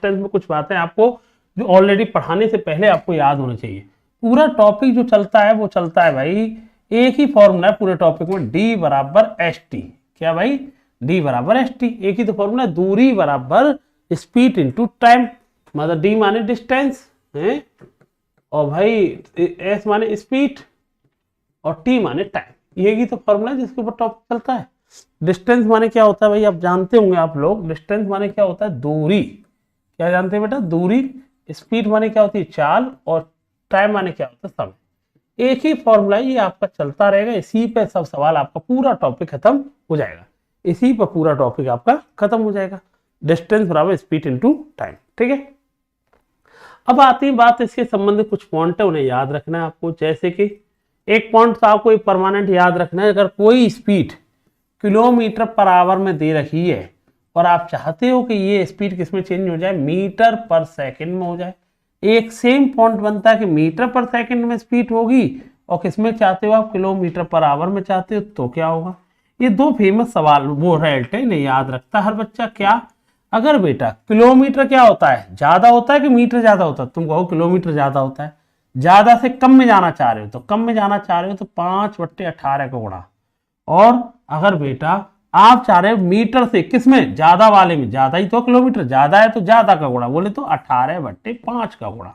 Distance में कुछ बातें आपको जो ऑलरेडी पढ़ाने से पहले आपको याद होना चाहिए। पूरा टॉपिक जो चलता है वो चलता है भाई, एक ही फॉर्मूला है पूरे टॉपिक में, डी बराबर एस टी। क्या भाई? डी बराबर एस टी, एक ही तो फॉर्मूला, दूरी बराबर स्पीड इंटू टाइम। मतलब डी माने डिस्टेंस है, और भाई एस माने स्पीड, और टी माने टाइम। यही तो फॉर्मूला है जिसके ऊपर टॉपिक चलता है। डिस्टेंस माने क्या होता है भाई? आप जानते होंगे आप लोग, डिस्टेंस माने क्या होता है? दूरी। क्या जानते हैं बेटा? दूरी। स्पीड माने क्या होती है? चाल। और टाइम माने क्या होता है? समय। एक ही फॉर्मूला है, ये आपका चलता रहेगा, इसी पे सब सवाल, आपका पूरा टॉपिक खत्म हो जाएगा, इसी पर पूरा टॉपिक आपका खत्म हो जाएगा। डिस्टेंस बराबर स्पीड इनटू टाइम। ठीक है, अब आती बात इसके संबंधित कुछ पॉइंट है, उन्हें याद रखना है आपको। जैसे कि एक पॉइंट तो आपको परमानेंट याद रखना है, अगर कोई स्पीड किलोमीटर पर आवर में दे रखी है और आप चाहते हो कि ये स्पीड किसमें चेंज हो जाए? मीटर पर सेकंड में हो जाए। एक सेम पॉइंट बनता है कि मीटर पर सेकंड में स्पीड होगी, और किसमें चाहते हो आप? किलोमीटर पर आवर में चाहते हो, तो क्या होगा? ये दो फेमस सवाल वो रेल्ट है, इन्हें याद रखता है हर बच्चा। क्या? अगर बेटा किलोमीटर क्या होता है? ज्यादा होता है कि मीटर ज्यादा होता है? तुम कहो किलोमीटर ज्यादा होता है, ज्यादा से कम में जाना चाह रहे हो तो कम में जाना चाह रहे हो तो 5/18 का गुणा। और अगर बेटा आप चाह रहे हो मीटर से किसमें? ज्यादा वाले में, ज्यादा ही तो किलोमीटर ज्यादा है तो ज्यादा का गुणा, बोले तो 18/5 का गुणा।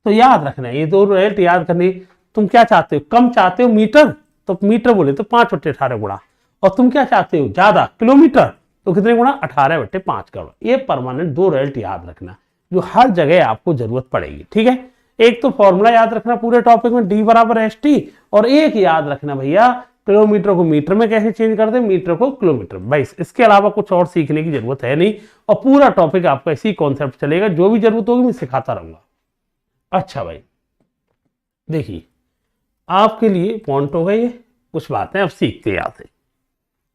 तो याद रखना है ये दो रेट याद करनी। तुम क्या चाहते हो? कम चाहते हो मीटर, तो मीटर बोले तो 5/18 गुणा। और तुम क्या चाहते हो? ज्यादा किलोमीटर, तो कितने गुणा? 18/5 का गुणा। ये परमानेंट दो रेट याद रखना जो हर जगह आपको जरूरत पड़ेगी। ठीक है, एक तो फॉर्मूला याद रखना पूरे टॉपिक में, डी बराबर एस टी, और एक याद रखना भैया किलोमीटर को मीटर में कैसे चेंज करते हैं, मीटर को किलोमीटर। बस इसके अलावा कुछ और सीखने की जरूरत है नहीं, और पूरा टॉपिक आपका इसी कॉन्सेप्ट चलेगा। जो भी जरूरत होगी मैं सिखाता रहूंगा। अच्छा भाई देखिए, आपके लिए पॉइंट हो गए ये, कुछ बातें अब सीखते हैं यहाँ से।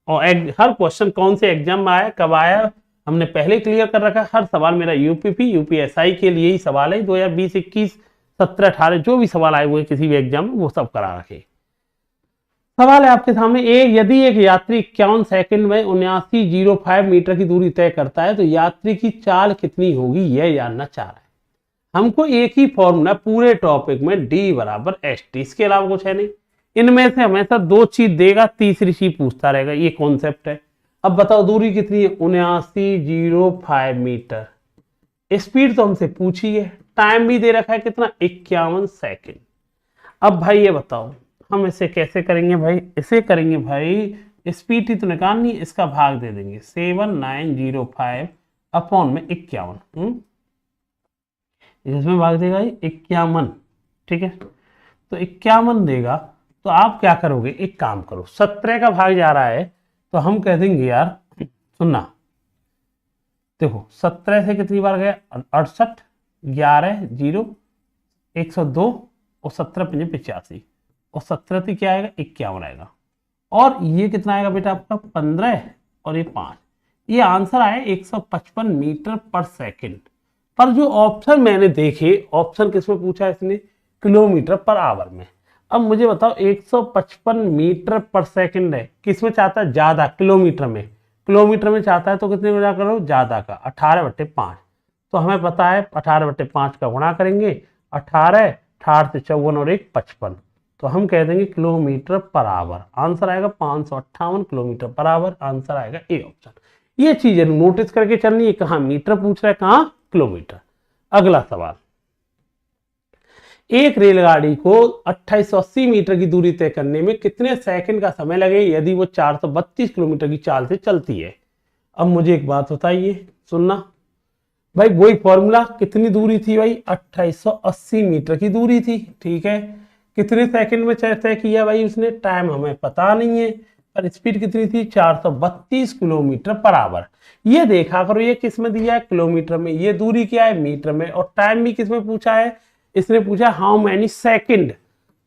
और हर क्वेश्चन कौन से एग्जाम में आया, कब आया, हमने पहले क्लियर कर रखा। हर सवाल मेरा यूपीपी यूपीएसआई के लिए ही सवाल है, 2020, 21, 17, 18 जो भी सवाल आए हुए किसी भी एग्जाम में, वो सब करा रखे। सवाल है आपके सामने, यदि एक यात्री 51 सेकंड में 79.05 मीटर की दूरी तय करता है तो यात्री की चाल कितनी होगी, यह जानना चाह रहा है। हमको एक ही फॉर्मूला पूरे टॉपिक में, डी बराबर एस टी, इसके अलावा कुछ है नहीं। इनमें से हमेशा दो चीज देगा, तीसरी चीज पूछता रहेगा, ये कॉन्सेप्ट है। अब बताओ दूरी कितनी है? 79.05 मीटर। स्पीड तो हमसे पूछी है, टाइम भी दे रखा है कितना? 51 सेकंड। अब भाई ये बताओ हम इसे कैसे करेंगे भाई? इसे करेंगे भाई, स्पीड ही तो निकालनी है, इसका भाग दे देंगे 7905 अपॉन में 51। इसमें भाग देगा 51। ठीक है, तो 51 देगा, तो आप क्या करोगे? एक काम करो, 17 का भाग जा रहा है तो हम कह देंगे यार सुनना, देखो 17 से कितनी बार गया? 68, 11, 0, 102, और 17 × 85, और 17 थी क्या आएगा? 51 आएगा। और ये कितना आएगा बेटा आपका? 15, और ये 5। ये आंसर आया 155 मीटर पर सेकंड। पर जो ऑप्शन मैंने देखे, ऑप्शन किसमें पूछा है इसने? किलोमीटर पर आवर में। अब मुझे बताओ 155 मीटर पर सेकंड है, किसमें चाहता है? ज्यादा, किलोमीटर में। किलोमीटर में चाहता है तो कितने गुणा करो? ज्यादा का, 18/5। तो हमें पता है 18/5 का गुणा करेंगे, 18 से 54 और 1 55, तो हम कह देंगे किलोमीटर पर आवर। आंसर आएगा 558 किलोमीटर पर आवर। आंसर आएगा ए ऑप्शन। ये चीजें नोटिस करके चलनी है, कहां मीटर पूछ रहा है, कहां किलोमीटर। अगला सवाल, एक रेलगाड़ी को 2880 मीटर की दूरी तय करने में कितने सेकंड का समय लगे यदि वो 432 किलोमीटर की चाल से चलती है? अब मुझे एक बात बताइए, सुनना भाई, वही फॉर्मूला, कितनी दूरी थी भाई? 2880 मीटर की दूरी थी। ठीक है, कितने सेकंड में तय किया भाई उसने? टाइम हमें पता नहीं है, पर स्पीड कितनी थी? 432 किलोमीटर पर आवर। ये देखा करो, ये किस में दिया है? किलोमीटर में। ये दूरी क्या है? मीटर में। और टाइम भी किस में पूछा है? इसने पूछा हाउ मैनी सेकंड।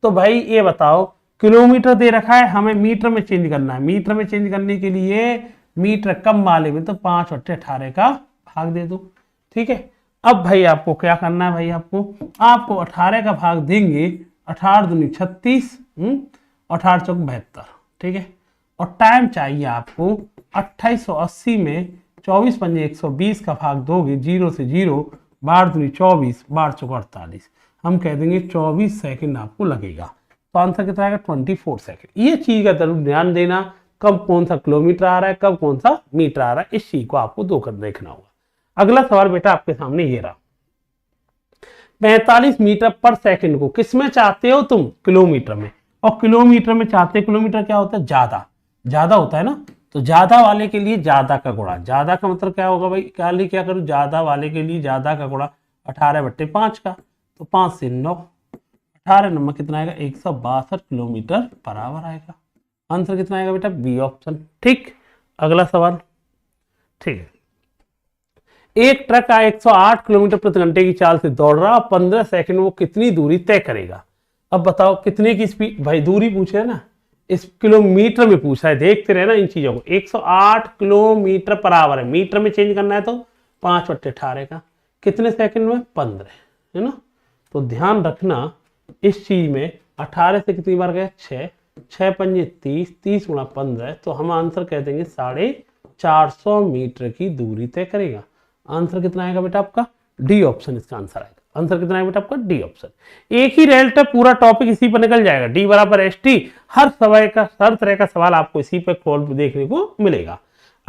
तो भाई ये बताओ, किलोमीटर दे रखा है, हमें मीटर में चेंज करना है। मीटर में चेंज करने के लिए मीटर कम वाले में तो 5/18 का भाग दे दो। ठीक है, अब भाई आपको क्या करना है भाई? आपको 18 का भाग देंगे, 18 दूनी 36, 18 चौक 72। ठीक है, और टाइम चाहिए आपको 2880 में 24 पंजे 120 का भाग दोगे 0 से 0, 12 दूनी 24, 12 चौका 48, हम कह देंगे 24 सेकंड आपको लगेगा। तो आंसर कितना आएगा 24 सेकंड। ये चीज का जरूर ध्यान देना, कब कौन सा किलोमीटर आ रहा है, कब कौन सा मीटर आ रहा है, इस चीज को आपको दो कर देखना होगा। अगला सवाल बेटा आपके सामने ये रहा, 45 मीटर पर सेकंड को किसमें चाहते हो तुम, किलोमीटर में, और किलोमीटर में चाहते, किलोमीटर क्या होता है, ज्यादा, ज्यादा होता है ना, तो ज्यादा वाले के लिए ज्यादा का गुणा, ज्यादा का मतलब क्या होगा भाई, क्या करूं, ज्यादा वाले के लिए ज्यादा का गुणा 18/5 का, तो 5 से 9, 18 नंबर कितना आएगा 162 किलोमीटर पर आवर आएगा। आंसर कितना आएगा बेटा, बी ऑप्शन। ठीक, अगला सवाल, ठीक है, एक ट्रक 108 किलोमीटर प्रति घंटे की चाल से दौड़ रहा, 15 सेकंड वो कितनी दूरी तय करेगा। अब बताओ कितने की स्पीड, भाई दूरी पूछे है ना, इस किलोमीटर में पूछा है, देखते रहे ना इन चीजों को। 108 किलोमीटर पर आवर है, मीटर में चेंज करना है तो 5/18 का, कितने सेकंड में, 15, है ना। तो ध्यान रखना इस चीज में, 18 से कितनी बार गए, 6, 6 पंजे 30, 30 गुणा 15, तो हम आंसर कह देंगे 450 मीटर की दूरी तय करेगा। आंसर कितना आएगा बेटा आपका, डी ऑप्शन इसका आंसर आएगा। आंसर कितना आएगा बेटा आपका, डी ऑप्शन। एक ही रिलेटेड पूरा टॉपिक इसी पर निकल जाएगा, डी बराबर एस टी, हर तरह का सवाल आपको इसी पे खोल देखने को मिलेगा।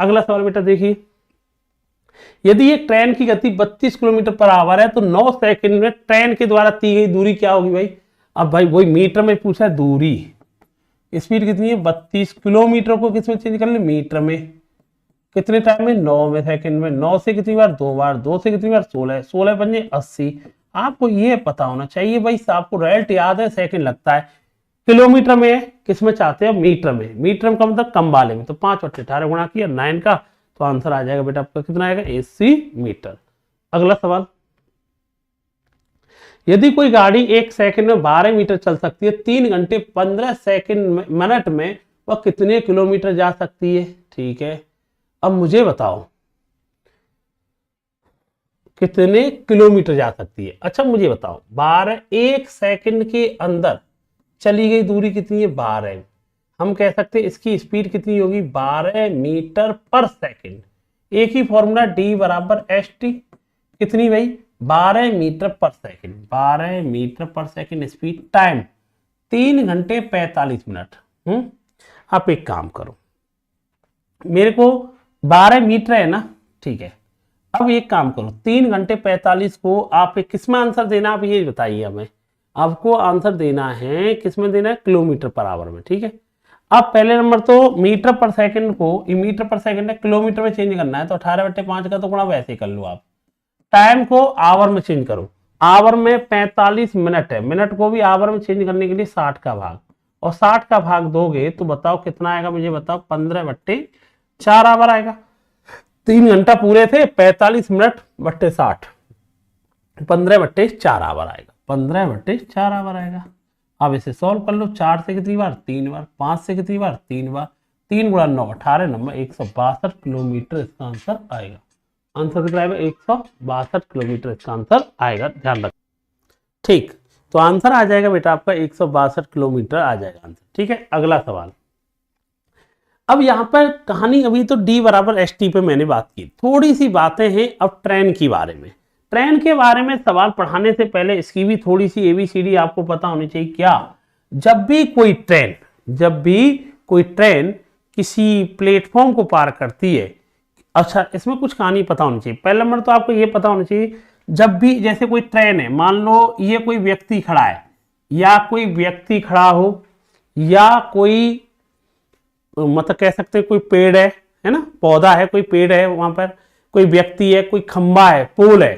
अगला सवाल बेटा देखिए, यदि एक ट्रेन की गति 32 किलोमीटर पर आवर है तो 9 सेकंड में ट्रेन के द्वारा दी गई दूरी क्या होगी भाई। अब भाई वही मीटर में पूछा है दूरी, स्पीड कितनी है 32, किलोमीटर को किसमें चेंज कर ले, मीटर में, कितने टाइम में, 9 में सेकंड में, 9 से कितनी बार, 2 बार, 2 से कितनी बार, 16, 16 पंजे 80। आपको ये पता होना चाहिए भाई, आपको रेल्ट याद है, सेकंड लगता है, किलोमीटर में किसमें चाहते हो, मीटर में, मीटर का मतलब कम वाले में, तो 5/18 गुणा किया 9 का, तो आंसर आ जाएगा बेटा आपका कितना आएगा, 80 मीटर। अगला सवाल, यदि कोई गाड़ी 1 सेकंड में 12 मीटर चल सकती है, 3 घंटे 15 सेकंड मिनट में वह कितने किलोमीटर जा सकती है। ठीक है, अब मुझे बताओ कितने किलोमीटर जा सकती है। अच्छा मुझे बताओ 12, 1 सेकंड के अंदर चली गई दूरी कितनी है, 12, हम कह सकते हैं इसकी स्पीड कितनी होगी, 12 मीटर पर सेकंड। एक ही फॉर्मूला डी बराबर एस टी, कितनी भाई, 12 मीटर पर सेकंड, 12 मीटर पर सेकंड स्पीड, टाइम 3 घंटे 45 मिनट। आप एक काम करो, मेरे को 12 मीटर है ना, ठीक है, अब एक काम करो 3 घंटे 45 को आप किसमें आंसर देना, आप ये बताइए हमें, आपको आंसर देना है किसमें देना है, किलोमीटर पर आवर में। ठीक है, अब पहले नंबर तो मीटर पर सेकंड को, मीटर पर सेकंड है, किलोमीटर में चेंज करना है, तो 18/5 का तो गुणा वैसे ही कर लो आप। टाइम को आवर में चेंज करो, आवर में 45 मिनट है, मिनट को भी आवर में चेंज करने के लिए 60 का भाग, और 60 का भाग दोगे तो बताओ कितना आएगा, मुझे बताओ, 15/4 आवर आएगा। 3 घंटा पूरे थे, 45 मिनट बट्टे 60, 15/4 आवर आएगा, 15/4 आवर आएगा। अब इसे सॉल्व कर लो, 4 से कितनी बार, 3 बार, 5 से कितनी बार, 3 बार, 3 गुणा 9, 18 नंबर 162 किलोमीटर इसका आंसर आएगा। आंसर कितना आएगा, 162 किलोमीटर इसका आंसर आएगा, ध्यान रख। ठीक, तो आंसर आ जाएगा बेटा आपका 162 किलोमीटर आ जाएगा आंसर। ठीक है, अगला सवाल, अब यहाँ पर कहानी, अभी तो डी बराबर एस टी पे मैंने बात की, थोड़ी सी बातें हैं अब ट्रेन की बारे में। ट्रेन के बारे में सवाल पढ़ाने से पहले इसकी भी थोड़ी सी एबीसीडी आपको पता होनी चाहिए। क्या, जब भी कोई ट्रेन किसी प्लेटफॉर्म को पार करती है, अच्छा इसमें कुछ कहानी पता होनी चाहिए। पहला नंबर तो आपको ये पता होना चाहिए, जब भी जैसे कोई ट्रेन है, मान लो ये कोई व्यक्ति खड़ा है, या कोई व्यक्ति खड़ा हो, या कोई मतलब कह सकते हैं कोई पेड़ है ना, पौधा है, कोई पेड़ है, वहां पर कोई व्यक्ति है, कोई खंबा है, पोल है,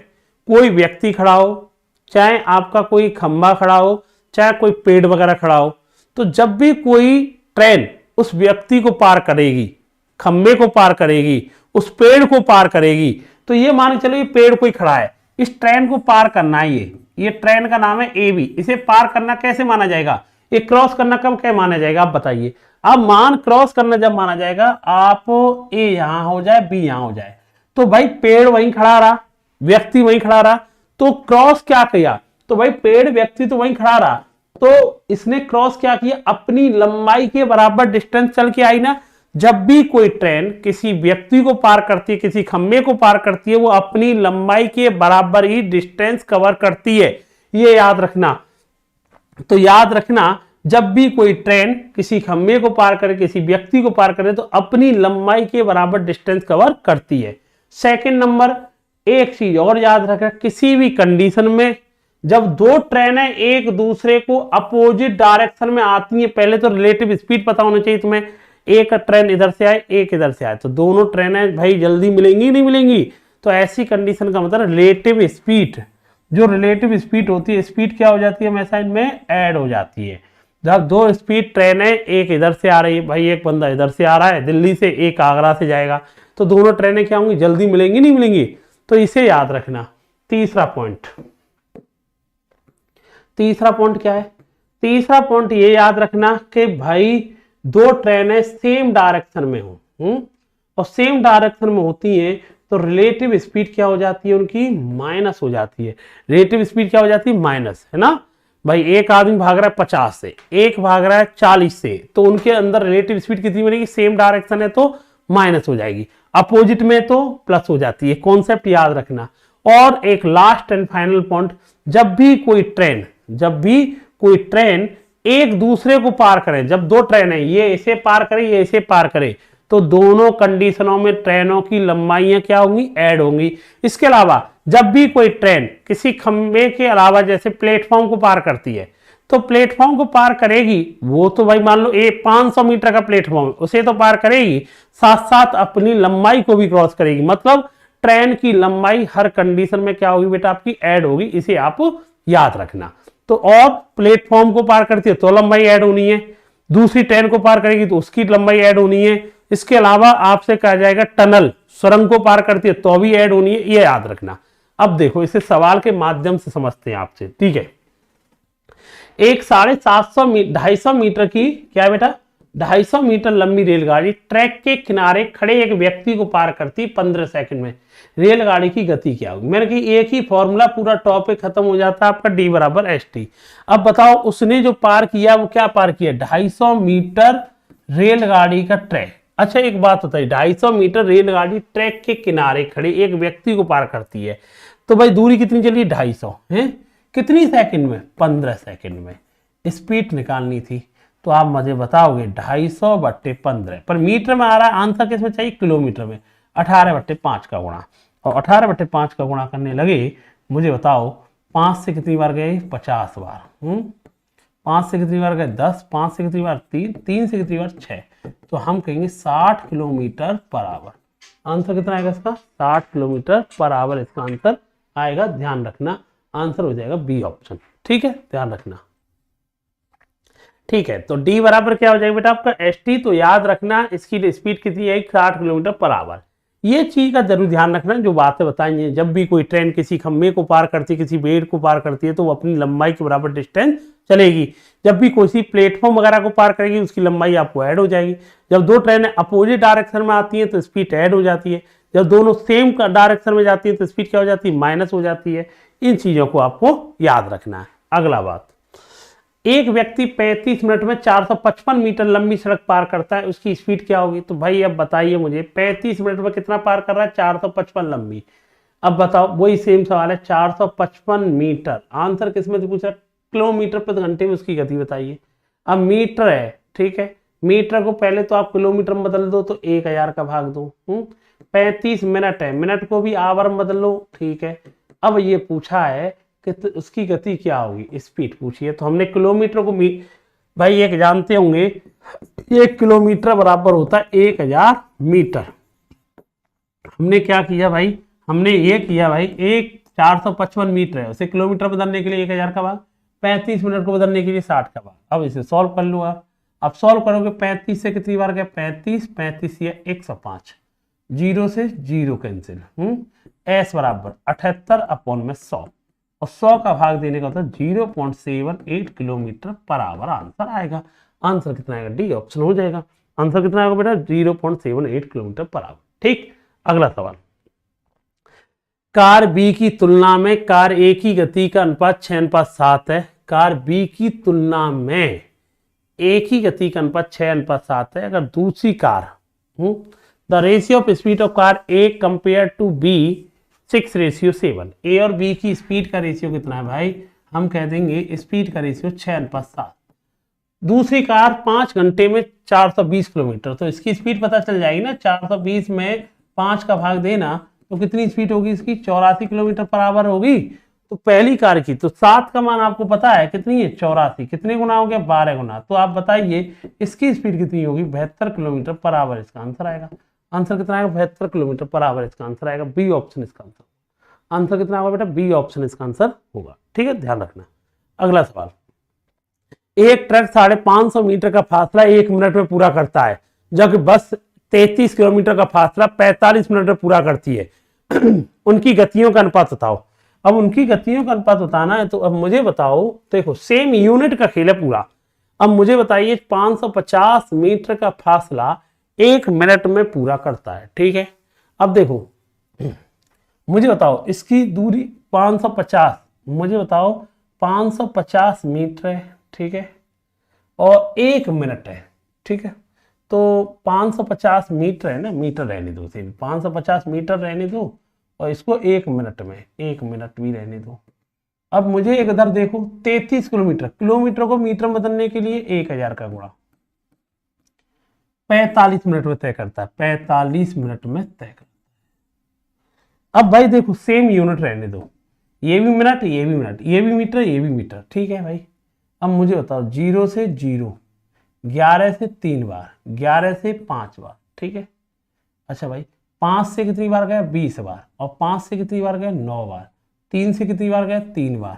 कोई व्यक्ति खड़ा हो, चाहे आपका कोई खंबा खड़ा हो, चाहे कोई पेड़ वगैरह खड़ा हो, तो जब भी कोई ट्रेन उस व्यक्ति को पार करेगी, खंबे को पार करेगी, उस पेड़ को पार करेगी, तो ये मान चलो ये पेड़ कोई खड़ा है, इस ट्रेन को पार करना है, ये ट्रेन का नाम है ए बी, इसे पार करना कैसे माना जाएगा, ये क्रॉस करना कब क्या माना जाएगा, आप बताइए। अब मान क्रॉस करना जब माना जाएगा, आप ए यहां हो जाए, बी यहां हो जाए, तो भाई पेड़ वहीं खड़ा रहा, व्यक्ति वहीं खड़ा रहा, तो क्रॉस क्या किया, तो भाई पेड़ व्यक्ति तो वहीं खड़ा रहा, तो इसने क्रॉस क्या किया, अपनी लंबाई के बराबर डिस्टेंस चल के आई ना, जब भी कोई ट्रेन किसी व्यक्ति को पार करती है, किसी खंभे को पार करती है, वो अपनी लंबाई के बराबर ही डिस्टेंस कवर करती है, ये याद रखना। तो याद रखना, जब भी कोई ट्रेन किसी खंभे को पार करे, किसी व्यक्ति को पार करे, तो अपनी लंबाई के बराबर डिस्टेंस कवर करती है। सेकंड नंबर, एक चीज और याद रखना, किसी भी कंडीशन में जब दो ट्रेनें एक दूसरे को अपोजिट डायरेक्शन में आती हैं, पहले तो रिलेटिव स्पीड पता होना चाहिए तुम्हें, एक ट्रेन इधर से आए, एक इधर से आए, तो दोनों ट्रेनें भाई जल्दी मिलेंगी नहीं मिलेंगी। तो ऐसी कंडीशन का मतलब रिलेटिव स्पीड, जो रिलेटिव स्पीड होती है, स्पीड क्या हो जाती है हमेशा इनमें ऐड हो जाती है। जब दो स्पीड ट्रेनें, एक इधर से आ रही है भाई, एक बंदा इधर से आ रहा है दिल्ली से, एक आगरा से जाएगा, तो दोनों ट्रेनें क्या होंगी, जल्दी मिलेंगी नहीं मिलेंगी। तो इसे याद रखना। तीसरा पॉइंट क्या है? तीसरा पॉइंट ये याद रखना कि भाई दो ट्रेनें सेम डायरेक्शन में हो, और सेम डायरेक्शन में होती हैं तो रिलेटिव स्पीड क्या हो जाती है उनकी, माइनस हो जाती है। रिलेटिव स्पीड क्या हो जाती है, माइनस, है ना भाई। एक आदमी भाग रहा है 50 से, एक भाग रहा है 40 से, तो उनके अंदर रिलेटिव स्पीड कितनी बनेगी, सेम डायरेक्शन है तो माइनस हो जाएगी, अपोजिट में तो प्लस हो जाती है। कॉन्सेप्ट याद रखना। और एक लास्ट एंड फाइनल पॉइंट, जब भी कोई ट्रेन एक दूसरे को पार करे, जब दो ट्रेन है, ये इसे पार करे, ये इसे पार करे, तो दोनों कंडीशनों में ट्रेनों की लंबाइयां क्या होंगी, ऐड होंगी। इसके अलावा जब भी कोई ट्रेन किसी खंबे के अलावा जैसे प्लेटफॉर्म को पार करती है, तो प्लेटफॉर्म को पार करेगी वो, तो भाई मान लो 500 मीटर का प्लेटफॉर्म, उसे तो पार करेगी, साथ साथ अपनी लंबाई को भी क्रॉस करेगी। मतलब ट्रेन की लंबाई हर कंडीशन में क्या होगी बेटा, आपकी ऐड होगी। इसे आप याद रखना। तो और प्लेटफॉर्म को पार करती है तो लंबाई ऐड होनी है, दूसरी ट्रेन को पार करेगी तो उसकी लंबाई ऐड होनी है। इसके अलावा आपसे कहा जाएगा टनल, सुरंग को पार करती है तो भी ऐड होनी है, ये याद रखना। अब देखो इसे सवाल के माध्यम से समझते हैं आपसे, ठीक है। एक 250 मीटर की क्या बेटा, 250 मीटर लंबी रेलगाड़ी ट्रैक के किनारे खड़े एक व्यक्ति को पार करती 15 सेकंड में, रेलगाड़ी की गति क्या होगी। मैंने कि एक ही फॉर्मूला, पूरा टॉपिक खत्म हो जाता है आपका, D बराबर ST। अब बताओ उसने जो पार किया वो क्या पार किया, 250 मीटर रेलगाड़ी का ट्रैक। अच्छा एक बात बताइए, 250 मीटर रेलगाड़ी ट्रैक के किनारे खड़े एक व्यक्ति को पार करती है, तो भाई दूरी कितनी चली, 250 है, कितनी सेकंड में, 15 सेकंड में। स्पीड निकालनी थी तो आप मुझे बताओगे 250/15, पर मीटर में आ रहा है, आंसर किसमें चाहिए, किलोमीटर में। 18/5 का गुणा, और 18/5 का गुणा करने लगे, मुझे बताओ 5 से कितनी बार गए, 50 बार। 5 से कितनी बार गए, 10, 5 से कितनी बार, 3, 3 से कितनी बार, 6, तो हम कहेंगे 60 किलोमीटर पर आवर। आंसर कितना आएगा इसका, 60 किलोमीटर पर आवर इसका आंसर आएगा। ध्यान रखना, आंसर हो जाएगा बी ऑप्शन, ठीक है, ध्यान रखना। ठीक है, तो D बराबर क्या हो जाएगा बेटा आपका, ST। तो याद रखना इसकी स्पीड कितनी है, 60 किलोमीटर पर आवर। ये चीज का जरूर ध्यान रखना, जो बातें बताएंगे, जब भी कोई ट्रेन किसी खंभे को पार करती है, किसी बेड़ को पार करती है, तो वो अपनी लंबाई के बराबर डिस्टेंस चलेगी। जब भी कोई प्लेटफॉर्म वगैरह को पार करेगी, उसकी लंबाई आपको ऐड हो जाएगी। जब दो ट्रेनें अपोजिट डायरेक्शन में आती हैं तो स्पीड ऐड हो जाती है। जब दोनों सेम डायरेक्शन में जाती है तो स्पीड क्या हो जाती है, माइनस हो जाती है। इन चीजों को आपको याद रखना है। अगला बात, एक व्यक्ति 35 मिनट में 455 मीटर लंबी सड़क पार करता है, उसकी स्पीड क्या होगी। तो भाई अब बताइए मुझे, 35 मिनट में कितना पार कर रहा है, 455 लंबी। अब बताओ, वही सेम सवाल है, 455 मीटर, आंसर किसमें से पूछा, किलोमीटर प्रति घंटे में उसकी गति बताइए। अब मीटर है, ठीक है, मीटर को पहले तो आप किलोमीटर में बदल दो तो 1000 का भाग दो। 35 मिनट है, मिनट को भी आवर में बदल लो, ठीक है। अब ये पूछा है कि तो उसकी गति क्या होगी, स्पीड पूछिए, तो हमने किलोमीटर को भाई एक जानते होंगे, 1 किलोमीटर बराबर होता है 1000 मीटर। हमने क्या किया भाई, हमने ये किया भाई, एक 455 मीटर है, उसे किलोमीटर बदलने के लिए 1000 का भाग, 35 मिनट को बदलने के लिए 60 का भाग। अब इसे सॉल्व कर लो आप। अब सॉल्व करोगे, 35 से कितनी बार गया, 35 या 105, 0 से 0 कैंसिल। S बराबर 78/100, और 100 का भाग देने का होता है 0.78 किलोमीटर पर आवर आंसर आएगा। आंसर कितना आएगा, D ऑप्शन हो जाएगा। आंसर कितना आएगा बेटा, 0.78 किलोमीटर पर आवर। ठीक, अगला सवाल, कार B की तुलना में कार A की गति का अनुपात 6:7 है। कार B की तुलना में A की गति का अनुपात 6:7 है। अगर दूसरी car the ratio of speed of car A compare to B 6:7। A और बी की स्पीड का रेशियो कितना है भाई, हम कह देंगे स्पीड का रेशियो 6:7। दूसरी कार 5 घंटे में 420 किलोमीटर, तो इसकी स्पीड पता चल जाएगी ना, 420 में 5 का भाग देना तो कितनी स्पीड होगी इसकी, 84 किलोमीटर पर आवर होगी। तो पहली कार की तो 7 का मान आपको पता है कितनी है, 84, कितने गुना हो गया, 12 गुना। तो आप बताइए इसकी स्पीड कितनी होगी, 72 किलोमीटर पर आवर इसका आंसर आएगा। आंसर कितना आएगा, 72 किलोमीटर पर आवर इसका आंसर आएगा। बी ऑप्शन इसका आंसर। आंसर कितना होगा बेटा, बी ऑप्शन इसका आंसर होगा। ठीक है, ध्यान रखना। अगला सवाल, एक ट्रक 550 मीटर का फासला 1 मिनट में पूरा करता है, जबकि बस 33 किलोमीटर का फासला 45 मिनट में पूरा करती है। उनकी गतियों का अनुपात बताओ। अब उनकी गतियों का अनुपात बताना है तो अब मुझे बताओ, देखो सेम यूनिट का खेल है पूरा। अब मुझे बताइए 550 मीटर का फासला 1 मिनट में पूरा करता है, ठीक है। अब देखो मुझे बताओ इसकी दूरी 550, मुझे बताओ 550 मीटर है, ठीक है, और 1 मिनट है, ठीक है। तो 550 मीटर है ना, मीटर रहने दो, 550 मीटर रहने दो और इसको 1 मिनट में 1 मिनट भी रहने दो। अब मुझे एक इधर देखो 33 किलोमीटर, किलोमीटर को मीटर में बदलने के लिए 1000 का गुणा 45 मिनट में तय करता है, 45 मिनट में तय करता है। अब भाई देखो सेम यूनिट रहने दो, ये भी मिनट, ये भी मिनट, ये भी मीटर, ये भी मीटर, ठीक है भाई। अब मुझे बताओ 0 से 0, 11 से 3 बार, 11 से 5 बार, ठीक है। अच्छा भाई 5 से कितनी बार गया, 20 बार, और 5 से कितनी बार गया, 9 बार, 3 से कितनी बार गया, 3 बार,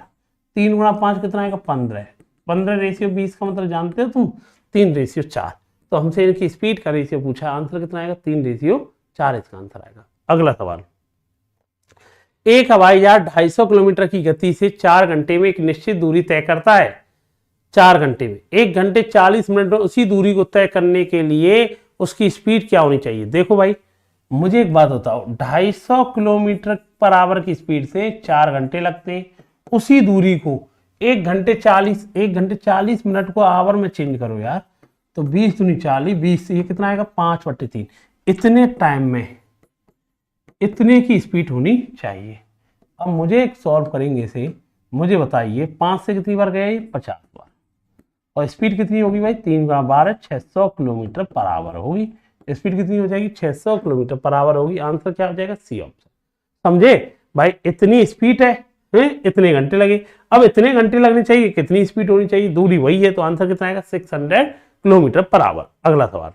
3 गुणा 5 कितना आएगा, 15, 15 रेशियो 20 का मतलब जानते हो तुम, 3 रेशियो 4। तो हमसे इनकी स्पीड का रेशियो पूछा, आंसर कितना आएगा, 3 रेशियो 4 इसका आंसर आएगा। अगला सवाल, एक हवाई जहाज 250 किलोमीटर की गति से 4 घंटे में एक निश्चित दूरी तय करता है। 4 घंटे में, 1 घंटे 40 मिनट में उसी दूरी को तय करने के लिए उसकी स्पीड क्या होनी चाहिए। देखो भाई मुझे एक बात बताओ, 250 किलोमीटर पर आवर की स्पीड से 4 घंटे लगते हैं, उसी दूरी को 1 घंटे 40 मिनट को आवर में चेंज करो यार, तो 20 दूनी 40, 20 ये कितना आएगा, 5/3। इतने टाइम में इतने की स्पीड होनी चाहिए। अब मुझे एक सॉल्व करेंगे इसे, मुझे बताइए 5 से कितनी बार गया, ये 50 बार, और स्पीड कितनी होगी भाई, 3 गुणा 12, 600 किलोमीटर पर आवर होगी। स्पीड कितनी हो जाएगी, 600 किलोमीटर पर आवर होगी। आंसर क्या हो जाएगा, सी ऑप्शन। समझे भाई, इतनी स्पीड है, इतने घंटे लगे। अब इतने घंटे लगने चाहिए, कितनी स्पीड होनी चाहिए, दूरी वही है, तो आंसर कितना आएगा, 600 किलोमीटर पर आवर। अगला सवाल,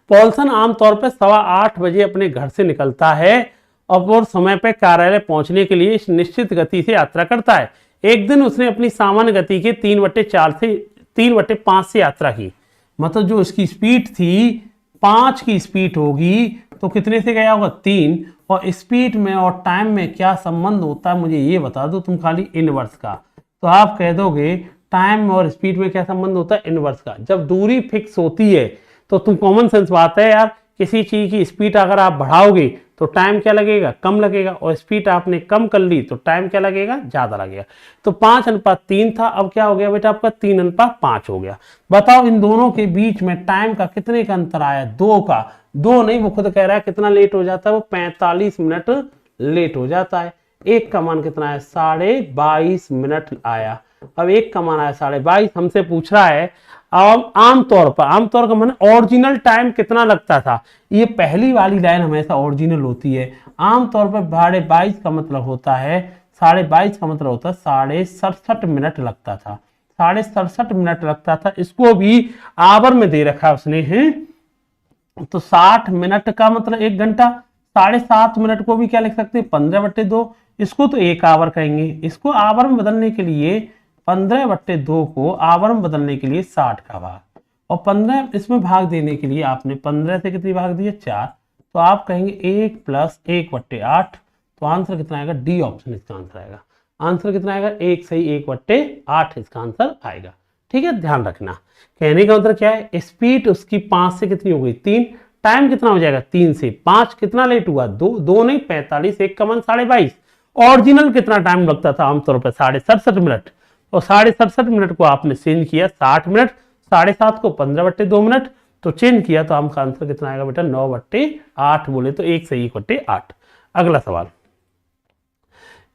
पॉल्सन आमतौर पर 8:15 बजे अपने घर से निकलता है और समय पर कार्यालय पहुंचने के लिए निश्चित गति से यात्रा करता है। एक दिन उसने अपनी सामान्य गति के 3/5 से यात्रा की, मतलब जो इसकी स्पीड थी 5 की स्पीड होगी, तो कितने से गया होगा, 3। और स्पीड में और टाइम में क्या संबंध होता है मुझे ये बता दो तुम, खाली इनवर्स का। तो आप कह दोगे टाइम और स्पीड में क्या संबंध होता है, इनवर्स का। जब दूरी फिक्स होती है तो तुम कॉमन सेंस बात है यार, किसी चीज की स्पीड अगर आप बढ़ाओगे तो टाइम क्या लगेगा, कम लगेगा, और स्पीड आपने कम कर ली तो टाइम क्या लगेगा, ज्यादा लगेगा। तो 5:3 था, अब क्या हो गया बेटा आपका 3:5 हो गया। बताओ इन दोनों के बीच में टाइम का कितने का अंतर आया, 2 का। 2 नहीं, वो खुद कह रहा है कितना लेट हो जाता है, वो 45 मिनट लेट हो जाता है। 1 का मान कितना है, 22.5 मिनट आया। अब 1 का मान आया 22.5, हमसे पूछ रहा है अब आमतौर का माने ओरिजिनल टाइम कितना लगता था। ये पहली वाली लाइन हमेशा ओरिजिनल होती है। आमतौर पर 22.5 का मतलब होता है, 22.5 का मतलब होता है 67.5 मिनट लगता था, 67.5 मिनट लगता था। इसको भी आवर में दे रखा है उसने, है तो 60 मिनट का मतलब 1 घंटा, 7.5 मिनट को भी क्या लिख सकते हैं, 15/2। इसको तो 1 आवर कहेंगे। इसको आवर में बदलने के लिए 15/2 को आवर में बदलने के लिए 60 का भाग, और 15 इसमें भाग देने के लिए आपने 15 से कितनी भाग दिया, 4, तो आप कहेंगे 1 + 1/8। तो आंसर कितना आएगा, डी ऑप्शन इसका आंसर आएगा। आंसर कितना आएगा, 1 सही 1/8 इसका आंसर आएगा। ठीक है, ध्यान रखना। कहने का मतलब क्या है, स्पीड उसकी 5 से कितनी हो गई, 3। टाइम कितना हो जाएगा, 3 से 5 कितना लेट हुआ, 2 नहीं 45, 1 का मान 22.5। ओरिजिनल कितना टाइम लगता था आमतौर पर, 67.5 मिनट, और 67.5 मिनट को आपने चेंज किया 60 मिनट, 7.5 को 15/2 मिनट, तो चेंज किया तो आपका आंसर कितना आएगा बेटा 9/8 बोले तो 1 से 1/8। अगला सवाल,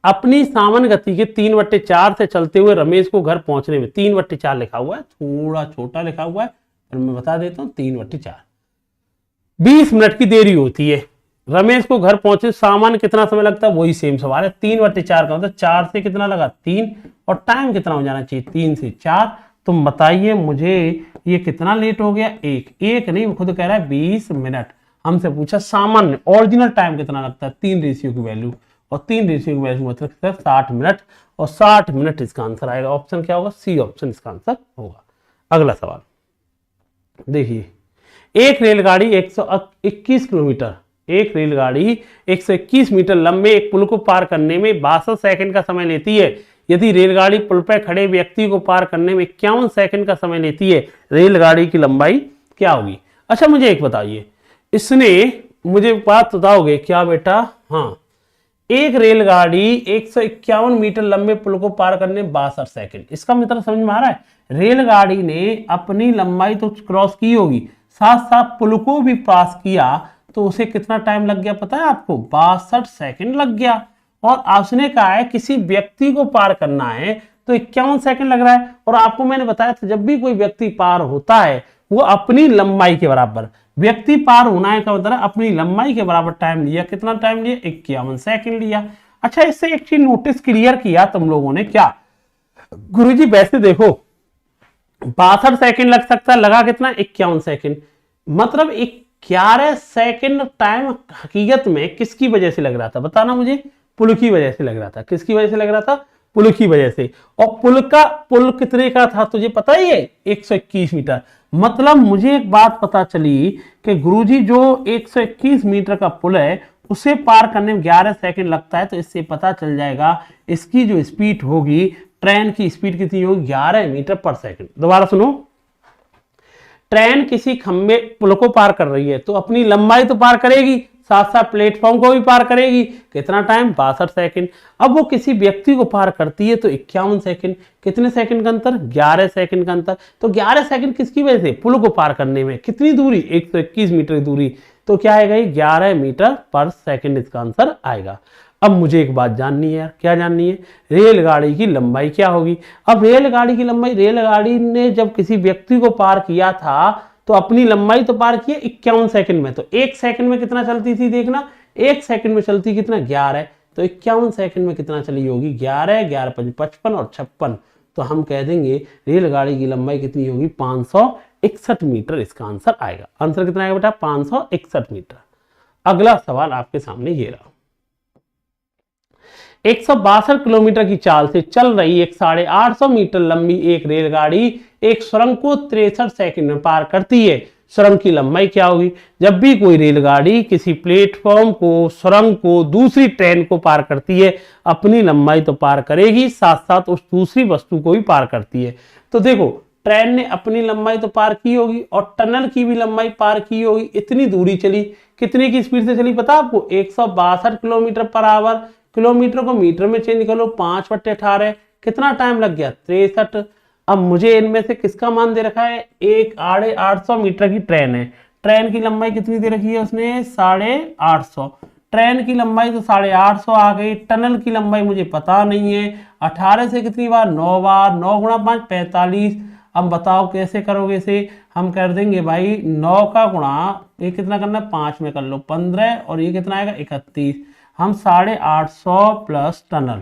अपनी सामान्य गति के 3/4 से चलते हुए रमेश को घर पहुंचने में 3/4 लिखा हुआ है, थोड़ा छोटा लिखा हुआ है पर मैं बता देता हूं 3/4 20 मिनट की देरी होती है। रमेश को घर पहुंचे सामान्य कितना समय लगता है, वही सेम सवाल है। 3/4 का मतलब 4 से कितना लगा 3 और टाइम कितना हो जाना चाहिए 3 से 4। तुम बताइए मुझे ये कितना लेट हो गया, एक नहीं खुद कह रहा है 20 मिनट। हमसे पूछा सामान्य ओरिजिनल टाइम कितना लगता है, 3 रेशियो की वैल्यू और 3 रेशियो की वैल्यू मतलब 60 मिनट और 60 मिनट इसका आंसर आएगा। ऑप्शन क्या होगा, सी ऑप्शन इसका आंसर होगा। अगला सवाल देखिए, एक रेलगाड़ी 121 किलोमीटर, एक रेलगाड़ी 121 मीटर लंबे एक पुल को पार करने में 62 सेकंड का समय लेती है। यदि रेलगाड़ी पुल पर खड़े व्यक्ति को पार करने में 51 सेकंड का समय लेती है, रेलगाड़ी की लंबाई क्या होगी। अच्छा मुझे एक बताइए, इसने मुझे बात बताओगे क्या बेटा, हाँ एक रेलगाड़ी 151 मीटर लंबे पुल को पार करने 62 सेकंड, इसका मतलब समझ में आ रहा है, रेलगाड़ी ने अपनी लंबाई तो क्रॉस की होगी, साथ साथ पुल को भी पास किया, तो उसे कितना टाइम लग गया पता है आपको, 62 सेकंड लग गया। और उसने कहा है किसी व्यक्ति को पार करना है तो 51 सेकंड लग रहा है। और आपको मैंने बताया था जब भी कोई व्यक्ति पार होता है वो अपनी लंबाई के बराबर, व्यक्ति पार होना है का मतलब अपनी लंबाई के बराबर टाइम लिया। कितना टाइम लिया, 51 सेकंड लिया। अच्छा इससे एक चीज नोटिस क्लियर किया तुम लोगों ने क्या, गुरुजी वैसे देखो 62 सेकंड लग सकता है, लगा कितना 51 सेकंड, मतलब 11 सेकंड टाइम हकीकत में किसकी वजह से लग रहा था बताना मुझे, पुल की वजह से लग रहा था। किसकी वजह से लग रहा था, पुल की वजह से। और पुल कितने का था तुझे पता ही है, 121 मीटर। मतलब मुझे एक बात पता चली कि गुरुजी जो 121 मीटर का पुल है उसे पार करने में 11 सेकंड लगता है, तो इससे पता चल जाएगा इसकी जो स्पीड होगी, ट्रेन की स्पीड कितनी होगी, 11 मीटर पर सेकंड। दोबारा सुनो, ट्रेन किसी खंबे पुल को पार कर रही है तो अपनी लंबाई तो पार करेगी, साथ साथ प्लेटफॉर्म को भी पार करेगी, कितना टाइम 62 सेकंड। अब वो किसी व्यक्ति को पार करती है तो 51 सेकंड, कितने सेकंड का अंतर, 11 सेकंड का अंतर। तो 11 सेकंड किसकी वजह से, पुल को पार करने में। कितनी दूरी, 121 मीटर की दूरी, तो क्या आएगा ये 11 मीटर पर सेकंड इसका आंसर आएगा। अब मुझे एक बात जाननी है यार, क्या जाननी है, रेलगाड़ी की लंबाई क्या होगी। अब रेलगाड़ी की लंबाई, रेलगाड़ी ने जब किसी व्यक्ति को पार किया था तो अपनी लंबाई तो पार की 51 सेकंड में, तो 1 सेकंड में कितना चलती थी देखना, 1 सेकंड में चलती कितना 11, तो 51 सेकंड में कितना चली होगी 11, 11 5 55 और 56, तो हम कह देंगे रेलगाड़ी की लंबाई कितनी होगी 561 मीटर इसका आंसर आएगा। आंसर कितना आएगा बेटा 561 मीटर। अगला सवाल आपके सामने ये रहा, 162 किलोमीटर की चाल से चल रही एक 850 मीटर लंबी एक रेलगाड़ी एक सुरंग को 63 सेकंड में पार करती है, सुरंग की लंबाई क्या होगी। जब भी कोई रेलगाड़ी किसी प्लेटफॉर्म को, सुरंग को, दूसरी ट्रेन को पार करती है, अपनी लंबाई तो पार करेगी, साथ साथ उस दूसरी वस्तु को भी पार करती है। तो देखो ट्रेन ने अपनी लंबाई तो पार की होगी और टनल की भी लंबाई पार की होगी, इतनी दूरी चली, कितने की स्पीड से चली पता आपको, 162 किलोमीटर पर आवर। किलोमीटर को मीटर में चेंज कर लो, 5/18, कितना टाइम लग गया 63। अब मुझे इनमें से किसका मान दे रखा है, एक 850 मीटर की ट्रेन है, ट्रेन की लंबाई कितनी दे रखी है उसने 850, ट्रेन की लंबाई तो 850 आ गई, टनल की लंबाई मुझे पता नहीं है, 18 से कितनी बार 9 बार, 9 गुणा 5 45। अब बताओ कैसे करोगे इसे, हम कर देंगे भाई 9 का गुणा, ये कितना करना है 5 में कर लो 15 और ये कितना आएगा 31, हम 850 प्लस टनल,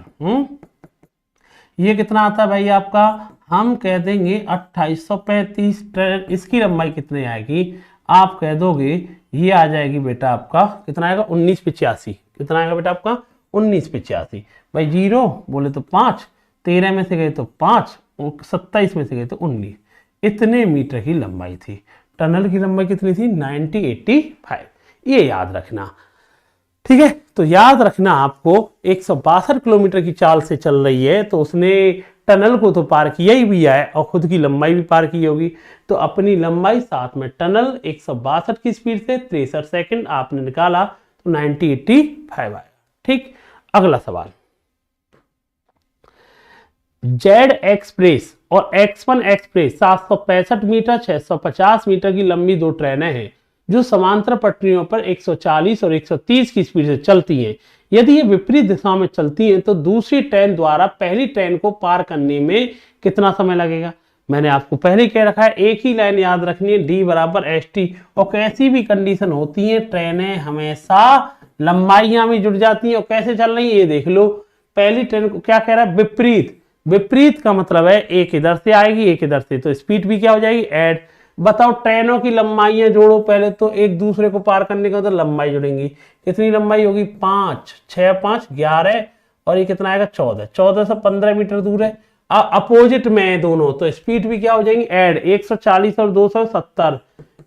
ये कितना आता है भाई आपका, हम कह देंगे 2835। ट्रेन इसकी लंबाई कितनी आएगी, आप कह दोगे ये आ जाएगी बेटा आपका कितना आएगा 1985, कितना आएगा बेटा आपका 1985। भाई 0 बोले तो 5, 13 में से गए तो 5, 27 में से गए तो 19, इतने मीटर की लंबाई थी। टनल की लंबाई कितनी थी 9085, ये याद रखना, ठीक है। तो याद रखना आपको 162 किलोमीटर की चाल से चल रही है तो उसने टनल को तो पार किया ही भी है और खुद की लंबाई भी पार की होगी, तो अपनी लंबाई साथ में टनल 162 की स्पीड से 63 सेकंड आपने निकाला तो 9085 आया। ठीक, अगला सवाल, जेड एक्सप्रेस और X1 एक्सप्रेस 765 मीटर 650 मीटर की लंबी दो ट्रेनें हैं जो समांतर पटरियों पर 140 और 130 की स्पीड से चलती हैं। यदि ये विपरीत दिशा में चलती हैं तो दूसरी ट्रेन द्वारा पहली ट्रेन को पार करने में कितना समय लगेगा। मैंने आपको पहले कह रखा है, एक ही लाइन याद रखनी है, D बराबर ST। और कैसी भी कंडीशन होती है ट्रेनें हमेशा लंबाइयां भी जुड़ जाती हैं। और कैसे चल रही है ये देख लो। पहली ट्रेन को क्या कह रहा है, विपरीत। विपरीत का मतलब है एक इधर से आएगी एक इधर से, तो स्पीड भी क्या हो जाएगी, ऐड। बताओ ट्रेनों की लंबाइयां जोड़ो पहले, तो एक दूसरे को पार करने का तो लंबाई जुड़ेंगी। कितनी लंबाई होगी, 5 6 5 11 और ये कितना आएगा 14। 14 से 15 मीटर दूर है, अपोजिट में है दोनों, तो स्पीड भी क्या हो जाएगी, ऐड। 140 और 270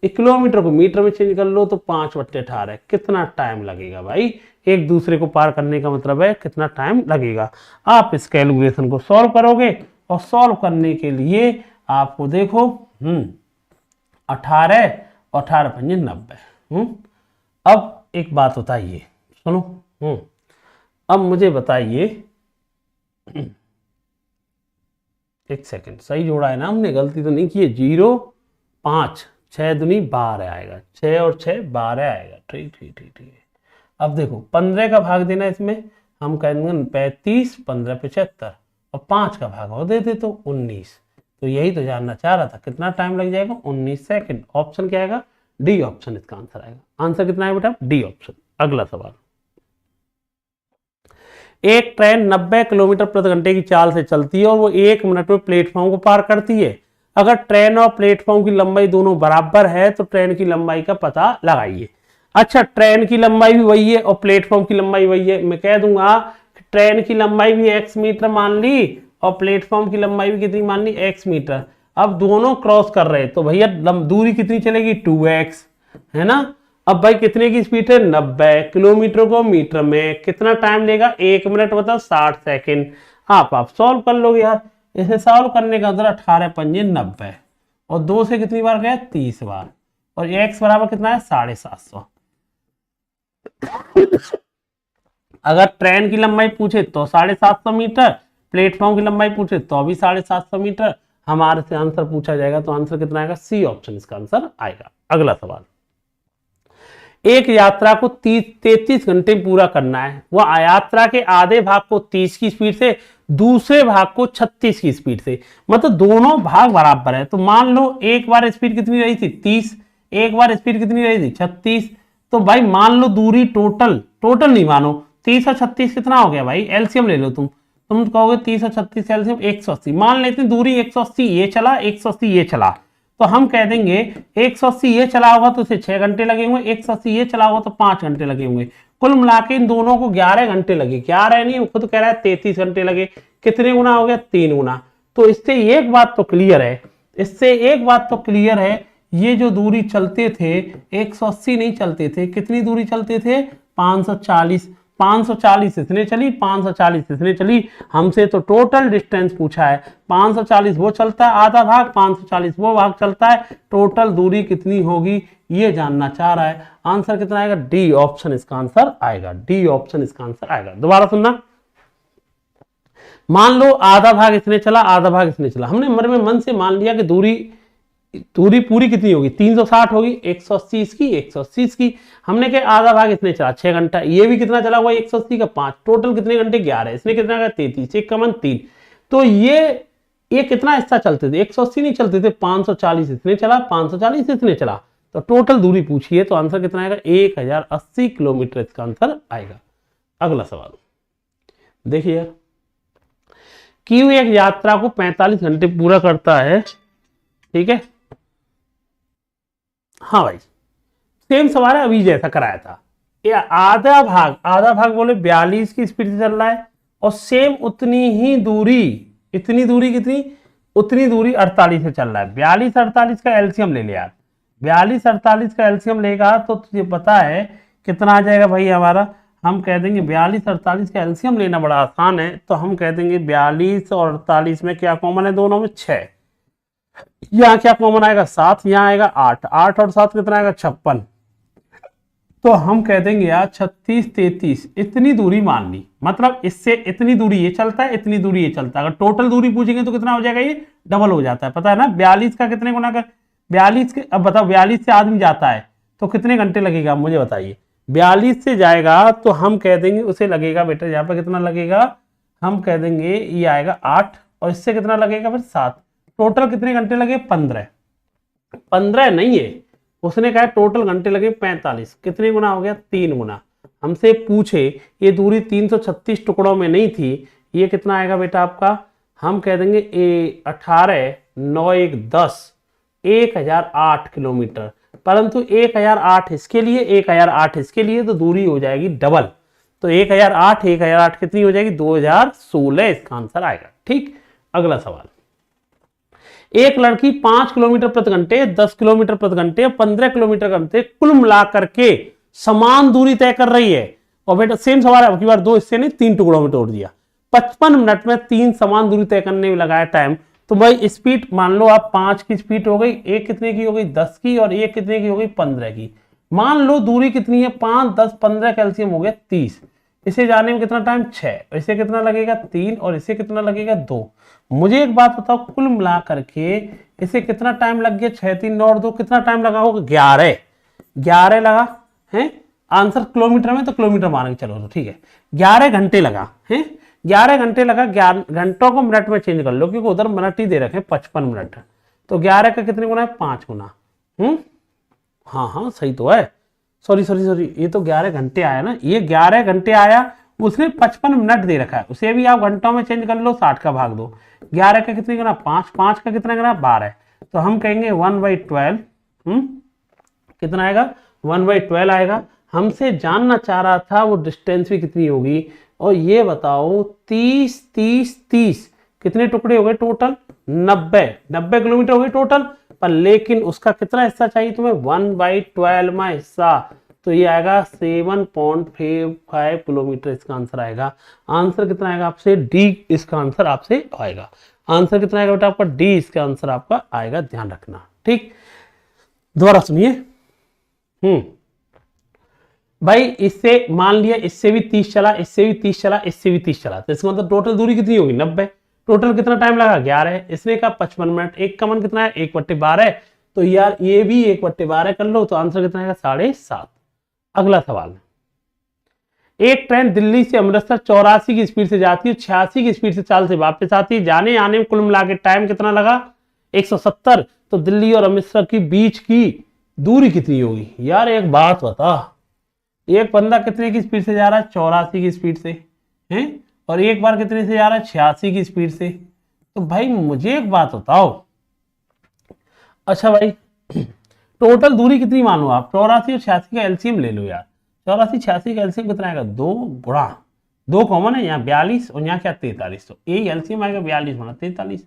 किलोमीटर को मीटर में चेंज कर लो तो 5/18। कितना टाइम लगेगा भाई, एक दूसरे को पार करने का मतलब है कितना टाइम लगेगा। आप इस कैलकुलेशन को सॉल्व करोगे और सॉल्व करने के लिए आपको देखो 18 और 18 पंजे 90। अब एक बात बताइए, सुनो। अब मुझे बताइए, एक सेकंड, सही जोड़ा है ना हमने, गलती तो नहीं की है। 0 5 6 दूनी 12 आएगा, 6 और 6 12 आएगा। ठीक ठीक ठीक ठीक है। अब देखो 15 का भाग देना इसमें, हम कहेंगे 35 15 75 और 5 का भाग और दे दे तो 19। तो यही तो जानना चाह रहा था, कितना टाइम लग जाएगा, 19 सेकंड। ऑप्शन क्या आएगा, डी ऑप्शन इसका आंसर आएगा। आंसर कितना है बेटा, डी ऑप्शन। अगला सवाल, एक ट्रेन 90 किलोमीटर प्रति घंटे की चाल से चलती है और वो 1 मिनट में प्लेटफॉर्म को पार करती है। अगर ट्रेन और प्लेटफॉर्म की लंबाई दोनों बराबर है तो ट्रेन की लंबाई का पता लगाइए। अच्छा, ट्रेन की लंबाई भी वही है और प्लेटफॉर्म की लंबाई वही है। मैं कह दूंगा ट्रेन की लंबाई भी x मीटर मान ली और प्लेटफॉर्म की लंबाई भी कितनी मान ली, x मीटर। अब दोनों क्रॉस कर रहे हैं तो भैया दूरी कितनी चलेगी, 2x, है ना। अब भाई कितने की स्पीड है, 90 किलोमीटर को मीटर में, कितना टाइम लेगा, 1 मिनट मतलब 60 सेकेंड। आप सॉल्व कर लोगे यार। इसे सॉल्व करने का अंदर 18 पंजे 90 और 2 से कितनी बार गया, 30 बार, और x बराबर कितना है, 750। अगर ट्रेन की लंबाई पूछे तो 750 मीटर, प्लेटफॉर्म की लंबाई पूछे तो भी 750 मीटर। हमारे से आंसर पूछा जाएगा तो आंसर कितना आएगा, सी ऑप्शन इसका आंसर आएगा। अगला सवाल, एक यात्रा को 33 घंटे पूरा करना है। वह यात्रा के आधे भाग को 30 की स्पीड से, दूसरे भाग को 36 की स्पीड से, मतलब दोनों भाग बराबर है। तो मान लो एक बार स्पीड कितनी रही थी, 30, एक बार स्पीड कितनी रही थी, 36। तो भाई मान लो दूरी टोटल नहीं मानो, 30 और 36 कितना हो गया भाई, एलसीएम ले लो तुम कहोगे 30 और 36 एलसीएम 180। मान लेते हैं दूरी 180 ये चला, 180 ये चला, तो हम कह देंगे 180 ये चला होगा तो इसे 6 घंटे लगे होंगे, 180 ये चला होगा तो 5 घंटे लगे होंगे। कुल मिला के इन दोनों को 11 घंटे लगे। 11 नहीं, खुद कह रहा है 33 घंटे लगे। कितने गुना हो गया, 3 गुना। तो इससे एक बात तो क्लियर है, ये जो दूरी चलते थे 180 नहीं चलते थे, कितनी दूरी चलते थे, 540 इसने चली, 540 इसने चली। हमसे तो टोटल डिस्टेंस पूछा है, 540 वो चलता है आधा भाग, 540 वो भाग चलता है, टोटल दूरी कितनी होगी ये जानना चाह रहा है। आंसर कितना आएगा, डी ऑप्शन इसका आंसर आएगा। डी ऑप्शन इसका आंसर आएगा। दोबारा सुनना, मान लो आधा भाग इसने चला, आधा भाग इसने चला। हमने मन से मान लिया कि दूरी पूरी कितनी होगी, 360 होगी, 180 इसकी 180 इसकी। हमने कहा आधा भाग इसने चला 6 घंटा, ये भी कितना चला हुआ 180 का 5, टोटल कितने घंटे 11, इसने कितना कहा 33, 1 का मन 3। तो ये कितना हिस्सा चलते थे, 180 नहीं चलते थे, 540 इसने चला, 540 इसने चला। तो टोटल दूरी पूछी है तो आंसर कितना आएगा, 1080 किलोमीटर इसका आंसर आएगा। अगला सवाल देखिए, क्यू एक यात्रा को 45 घंटे पूरा करता है, ठीक है। हाँ भाई, सेम सवाल है, अभी जैसा कराया था। ये आधा भाग बोले 42 की स्पीड से चल रहा है और सेम उतनी ही दूरी, इतनी दूरी कितनी, उतनी दूरी 48 से चल रहा है। 42 48 का एलसीएम ले ले यार, 42 48 का एलसीएम लेगा तो तुझे पता है कितना आ जाएगा भाई हमारा। हम कह देंगे 42 48 का एलसीएम लेना बड़ा आसान है, तो हम कह देंगे 42 और 48 में क्या कॉमन है, दोनों में 6। यहाँ क्या कॉमन आएगा, 7, यहाँ आएगा 8, 8 और 7 कितना आएगा, 56। तो हम कह देंगे यार 36 33 इतनी दूरी मान ली, मतलब इससे इतनी दूरी ये चलता है, इतनी दूरी ये चलता है। अगर टोटल दूरी पूछेंगे तो कितना हो जाएगा, ये डबल हो जाता है, पता है ना। 42 का कितने गुना कर 42 के, अब बताओ 42 से आदमी जाता है तो कितने घंटे लगेगा मुझे बताइए। 42 से जाएगा तो हम कह देंगे उसे लगेगा बेटा यहाँ पर कितना लगेगा, हम कह देंगे ये आएगा 8 और इससे कितना लगेगा फिर 7। टोटल कितने घंटे लगे 15। 15 नहीं है, उसने कहा टोटल घंटे लगे 45। कितने गुना हो गया 3 गुना। हमसे पूछे ये दूरी 336 टुकड़ों में नहीं थी, ये कितना आएगा बेटा आपका, हम कह देंगे 18 9 1 10 1008 किलोमीटर। परंतु 1008 इसके लिए 1008 इसके लिए तो दूरी हो जाएगी डबल। तो 1008 कितनी हो जाएगी 2016 इसका आंसर आएगा। ठीक, अगला सवाल। एक लड़की 5 किलोमीटर प्रति घंटे, 10 किलोमीटर प्रति घंटे, 15 किलोमीटर घंटे कुल मिला करके समान दूरी तय कर रही है। और बेटा सेम सवाल है, अब की बार 2 हिस्से ने 3 टुकड़ों में तोड़ दिया। 55 मिनट में 3 समान दूरी तय करने में लगाया टाइम। तो भाई स्पीड मान लो आप 5 की स्पीड हो गई, एक कितने की हो गई 10 की, और एक कितने की हो गई 15 की। मान लो दूरी कितनी है 5 10 15 कैल्सियम हो गया 30। इसे जाने में कितना टाइम 6, इसे कितना लगेगा 3 और इसे कितना लगेगा 2। मुझे एक बात बताओ, कुल मिला करके इसे कितना टाइम लग गया 6 3 9 और 2 कितना टाइम लगा होगा 11 लगा है। आंसर किलोमीटर में तो किलोमीटर मान के चलो तो ठीक है, 11 घंटे लगा है। 11 घंटे लगा, घंटों को मिनट में चेंज कर लो क्योंकि उधर मिनट ही दे रखे 55 मिनट। तो 11 का कितने गुना है 5 गुना। हाँ सही तो है, सॉरी ये तो 11 घंटे आया ना, ये 11 घंटे आया, उसने 55 मिनट दे रखा है, उसे भी आप घंटों में चेंज कर लो, 60 का भाग दो। 11 का कितने गुना 5, 5 का कितना गुना 12। तो हम कहेंगे 1/12 कितना आएगा 1/12 आएगा। हमसे जानना चाह रहा था वो डिस्टेंस भी कितनी होगी। और ये बताओ 30 30 30 कितने टुकड़े हो गए टोटल 90 किलोमीटर हो गए टोटल। पर लेकिन उसका कितना हिस्सा चाहिए तुम्हें 1/12 में हिस्सा, तो ये आएगा 7.55 किलोमीटर इसका आंसर आएगा। आंसर कितना आएगा आपसे डी इसका आंसर आपसे आएगा। आंसर कितना आएगा बेटा आपका डी इसका आंसर आपका आएगा, ध्यान रखना। ठीक, दोबारा सुनिए। भाई इससे मान लिया इससे भी 30 चला, इससे भी 30 चला, इससे भी 30 चला, तो इसका मतलब टोटल दूरी कितनी होगी 90। टोटल कितना टाइम लगा 11, इसने कहा 55 मिनट। एक का मन कितना है 1/12, तो यार ये भी 1/12 कर लो, तो आंसर कितना आएगा 7.5। अगला सवाल, एक ट्रेन दिल्ली से अमृतसर 84 की स्पीड से जाती है, 86 की स्पीड से चाल से वापस आती है। जाने आने में कुल मिला के टाइम कितना लगा 170। तो दिल्ली और अमृतसर के बीच की दूरी कितनी होगी। यार एक बात बता, एक बंदा कितने की स्पीड से जा रहा है 84 की स्पीड से हैं, और एक बार कितने से जा रहा है 86 की स्पीड से। तो भाई मुझे एक बात बताओ, अच्छा भाई टोटल दूरी कितनी मानो आप, 84 और 86 का एलसीएम ले लो यार। 84 86 का एलसीएम कितना आएगा 2 गुणा 2 कॉमन है, यहाँ 42 और यहाँ क्या 43, तो यही एलसीएम आएगा 42 गुणा 43।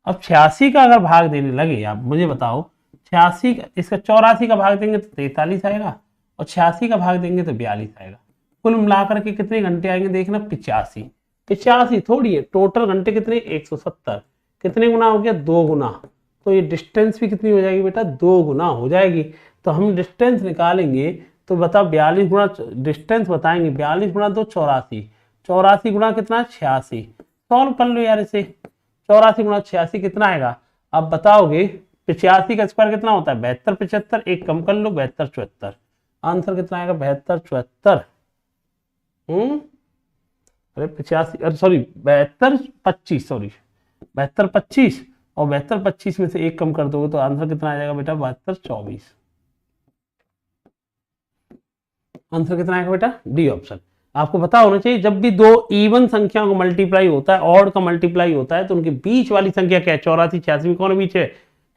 अब 86 का अगर भाग देने लगे आप मुझे बताओ, 86 का इसका 84 का भाग देंगे तो 43 आएगा, और 86 का भाग देंगे तो 42 आएगा। कुल मिलाकर के कितने घंटे आएंगे देखना 85 थोड़ी है, टोटल घंटे कितने 170। कितने गुना हो गया 2 गुना। तो ये डिस्टेंस भी कितनी हो जाएगी बेटा 2 गुना हो जाएगी। तो हम डिस्टेंस निकालेंगे तो बताओ 42 गुना डिस्टेंस बताएंगे, 42 गुना 2 84, 84 गुना कितना 86। सॉल्व कर लो यार इसे, 84 गुना 86 कितना आएगा अब बताओगे। 85 का स्क्वायर कितना होता है 72 75, एक कम कर लो 72 74। आंसर कितना आएगा 72 74। अरे 85 अरे सॉरी 72 25 सॉरी 72 25, और 72 25 में से एक कम कर दोगे तो आंसर कितना आ जाएगा बेटा 72 24। आंसर कितना आएगा बेटा डी ऑप्शन। आपको पता होना चाहिए जब भी दो इवन संख्याओं का मल्टीप्लाई होता है, ऑड का मल्टीप्लाई होता है, तो उनके बीच वाली संख्या क्या है 84 86 में कौन बीच है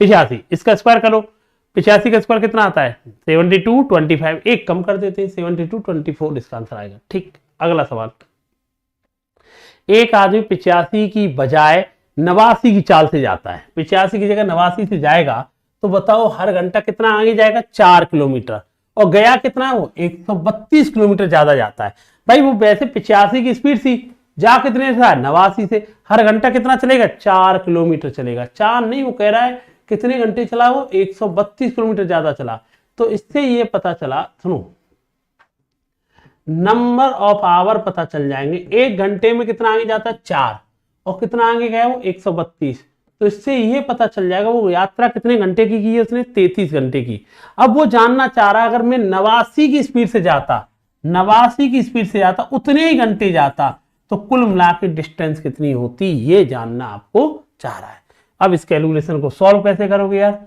85। इसका स्क्वायर करो, 85 का स्क्वायर कितना आता है 72 25, एक कम कर देते हैं 72 24 इसका आंसर आएगा। ठीक, अगला सवाल, एक आदमी 85 की बजाय 89 की चाल से जाता है, 85 की जगह 89 से जाएगा, तो बताओ हर घंटा कितना आगे जाएगा 4 किलोमीटर, और गया कितना है वो 132 किलोमीटर ज्यादा जाता है। भाई वो वैसे 85 की स्पीड थी, जा कितने से 89 से, हर घंटा कितना चलेगा 4 किलोमीटर चलेगा। 4 नहीं, वो कह रहा है कितने घंटे चला वो 132 किलोमीटर ज्यादा चला। तो इससे ये पता चला, सुनो नंबर ऑफ आवर पता चल जाएंगे। 1 घंटे में कितना आगे जाता है 4, और कितना आगे गया वो 132। तो इससे ये पता चल जाएगा वो यात्रा कितने घंटे की है उसने, 33 घंटे की। अब वो जानना चाह रहा है अगर मैं 89 की स्पीड से जाता, 89 की स्पीड से जाता, उतने ही घंटे जाता, तो कुल मिला के डिस्टेंस कितनी होती, ये जानना आपको चाह रहा है। अब इस कैलकुलेशन को सॉल्व कैसे करोगे यार?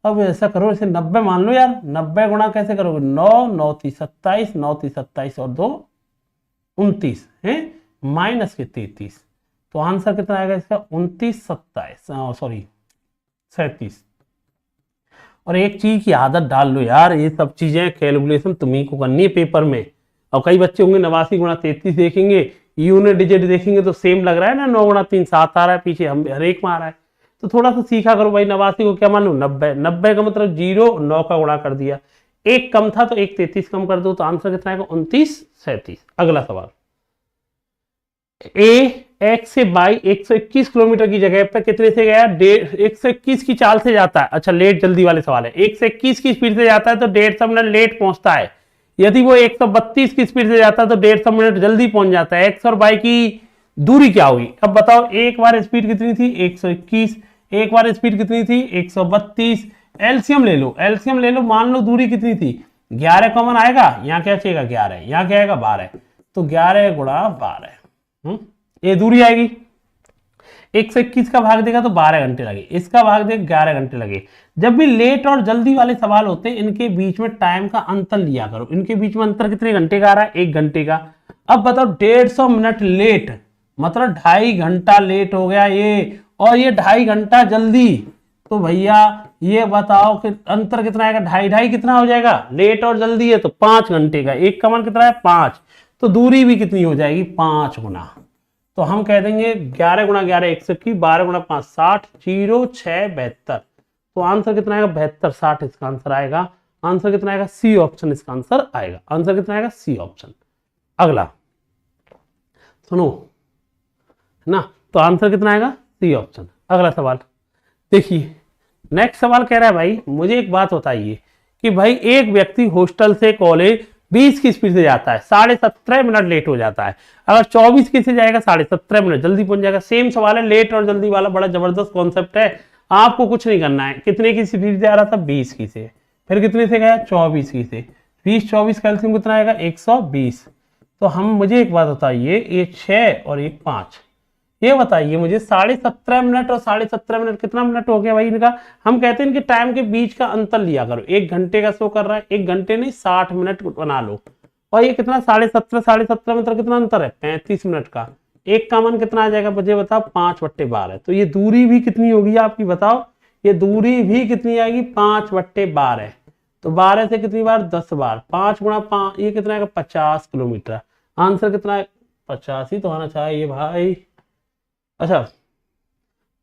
अब ऐसा करो, इसे 90 मान लो यार। 90 गुणा कैसे करोगे? 9 9 3 27, 9 3 27 और 2 29 है, माइनस के 33। तो आंसर कितना आएगा इसका? 29 27 सॉरी 37। और एक चीज की आदत डाल लो यार, ये सब चीजें कैलकुलेशन तुम्ही को करनी है पेपर में। और कई बच्चे होंगे 89 गुणा 33 देखेंगे, यूनिट डिजिट देखेंगे तो सेम लग रहा है ना, 9 गुणा 3 7 आ रहा है, पीछे हम हर एक में आ रहा है। तो थोड़ा सा सीखा करो भाई। 89 को क्या मानो 90, 90 का मतलब 0, 9 का गुणा कर दिया, एक कम था तो एक 33 कम कर दो, तो आंसर कितना आएगा? 29 37। अगला सवाल, ए एक्स से बाई 121 किलोमीटर की जगह पर कितने से गया? 121 की चाल से जाता है। अच्छा लेट जल्दी वाले सवाल है। 121 की स्पीड से जाता है तो 150 मिनट लेट पहुंचता है। यदि वो 132 की स्पीड से जाता है तो 150 मिनट जल्दी पहुंच जाता है। एक्स और बाई की दूरी क्या होगी? अब बताओ, एक बार स्पीड कितनी थी? 121, एक बार स्पीड कितनी थी? 132। एलसीएम ले लो, एलसीएम ले लो, मान लो दूरी कितनी थी? 11 कॉमन आएगा, यहाँ क्या चाहिए? 11, यहाँ क्या आएगा? 12। तो 11 गुणा 12 ये दूरी आएगी। 121 का भाग देगा तो 12 घंटे लगे, इसका भाग देगा 11 घंटे लगे। जब भी लेट और जल्दी वाले सवाल होते हैं, इनके बीच में टाइम का अंतर लिया करो। इनके बीच में अंतर कितने घंटे का आ रहा है? 1 घंटे का। अब बताओ 150 मिनट लेट मतलब 2.5 घंटा लेट हो गया ये, और ये 2.5 घंटा जल्दी, तो भैया ये बताओ कि अंतर कितना आएगा? 2.5 कितना हो जाएगा? लेट और जल्दी है तो 5 घंटे का, एक का मान कितना है? 5। तो दूरी भी कितनी हो जाएगी? 5 गुना। तो हम कह देंगे 11 गुणा 11 121, 12 गुणा 5 60, 0 6 72। तो आंसर कितना आएगा? 72 60 इसका आंसर आएगा। आंसर कितना आएगा? सी ऑप्शन इसका आंसर आएगा। आंसर कितना आएगा? C option. अगला सुनो ना, तो आंसर कितना आएगा? C option. अगला सवाल देखिए, नेक्स्ट सवाल कह रहा है भाई मुझे एक बात बताइए कि भाई एक व्यक्ति हॉस्टल से कॉलेज 20 की स्पीड से जाता है, 17.5 मिनट लेट हो जाता है। अगर 24 की से जाएगा 17.5 मिनट जल्दी पहुंच जाएगा। सेम सवाल है, लेट और जल्दी वाला बड़ा जबरदस्त कॉन्सेप्ट है। आपको कुछ नहीं करना है। कितने की स्पीड से आ रहा था? 20 की से, फिर कितने से गया? 24 की से। 20 24 का एलसीएम कितना आएगा? 120। तो हम मुझे एक बात बताइए, ये 6 और एक 5, ये बताइए मुझे 17.5 मिनट और 17.5 मिनट कितना मिनट हो गया भाई इनका? हम कहते हैं इनके टाइम के बीच का अंतर लिया करो। 1 घंटे का शो कर रहा है, 1 घंटे नहीं 60 मिनट बना लो। और ये कितना? 17.5 मतलब कितना अंतर है? 35 मिनट का। एक का मान कितना आ जाएगा मुझे बताओ? 5/12। तो ये दूरी भी कितनी होगी आपकी बताओ? ये दूरी भी कितनी आएगी? 5/12। तो 12 से कितनी बार? 10 बार। 5 गुणा 5 ये कितना आएगा? 50 किलोमीटर। आंसर कितना है? 50 ही तो आना चाहिए भाई। अच्छा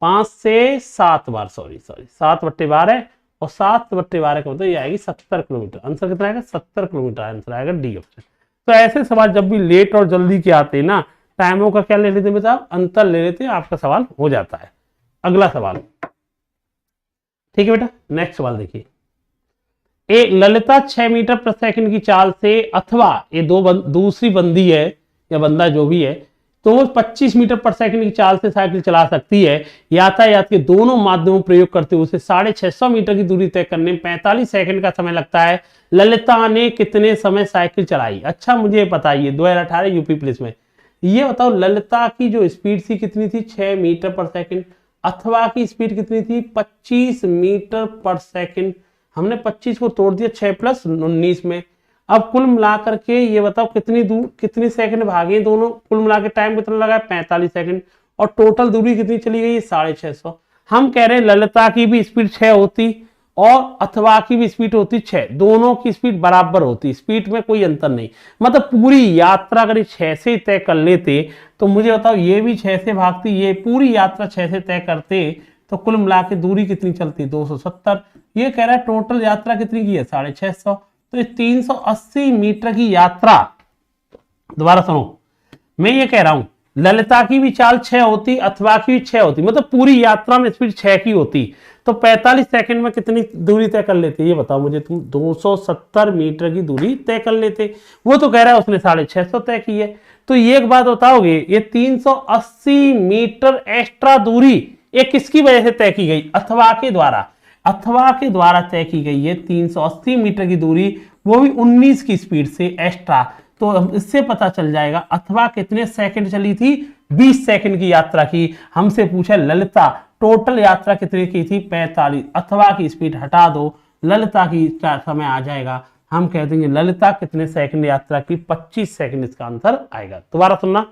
5 से 7 बार, सॉरी 7/12 और 7/12 का मतलब ये आएगी 70 किलोमीटर। आंसर कितना आएगा? 70 किलोमीटर आंसर आएगा, डी ऑप्शन। तो ऐसे सवाल जब भी लेट और जल्दी के आते हैं ना, टाइमों का क्या ले लेते हैं बेटा? अंतर ले लेते हैं, आपका सवाल हो जाता है। अगला सवाल ठीक है बेटा, नेक्स्ट सवाल देखिए। एक ललिता 6 मीटर प्रति सेकंड की चाल से, अथवा ये दूसरी बंदी है या बंदा जो भी है, तो वो 25 मीटर पर सेकंड की चाल से साइकिल चला सकती है। यातायात के दोनों माध्यमों प्रयोग करते हुए उसे 650 मीटर की दूरी तय करने में 45 सेकंड का समय लगता है। ललिता ने कितने समय साइकिल चलाई? अच्छा मुझे बताइए, 2018 यूपी पुलिस में ये बताओ, ललिता की जो स्पीड थी कितनी थी? 6 मीटर पर सेकंड। अथवा की स्पीड कितनी थी? 25 मीटर पर सेकंड। हमने 25 को तोड़ दिया 6 + 19 में। अब कुल मिलाकर के ये बताओ कितनी दूर कितनी सेकंड भागे दोनों, कुल मिला के टाइम कितना लगा? 45 सेकंड। और टोटल दूरी कितनी चली गई? 650। हम कह रहे हैं ललिता की भी स्पीड 6 होती और अथवा की भी स्पीड होती 6, दोनों की स्पीड बराबर होती, स्पीड में कोई अंतर नहीं। मतलब पूरी यात्रा अगर 6 से तय कर लेते तो मुझे बताओ ये भी 6 से भागती, ये पूरी यात्रा 6 से तय करते, तो कुल मिला के दूरी कितनी चलती? 270। ये कह रहा है टोटल यात्रा कितनी की है? 650। तो ये 380 मीटर की यात्रा, दोबारा सुनो, मैं ये कह रहा हूं ललिता की भी चाल 6 होती, अथवा की भी 6 होती, मतलब पूरी यात्रा में स्पीड 6 की होती, तो 45 सेकंड में कितनी दूरी तय कर लेते? ये बताओ मुझे तुम। 270 मीटर की दूरी तय कर लेते। वो तो कह रहा है उसने 650 तय की है। तो ये एक बात बताओगे, ये 380 मीटर एक्स्ट्रा दूरी ये किसकी वजह से तय की गई? अथवा के द्वारा। अथवा के द्वारा तय की गई है 380 मीटर की दूरी, वो भी 19 की स्पीड से एक्स्ट्रा। तो इससे पता चल जाएगा अथवा कितने सेकंड चली थी? 20 सेकंड की यात्रा की। हमसे पूछा ललिता टोटल यात्रा कितने की थी? 45। अथवा की स्पीड हटा दो, ललिता की समय आ जाएगा। हम कह देंगे ललिता कितने सेकंड यात्रा की? 25 सेकंड इसका आंसर आएगा। दोबारा सुनना,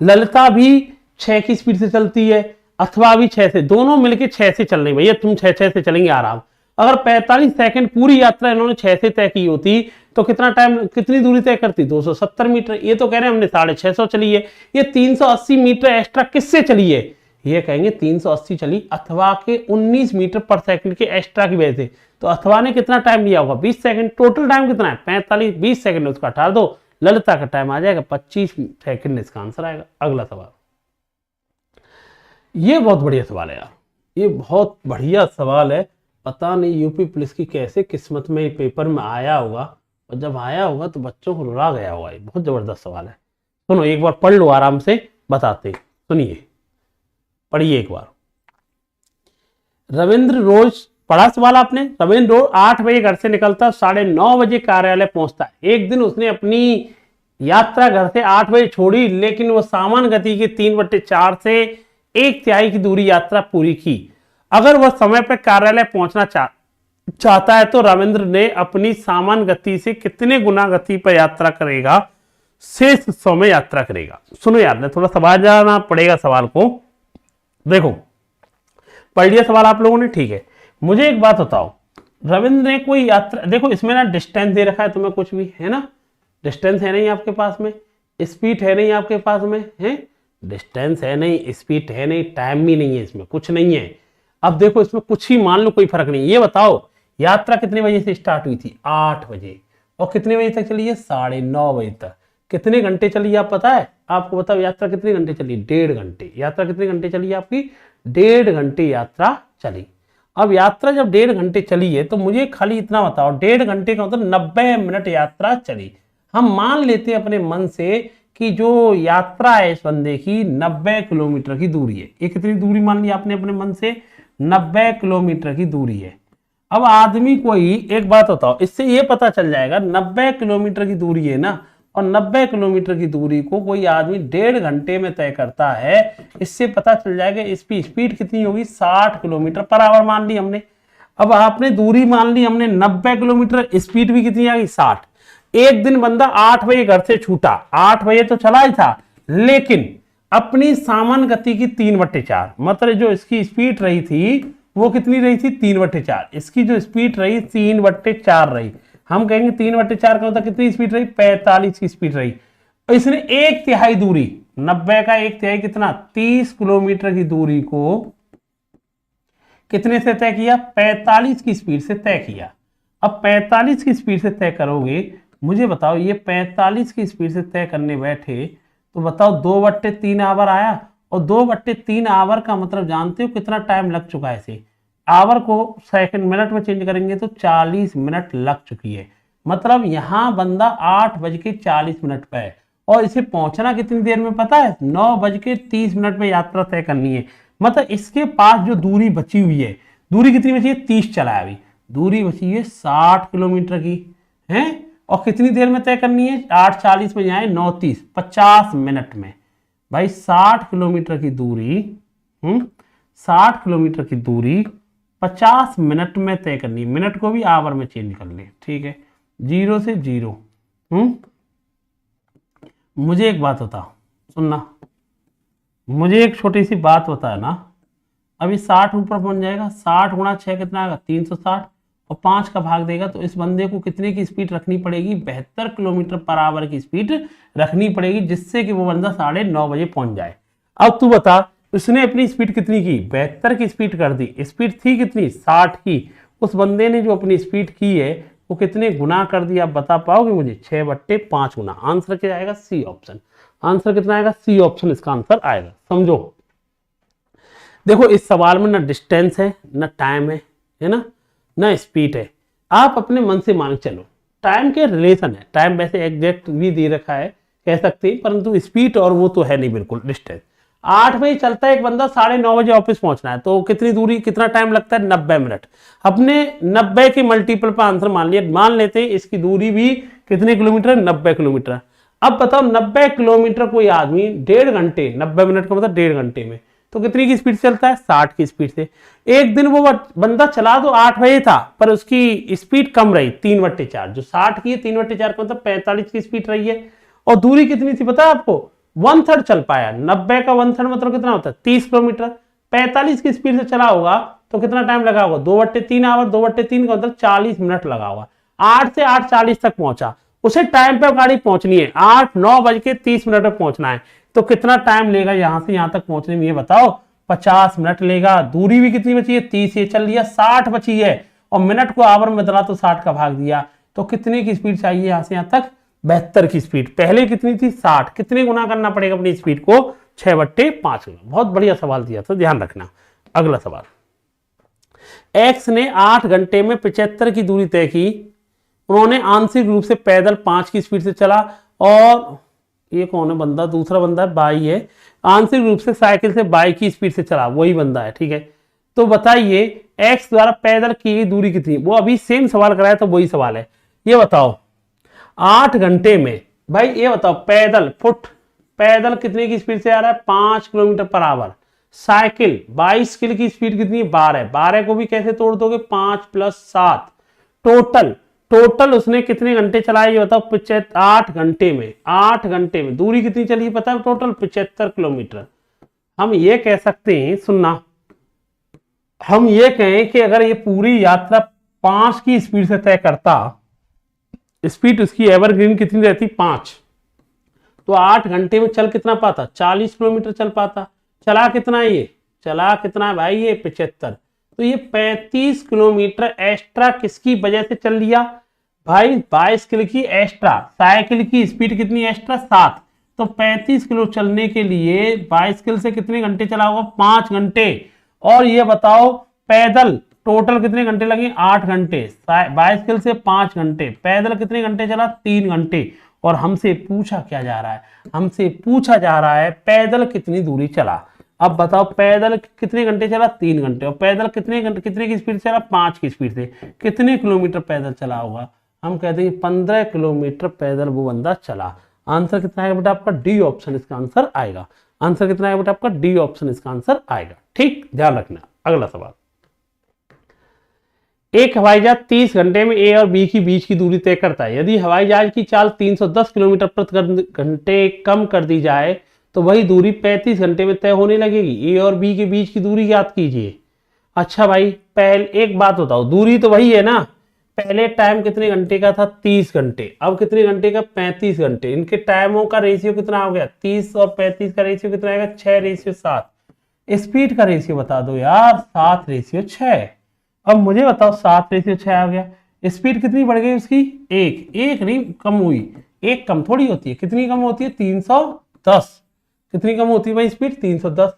ललिता भी 6 की स्पीड से चलती है, अथवा भी 6 से, दोनों मिलके 6 से चल रही। भैया तुम 6 से चलेंगे आराम। अगर 45 सेकंड पूरी यात्रा इन्होंने 6 से तय की होती तो कितना टाइम, कितनी दूरी तय करती? 270 मीटर। ये तो कह रहे हैं हमने 650 चली है। ये 380 मीटर एक्स्ट्रा किससे चली है? ये कहेंगे 380 चली अथवा के 19 मीटर पर सेकंड के एक्स्ट्रा की वजह से। तो अथवा ने कितना टाइम लिया होगा? 20 सेकंड। टोटल टाइम कितना है? 45। 20 सेकंड उसका हटा दो, ललिता का टाइम आ जाएगा 25 सेकंड, इसका आंसर आएगा। अगला सवाल, ये बहुत बढ़िया सवाल है यार, ये बहुत बढ़िया सवाल है। पता नहीं यूपी पुलिस की कैसे किस्मत में ये पेपर में आया होगा, और जब आया होगा तो बच्चों को रुला गया होगा। ये बहुत जबरदस्त सवाल है। सुनो एक बार पढ़ लो आराम से, बताते। सुनिए, पढ़िए एक बार। रविंद्र रोज, पढ़ा सवाल आपने? रविंद्र रोज 8 बजे घर से निकलता, 9:30 बजे कार्यालय पहुंचता है। एक दिन उसने अपनी यात्रा घर से 8 बजे छोड़ी, लेकिन वो सामान्य गति की 3/4 से 1/3 की दूरी यात्रा पूरी की। अगर वह समय पर कार्यालय पहुंचना चाहता है तो रविंद्र ने अपनी सामान्य गति से कितने गुना गति पर यात्रा करेगा, शेष समय यात्रा करेगा? सुनो यार, ने थोड़ा समझना पड़ेगा सवाल को। देखो पढ़ लिया सवाल आप लोगों ने, ठीक है। मुझे एक बात बताओ, रविंद्र ने कोई यात्रा, देखो इसमें ना डिस्टेंस दे रखा है तुम्हें, कुछ भी है ना, डिस्टेंस है नहीं आपके पास में, स्पीड है नहीं आपके पास में, है डिस्टेंस है नहीं, स्पीड है नहीं, टाइम भी नहीं है, इसमें कुछ नहीं है। अब देखो इसमें कुछ ही मान लो, कोई फर्क नहीं। ये बताओ यात्रा कितने बजे से स्टार्ट हुई थी? 8 बजे, और कितने बजे तक चली है? 9:30 बजे तक। कितने घंटे चली आप पता है? आपको बताओ यात्रा कितने घंटे चली? 1.5 घंटे। यात्रा कितने घंटे चली आपकी? 1.5 घंटे यात्रा चली। अब यात्रा जब 1.5 घंटे चली है तो मुझे खाली इतना बताओ, 1.5 घंटे का मतलब 90 मिनट यात्रा चली। हम मान लेते हैं अपने मन से कि जो यात्रा है इस बंदे की 90 किलोमीटर की दूरी है। ये कितनी दूरी मान ली आपने अपने मन से? 90 किलोमीटर की दूरी है। अब आदमी कोई एक बात बताओ, इससे ये पता चल जाएगा 90 किलोमीटर की दूरी है ना, और 90 किलोमीटर की दूरी को कोई आदमी 1.5 घंटे में तय करता है, इससे पता चल जाएगा इसकी स्पीड कितनी होगी? 60 किलोमीटर पर आवर मान ली हमने। अब आपने दूरी मान ली हमने 90 किलोमीटर, स्पीड भी कितनी आ गई? 60। एक दिन बंदा 8 बजे घर से छूटा, 8 बजे तो चला ही था, लेकिन अपनी सामान्य गति की 3/4, मतलब जो इसकी स्पीड रही थी वो कितनी रही थी? 3/4। इसकी जो स्पीड रही 3/4 रही। हम कहेंगे 3/4 का मतलब कितनी स्पीड रही? 45 की स्पीड रही। इसने 1/3 दूरी, 90 का 1/3 कितना? 30 किलोमीटर की दूरी को कितने से तय किया? 45 की स्पीड से तय किया। अब 45 की स्पीड से तय करोगे, मुझे बताओ ये 45 की स्पीड से तय करने बैठे तो बताओ 2/3 आवर आया, और 2/3 आवर का मतलब जानते हो कितना टाइम लग चुका है इसे? आवर को सेकंड मिनट में चेंज करेंगे तो 40 मिनट लग चुकी है। मतलब यहां बंदा 8:40 पे है, और इसे पहुंचना कितनी देर में पता है? 9:30 में यात्रा तय करनी है। मतलब इसके पास जो दूरी बची हुई है, दूरी कितनी बची है? 30 चला है अभी, दूरी बची है 60 किलोमीटर की है, और कितनी देर में तय करनी है? 8:40 में जाए 9:30, 50 मिनट में। भाई 60 किलोमीटर की दूरी 60 किलोमीटर की दूरी 50 मिनट में तय करनी। मिनट को भी आवर में चेंज कर ले, ठीक है, 0 से 0। मुझे एक बात बता, सुनना, मुझे एक छोटी सी बात बता ना। अभी 60 ऊपर पहुंच जाएगा, 60 गुणा 6 कितना आएगा? 360, और 5 का भाग देगा तो इस बंदे को कितने की स्पीड रखनी पड़ेगी? 72 किलोमीटर पर आवर की स्पीड रखनी पड़ेगी, जिससे कि वो बंदा 9:30 बजे पहुंच जाए। अब तू बता, उसने अपनी स्पीड कितनी की? 72 की स्पीड कर दी। स्पीड थी कितनी? 60 की। उस बंदे ने जो अपनी स्पीड की है वो कितने गुना कर दिया? आप बता पाओगे मुझे? 6/5 गुना। आंसर क्या आएगा? C option. आंसर कितना आएगा, सी ऑप्शन इसका आंसर आएगा। समझो, देखो इस सवाल में ना डिस्टेंस है, ना टाइम है ना, ना स्पीड है। आप अपने मन से मान के चलो, टाइम के रिलेशन है, टाइम वैसे एग्जैक्ट भी दे रखा है कह सकते हैं, परंतु स्पीड और वो तो है नहीं बिल्कुल। डिस्टेंस 8 बजे चलता है एक बंदा, 9:30 बजे ऑफिस पहुंचना है, तो कितनी दूरी, कितना टाइम लगता है, 90 मिनट। अपने 90 के मल्टीपल पर आंसर मान लिया, मान लेते हैं इसकी दूरी भी कितने किलोमीटर, 90 किलोमीटर। अब बताओ 90 किलोमीटर कोई आदमी 1.5 घंटे, 90 मिनट का मतलब 1.5 घंटे में, तो कितनी की स्पीड से चलता है, 60 की स्पीड से। एक दिन वो बंदा चला तो 8 बजे था, पर उसकी स्पीड कम रही, 3/4, जो 60 की है 3/4 का मतलब 45 की स्पीड रही है। और दूरी कितनी थी पता है आपको, 1/3 चल पाया। 90 का 1/3 मतलब कितना होता है, 30 किलोमीटर। 45 की स्पीड से चला होगा तो कितना टाइम लगा होगा, 2/3 आवर, 2/3 का मतलब 40 मिनट लगा होगा। 8 से 8:40 तक पहुंचा, उसे टाइम पे गाड़ी पहुंचनी है, 9:30 पे पहुंचना है, तो कितना टाइम लेगा यहां से यहां तक पहुंचने में, ये बताओ। 50 मिनट लेगा। दूरी भी कितनी बची है, 30 ये चल लिया, 60 बची है, और मिनट को आवर में बदला तो 60 का भाग दिया, तो कितने की स्पीड चाहिए यहां से यहां तक, 72 की स्पीड। पहले कितनी थी, 60, कितने गुना करना पड़ेगा अपनी स्पीड को, 6/5 गुना। बहुत बढ़िया सवाल दिया था, ध्यान रखना। अगला सवाल, एक्स ने 8 घंटे में 75 की दूरी तय की, उन्होंने आंशिक रूप से पैदल 5 की स्पीड से चला, और ये कौन है बंदा, दूसरा बंदा है बाई है, आंशिक रूप से साइकिल से बाई की स्पीड से चला, वही बंदा है, ठीक है। तो बताइए एक्स द्वारा पैदल की गई दूरी कितनी। वो अभी सेम सवाल कराया तो वही सवाल है। ये बताओ 8 घंटे में, भाई ये बताओ पैदल, फुट पैदल कितने की स्पीड से आ रहा है, 5 kilometre per hour. Cycle bicycle की स्पीड कितनी है, 12। 12 को भी कैसे तोड़ दोगे, 5 + 7। टोटल उसने कितने घंटे चलाए ये बताओ, 8 घंटे में। 8 घंटे में दूरी कितनी चली पता है, टोटल 75 किलोमीटर। हम ये कह सकते हैं, सुनना, हम ये कहें कि अगर ये पूरी यात्रा 5 की स्पीड से तय करता, स्पीड उसकी एवरग्रीन कितनी रहती, 5, तो 8 घंटे में चल कितना पाता, 40 किलोमीटर चल पाता। चला कितना है ये, चला कितना है भाई ये, 75। तो ये 35 किलोमीटर एक्स्ट्रा किसकी वजह से चल लिया भाई, बाइसिकल की एक्स्ट्रा। साइकिल की स्पीड कितनी एक्स्ट्रा, 7, तो 35 किलो चलने के लिए बाइसिकल से कितने घंटे चला होगा, 5 घंटे। और ये बताओ पैदल टोटल कितने घंटे लगे, 8 घंटे। बाइसिकल से 5 घंटे, पैदल कितने घंटे चला, 3 घंटे। और हमसे पूछा क्या जा रहा है, हमसे पूछा जा रहा है पैदल कितनी दूरी चला। अब बताओ पैदल कितने घंटे चला, 3 घंटे, और पैदल कितने घंटे, कितने की स्पीड चला, 5 की स्पीड से, कितने किलोमीटर पैदल चला होगा। हम कहते हैं 15 किलोमीटर पैदल वो बंदा चला। आंसर कितना आएगा बेटा आपका, डी ऑप्शन इसका आंसर आएगा। आंसर कितना आएगा बेटा आपका, डी ऑप्शन इसका आंसर आएगा। ठीक, ध्यान रखना। अगला सवाल, एक हवाई जहाज 30 घंटे में ए और बी की बीच की दूरी तय करता है। यदि हवाई जहाज की चाल 310 किलोमीटर प्रति घंटे कम कर दी जाए तो वही दूरी 35 घंटे में तय होने लगेगी। ए और बी के बीच की दूरी याद कीजिए। अच्छा भाई, पहले एक बात बताओ, दूरी तो वही है ना, पहले टाइम कितने घंटे का था, 30 घंटे, अब कितने घंटे का, 35 घंटे। इनके टाइमों का रेशियो कितना हो गया, 30 और 35 का रेशियो कितना आएगा, 6:7। स्पीड का रेशियो बता दो यार, 7:6। अब मुझे बताओ 7:6 आ गया, स्पीड कितनी बढ़ गई उसकी, एक नहीं कम हुई, एक कम थोड़ी होती है, कितनी कम होती है, 310। कितनी कम होती है भाई स्पीड, 310।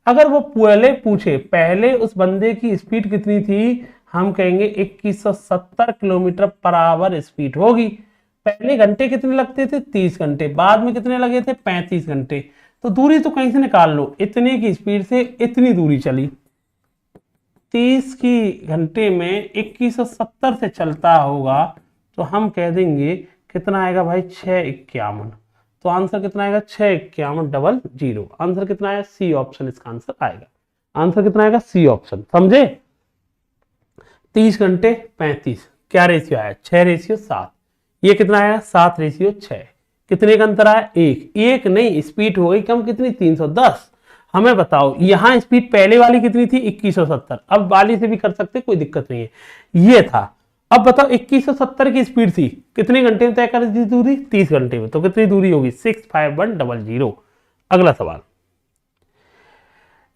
अगर वो पहले पूछे, पहले उस बंदे की स्पीड कितनी थी, हम कहेंगे 2170 किलोमीटर पर आवर स्पीड होगी। पहले घंटे कितने लगते थे, 30 घंटे, बाद में कितने लगे थे, 35 घंटे। तो दूरी तो कहीं से निकाल लो, इतने की स्पीड से इतनी दूरी चली, 30 की घंटे में 2170 से चलता होगा, तो हम कह देंगे कितना आएगा भाई, 651। तो आंसर कितना आएगा, 65100। आंसर कितना आएगा, सी ऑप्शन इसका आंसर आएगा। आंसर कितना आएगा, सी ऑप्शन। समझे, 30 घंटे 35, क्या रेशियो आया, 6:7। ये कितना आया, 7:6। कितने का अंतर आया, एक नहीं, स्पीड हो गई कम, कितनी, 310। हमें बताओ यहां स्पीड पहले वाली कितनी थी, 2170, अब वाली से भी कर सकते, कोई दिक्कत नहीं है, ये था। अब बताओ 2170 की स्पीड थी, कितने घंटे में तय कर दी दूरी, 30 घंटे में, तो कितनी दूरी होगी, 65100। अगला सवाल,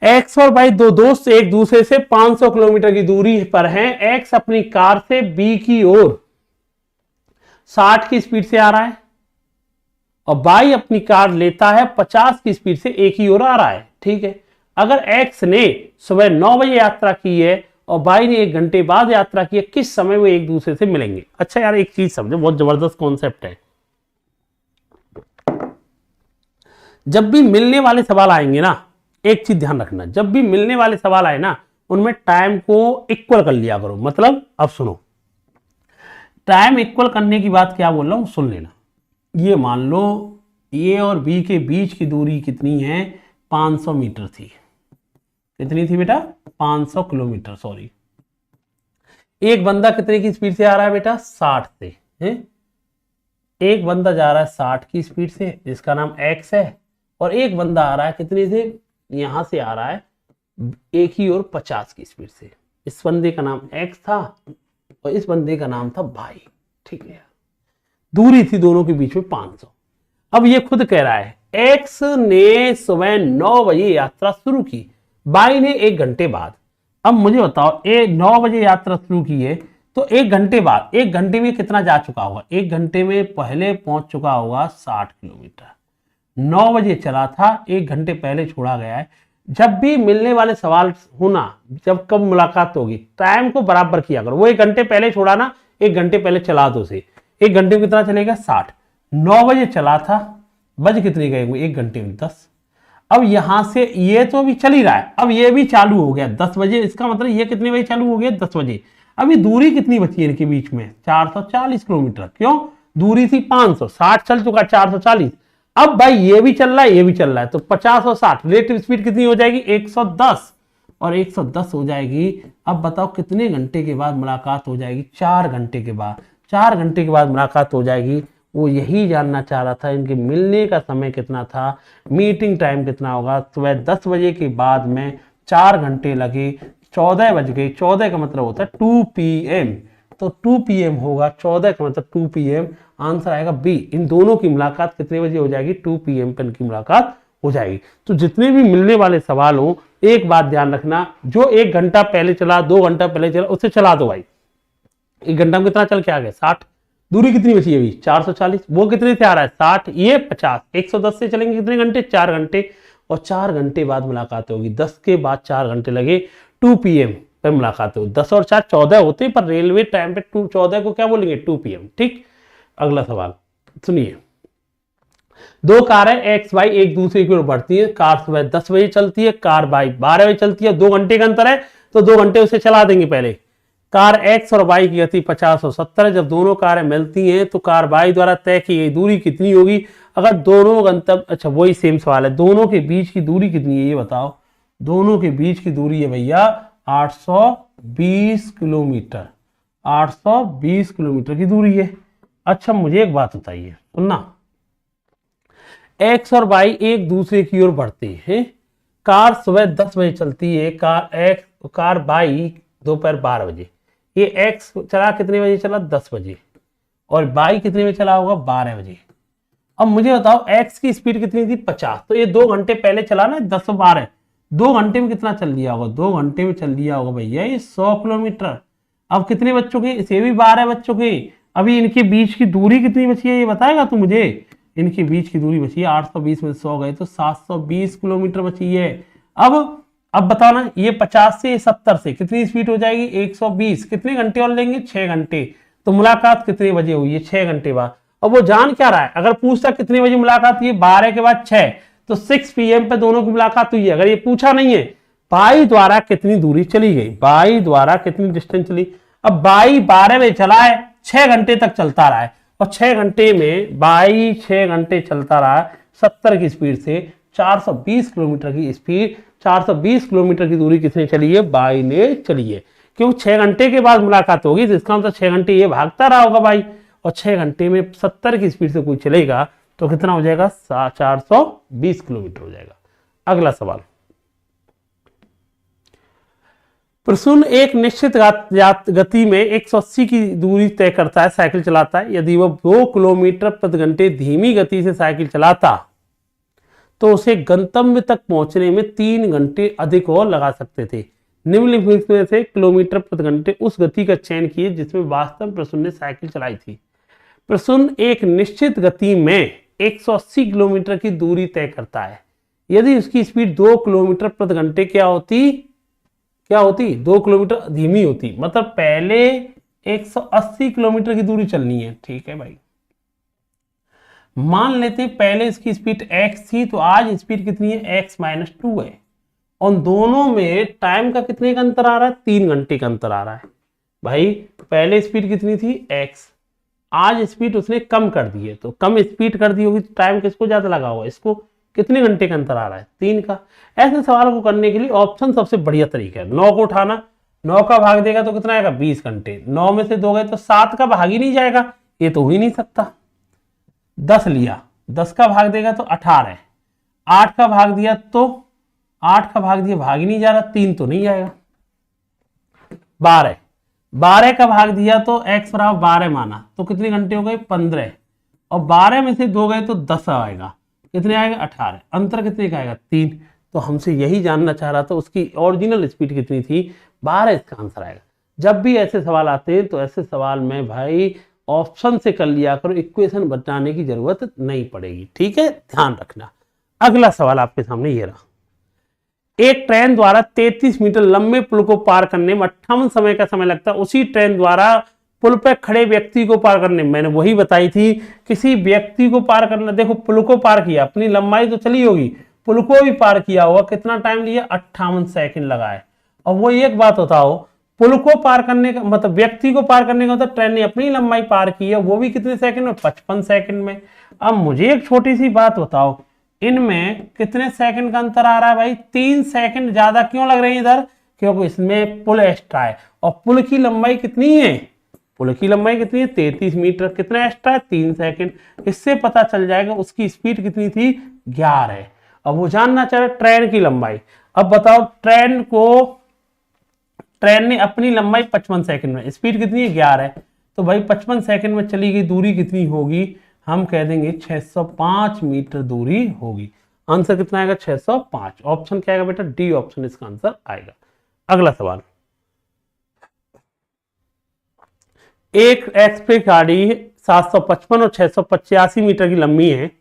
एक्स और वाई दो दोस्त एक दूसरे से 500 किलोमीटर की दूरी पर हैं। एक्स अपनी कार से बी की ओर 60 की स्पीड से आ रहा है, और बाई अपनी कार लेता है 50 की स्पीड से एक ही ओर आ रहा है, ठीक है। अगर एक्स ने सुबह 9 बजे यात्रा की है और बाई ने 1 घंटे बाद यात्रा की है, किस समय वो एक दूसरे से मिलेंगे? अच्छा यार एक चीज समझो, बहुत जबरदस्त कॉन्सेप्ट है। जब भी मिलने वाले सवाल आएंगे ना, एक चीज ध्यान रखना, जब भी मिलने वाले सवाल आए ना, उनमें टाइम को इक्वल कर लिया करो। मतलब अब सुनो, टाइम इक्वल करने की बात क्या बोल रहा हूं, सुन लेना। ये मान लो ए और बी के बीच की दूरी कितनी है, 500 मीटर थी। कितनी थी बेटा? 500 किलोमीटर, सॉरी। एक बंदा कितने की स्पीड से आ रहा है बेटा? 60 से है। एक बंदा जा रहा है 60 की स्पीड से, जिसका नाम एक्स है, और एक बंदा आ रहा है कितनी से, यहां से आ रहा है एक ही और 50 की स्पीड से। इस बंदे का नाम एक्स था और इस बंदे का नाम था भाई, ठीक है। दूरी थी दोनों के बीच में 500। अब ये खुद कह रहा है एक्स ने सुबह 9 बजे यात्रा शुरू की, बाई ने 1 घंटे बाद। अब मुझे बताओ, 9 बजे यात्रा शुरू की है तो 1 घंटे बाद, 1 घंटे में कितना जा चुका होगा? 1 घंटे में पहले पहुंच चुका होगा 60 किलोमीटर। 9 बजे चला था, 1 घंटे पहले छोड़ा गया है। जब भी मिलने वाले सवाल होना, जब कब मुलाकात होगी, टाइम को बराबर किया करो। वो 1 घंटे पहले छोड़ा ना, 1 घंटे पहले चला दो उसे। 1 घंटे में कितना चलेगा? 60। 9 बजे चला था, बज कितने गए होंगे? 1 घंटे में 10। अब यहां से ये तो अभी चल ही रहा है, अब ये भी चालू हो गया 10 बजे। इसका मतलब ये कितने बजे चालू हो गया? 10 बजे। अभी दूरी कितनी बची है इनके बीच में? 440 किलोमीटर। क्यों? दूरी थी 500, 60 चल चुका, 440। अब भाई ये भी चल रहा है, ये भी चल रहा है, तो 50 और 60 रिलेटिव स्पीड कितनी हो जाएगी? 110 और 110 हो जाएगी। अब बताओ कितने घंटे के बाद मुलाकात हो जाएगी? 4 घंटे के बाद। 4 घंटे के बाद मुलाकात हो जाएगी। वो यही जानना चाह रहा था इनके मिलने का समय कितना था, मीटिंग टाइम कितना होगा। सुबह 10 बजे के बाद में 4 घंटे लगे, 14 बज गए। 14 का मतलब होता है 2 PM, तो 2 PM होगा, 14 का मतलब 2 PM। आंसर आएगा बी। इन दोनों की मुलाकात कितने बजे हो जाएगी? 2 PM पर इनकी मुलाकात हो जाएगी। तो जितने भी मिलने वाले सवाल हो, एक बात ध्यान रखना, जो 1 घंटा पहले चला, 2 घंटा पहले चला, उससे चला दो भाई। 1 घंटा में कितना चल के आ गया? 60। दूरी कितनी बची है अभी? 440। वो कितने से आ रहा है? 60, ये 50। 110 से चलेंगे कितने घंटे? 4 घंटे। और 4 घंटे बाद मुलाकात होगी। 10 के बाद 4 घंटे लगे, 2 PM पर मुलाकात होगी। 10 और 4 14 होते, पर रेलवे टाइम पे 14 को क्या बोलेंगे? 2 PM। ठीक। अगला सवाल सुनिए। 2 कारें एक्स वाई एक दूसरे की ओर बढ़ती है। कार सुबह 10 बजे चलती है, कार बाई 12 बजे चलती है। 2 घंटे का अंतर है, तो 2 घंटे उसे चला देंगे पहले। कार एक्स और वाई की गति 50 और 70 है। जब दोनों कारें मिलती हैं तो कार वाई द्वारा तय की गई दूरी कितनी होगी? अगर दोनों गंतव्य, अच्छा वही सेम सवाल है, दोनों के बीच की दूरी कितनी है ये बताओ। दोनों के बीच की दूरी है भैया 820 किलोमीटर। 820 किलोमीटर की दूरी है। अच्छा मुझे एक बात बताइए, सुनना, एक्स और वाई एक दूसरे की ओर बढ़ते हैं। कार सुबह 10 बजे चलती है, कार बाई दोपहर 12 बजे। ये एक्स चला कितने बजे चला? 10 बजे। और बाई कितने बजे चला होगा? 12 बजे। अब मुझे बताओ एक्स की स्पीड कितनी थी? 50। तो ये 2 घंटे पहले चला ना, 10 और 12। 2 घंटे में कितना चल दिया होगा? 2 घंटे में चल दिया होगा भैया ये 100 किलोमीटर। अब कितने बच चुके? इसे भी 12 बच चुके। अभी इनके बीच की दूरी कितनी बची है ये बताएगा तू मुझे? इनके बीच की दूरी बची है 820 में 100 गए तो 720 किलोमीटर बची है। अब बताओ ना, ये 50 से 70 से कितनी स्पीड हो जाएगी? 120। कितने घंटे और लेंगे? 6 घंटे। तो मुलाकात कितने बजे हुई है? 6 घंटे बाद। अब वो जान क्या रहा है? अगर पूछता कितने बजे मुलाकात हुई है, 12 के बाद 6, तो 6 PM पे दोनों की मुलाकात हुई है। अगर ये पूछा नहीं है बाई द्वारा कितनी दूरी चली गई, बाई द्वारा कितनी डिस्टेंस चली। अब बाई 12 बजे चला है, 6 घंटे तक चलता रहा है, और 6 घंटे में बाई 6 घंटे चलता रहा 70 की स्पीड से। 420 किलोमीटर की स्पीड, 420 किलोमीटर की दूरी किसने चली है? बाई ने चली है। क्यों? 6 घंटे के बाद मुलाकात होगी, तो इसका मतलब 6 घंटे ये भागता रहा होगा भाई, और 6 घंटे में 70 की स्पीड से कोई चलेगा तो कितना हो जाएगा? 420 किलोमीटर हो जाएगा। अगला सवाल, प्रसून एक निश्चित गति में 180 की दूरी तय करता है, साइकिल चलाता है। यदि वह 2 किलोमीटर प्रति घंटे धीमी गति से साइकिल चलाता तो उसे गंतव्य तक पहुंचने में 3 घंटे अधिक और लगा सकते थे। निम्नलिखित में से किलोमीटर प्रति घंटे उस गति का चयन किए जिसमें वास्तव में प्रसून ने साइकिल चलाई थी। प्रसून एक निश्चित गति में 180 किलोमीटर की दूरी तय करता है। यदि उसकी स्पीड 2 किलोमीटर प्रति घंटे क्या होती 2 किलोमीटर धीमी होती, मतलब पहले 180 किलोमीटर की दूरी चलनी है। ठीक है भाई, मान लेते हैं पहले इसकी स्पीड x थी, तो आज स्पीड कितनी है, x-2 है। और दोनों में टाइम का कितने का अंतर आ रहा है, 3 घंटे का अंतर आ रहा है। भाई पहले स्पीड कितनी थी x, आज स्पीड उसने कम कर दी है, तो कम स्पीड कर दी होगी तो टाइम किसको ज्यादा लगा होगा, इसको। कितने घंटे का अंतर आ रहा है, 3 का। ऐसे सवाल को करने के लिए ऑप्शन सबसे बढ़िया तरीका है। 9 को उठाना, 9 का भाग देगा तो कितना आएगा, 20 घंटे। 9 में से 2 गए तो 7 का भाग ही नहीं जाएगा, ये तो हो ही नहीं सकता। 10 लिया, 10 का भाग देगा तो 18, 8 का भाग दिया तो 8 का भाग दिया, भाग ही नहीं जा रहा, 3 तो नहीं आएगा। 12 का भाग दिया तो x बराबर 12 माना, तो कितने घंटे हो गए, 15। और 12 में से 2 गए तो 10 आएगा, कितने आएगा, 18। अंतर कितने का आएगा, 3। तो हमसे यही जानना चाह रहा था उसकी ओरिजिनल स्पीड कितनी थी, 12। इसका आंसर आएगा। जब भी ऐसे सवाल आते हैं तो ऐसे सवाल में भाई ऑप्शन से कर लिया करो, इक्वेशन बनाने की जरूरत नहीं पड़ेगी। ठीक है, ध्यान रखना। अगला सवाल आपके सामने ये रहा। एक ट्रेन द्वारा 33 मीटर लंबे पुल को पार करने में 58 समय का समय लगता है, उसी ट्रेन द्वारा पुल पर खड़े व्यक्ति को पार करने में, मैंने वही बताई थी, किसी व्यक्ति को पार करना। देखो पुल को पार किया, अपनी लंबाई तो चली होगी, पुल को भी पार किया होगा, कितना टाइम लिया, 58 सेकंड लगाए। और वो एक बात बताओ, पुल को पार करने का मतलब व्यक्ति को पार करने का मतलब ट्रेन ने अपनी लंबाई पार की है, वो भी कितने सेकंड में, 55 सेकंड में। अब मुझे एक छोटी सी बात बताओ, इनमें कितने सेकंड का अंतर आ रहा है भाई, 3 सेकंड ज्यादा क्यों लग रहे हैं इधर, क्योंकि इसमें पुल एक्स्ट्रा है। और पुल की लंबाई कितनी है, पुल की लंबाई कितनी है, 33 मीटर। कितना एक्स्ट्रा है, 3 सेकंड। इससे पता चल जाएगा उसकी स्पीड कितनी थी, 11। अब वो जानना चाह रहे ट्रेन की लंबाई। अब बताओ ट्रेन ने अपनी लंबाई 55 सेकंड में, स्पीड कितनी है, 11 है। तो भाई 55 सेकंड में चली गई दूरी कितनी होगी, हम कह देंगे 605 मीटर दूरी होगी। आंसर कितना आएगा, 605। ऑप्शन क्या आएगा बेटा, डी ऑप्शन इसका आंसर आएगा। अगला सवाल, एक एक्सप्रेस गाड़ी 755 और 685 मीटर की लंबी है,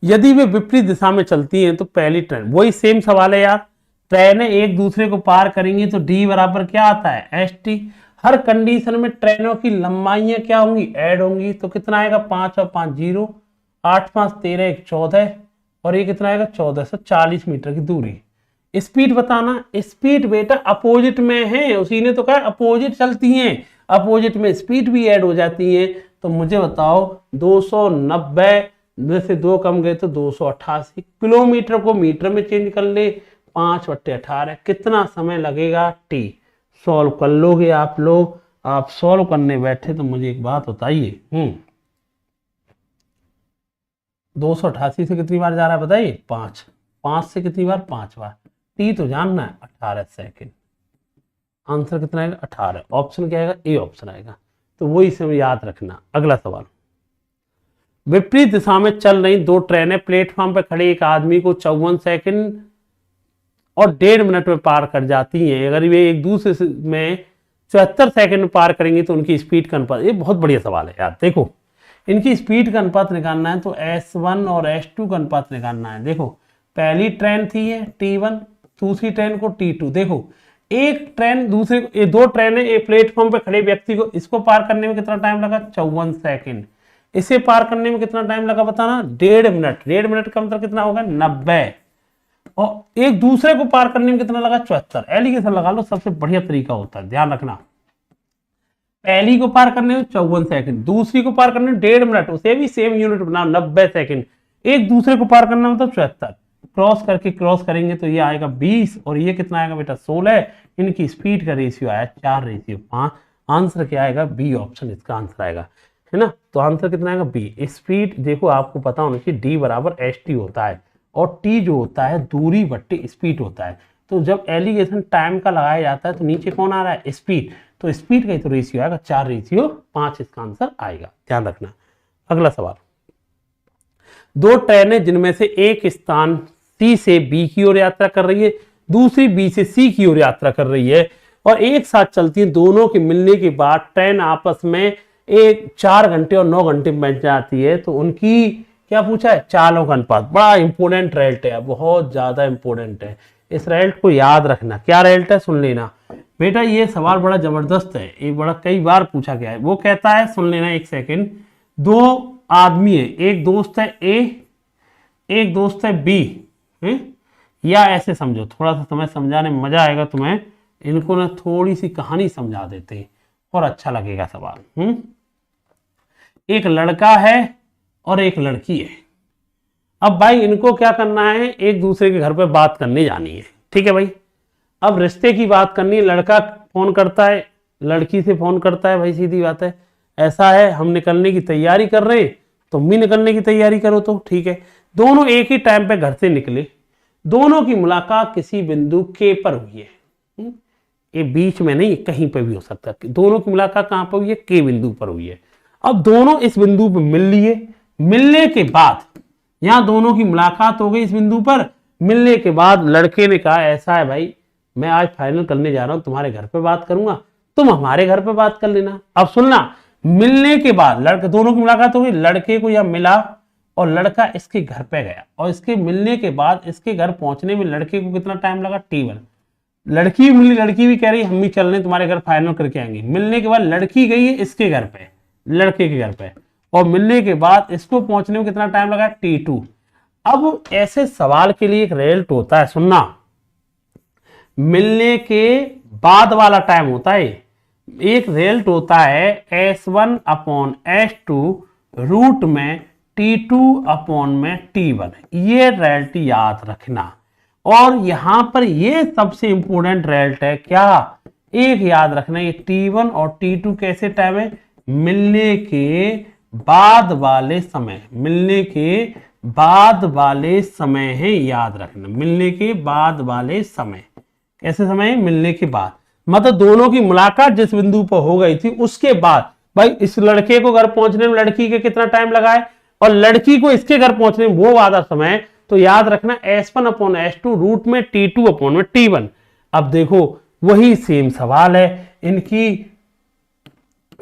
यदि वे विपरीत दिशा में चलती हैं तो पहली ट्रेन, वही सेम सवाल है यार, ट्रेनें एक दूसरे को पार करेंगी तो डी बराबर क्या आता है, एस टी। हर कंडीशन में ट्रेनों की लंबाइयां क्या होंगी, ऐड होंगी। तो कितना आएगा, 5 और 5 0, 8 5 13 1 14, और ये कितना आएगा, 1440 मीटर की दूरी। स्पीड बताना, स्पीड बेटा अपोजिट में है, उसी ने तो कहा अपोजिट चलती हैं, अपोजिट में स्पीड भी ऐड हो जाती है। तो मुझे बताओ 290 में से 2 कम गए तो 288, किलोमीटर को मीटर में चेंज कर ले, 5/18, कितना समय लगेगा, टी। सॉल्व कर लोगे आप लोग, आप सॉल्व करने बैठे तो मुझे एक बात बताइए, 288 से कितनी बार जा रहा है बताइए, 5 से कितनी बार, 5 बार। टी तो जानना है, 18 सेकेंड। आंसर कितना आएगा, 18। ऑप्शन क्या आएगा, ए ऑप्शन आएगा। तो वही समय याद रखना। अगला सवाल, विपरीत दिशा में चल रही 2 ट्रेनें प्लेटफॉर्म पर खड़े एक आदमी को 54 सेकंड और 1.5 मिनट में पार कर जाती हैं। अगर वे एक दूसरे में 74 सेकंड में पार करेंगी तो उनकी स्पीड का अनुपात, ये बहुत बढ़िया सवाल है यार। देखो इनकी स्पीड का अनुपात निकालना है तो S1 और S2 का अनुपात निकालना है। देखो पहली ट्रेन थी है T1, दूसरी ट्रेन को T2। देखो एक ट्रेन दूसरे को, ये 2 ट्रेनें एक प्लेटफॉर्म पे खड़े व्यक्ति को, इसको पार करने में कितना टाइम लगा, 54 सेकंड। इसे पार करने में कितना टाइम लगा बताना, 1.5 मिनट। 1.5 मिनट का मतलब कितना होगा, 90। और एक दूसरे को पार करने में कितना लगा, 74। एलिगेशन लगा लो, सबसे बढ़िया तरीका होता है, ध्यान रखना। पहली को पार करने में 54 सेकंड, दूसरी को पार करने में 1.5 मिनट, उसे भी सेम यूनिट बनाओ, 90 सेकंड। एक दूसरे को पार करना मतलब 74, क्रॉस करेंगे तो ये आएगा 20 और ये कितना आएगा बेटा, 16। इनकी स्पीड का रेशियो आया 4:5। आंसर क्या आएगा, बी ऑप्शन इसका आंसर आएगा, है ना। तो आंसर कितना आएगा, बी। स्पीड देखो आपको पता होना चाहिए, डी बराबर एस टी होता है, और टी जो होता है दूरी बट्टे स्पीड होता है। तो जब एलिगेशन टाइम का लगाया जाता है तो नीचे कौन आ रहा है, स्पीड। तो स्पीड का ही तो रेशियो आएगा 4:5, इसका आंसर आएगा, ध्यान रखना। अगला सवाल, 2 ट्रेनें जिनमें से एक स्थान सी से बी की ओर यात्रा कर रही है, दूसरी बी से सी की ओर यात्रा कर रही है और एक साथ चलती है। दोनों के मिलने के बाद ट्रेन आपस में एक 4 घंटे और 9 घंटे में पहुंच जाती है, तो उनकी क्या पूछा है, चालों का अनुपात। बड़ा इंपोर्टेंट रेल्ट है, बहुत ज्यादा इंपोर्टेंट है, इस रेल्ट को याद रखना। क्या रेल्ट है, सुन लेना बेटा, ये सवाल बड़ा जबरदस्त है, ये बड़ा कई बार पूछा गया है। वो कहता है, सुन लेना एक सेकंड, दो आदमी है, एक दोस्त है ए, एक दोस्त है बी, या ऐसे समझो, थोड़ा सा तुम्हें समझाने में मजा आएगा तुम्हें, इनको ना थोड़ी सी कहानी समझा देते हैं और अच्छा लगेगा सवाल। एक लड़का है और एक लड़की है। अब भाई इनको क्या करना है, एक दूसरे के घर पे बात करने जानी है, ठीक है भाई। अब रिश्ते की बात करनी है, लड़का फोन करता है, लड़की से फोन करता है, भाई सीधी बात है, ऐसा है हम निकलने की तैयारी कर रहे हैं, तुम भी निकलने की तैयारी करो, तो ठीक है। दोनों एक ही टाइम पे घर से निकले, दोनों की मुलाकात किसी बिंदु के पर हुई है, ये बीच में नहीं, कहीं पे भी हो सकता है। दोनों की मुलाकात कहां पर हुई है, के बिंदु पर हुई है। अब दोनों इस बिंदु पर मिल लिए, मिलने के बाद यहां दोनों की मुलाकात हो गई इस बिंदु पर, मिलने के बाद लड़के ने कहा ऐसा है भाई, मैं आज फाइनल करने जा रहा हूं, तुम्हारे घर पे बात करूंगा, तुम हमारे घर पे बात कर लेना। अब सुनना, मिलने के बाद लड़के, दोनों की मुलाकात हो गई, लड़के को यह मिला और लड़का इसके घर पे गया, और इसके मिलने के बाद इसके घर पहुंचने में लड़के को कितना टाइम लगा, T1। लड़की मिली, लड़की भी कह रही हम भी चल रहे तुम्हारे घर, फाइनल करके आएंगे। मिलने के बाद लड़की गई है इसके घर पे, लड़के के घर पे, और मिलने के बाद इसको पहुंचने में कितना टाइम लगा, T2। अब ऐसे सवाल के लिए एक रेल्ट होता है, सुनना, मिलने के बाद वाला टाइम होता है, एक रेल्ट होता है S1/S2 रूट में T2/T1, ये रेल्ट याद रखना। और यहां पर ये सबसे इंपोर्टेंट रेल्ट है, क्या, एक याद रखना, ये T1 और T2 कैसे टाइम है, मिलने के बाद वाले समय, मिलने के बाद वाले समय है, याद रखना, मिलने के बाद वाले समय, कैसे समय है, मिलने के बाद, मतलब दोनों की मुलाकात जिस बिंदु पर हो गई थी उसके बाद। भाई इस लड़के को घर पहुंचने में लड़की के कितना टाइम लगा है, और लड़की को इसके घर पहुंचने में वो वाला समय, तो याद रखना S1/S2 रूट में T2/T1। अब देखो वही सेम सवाल है,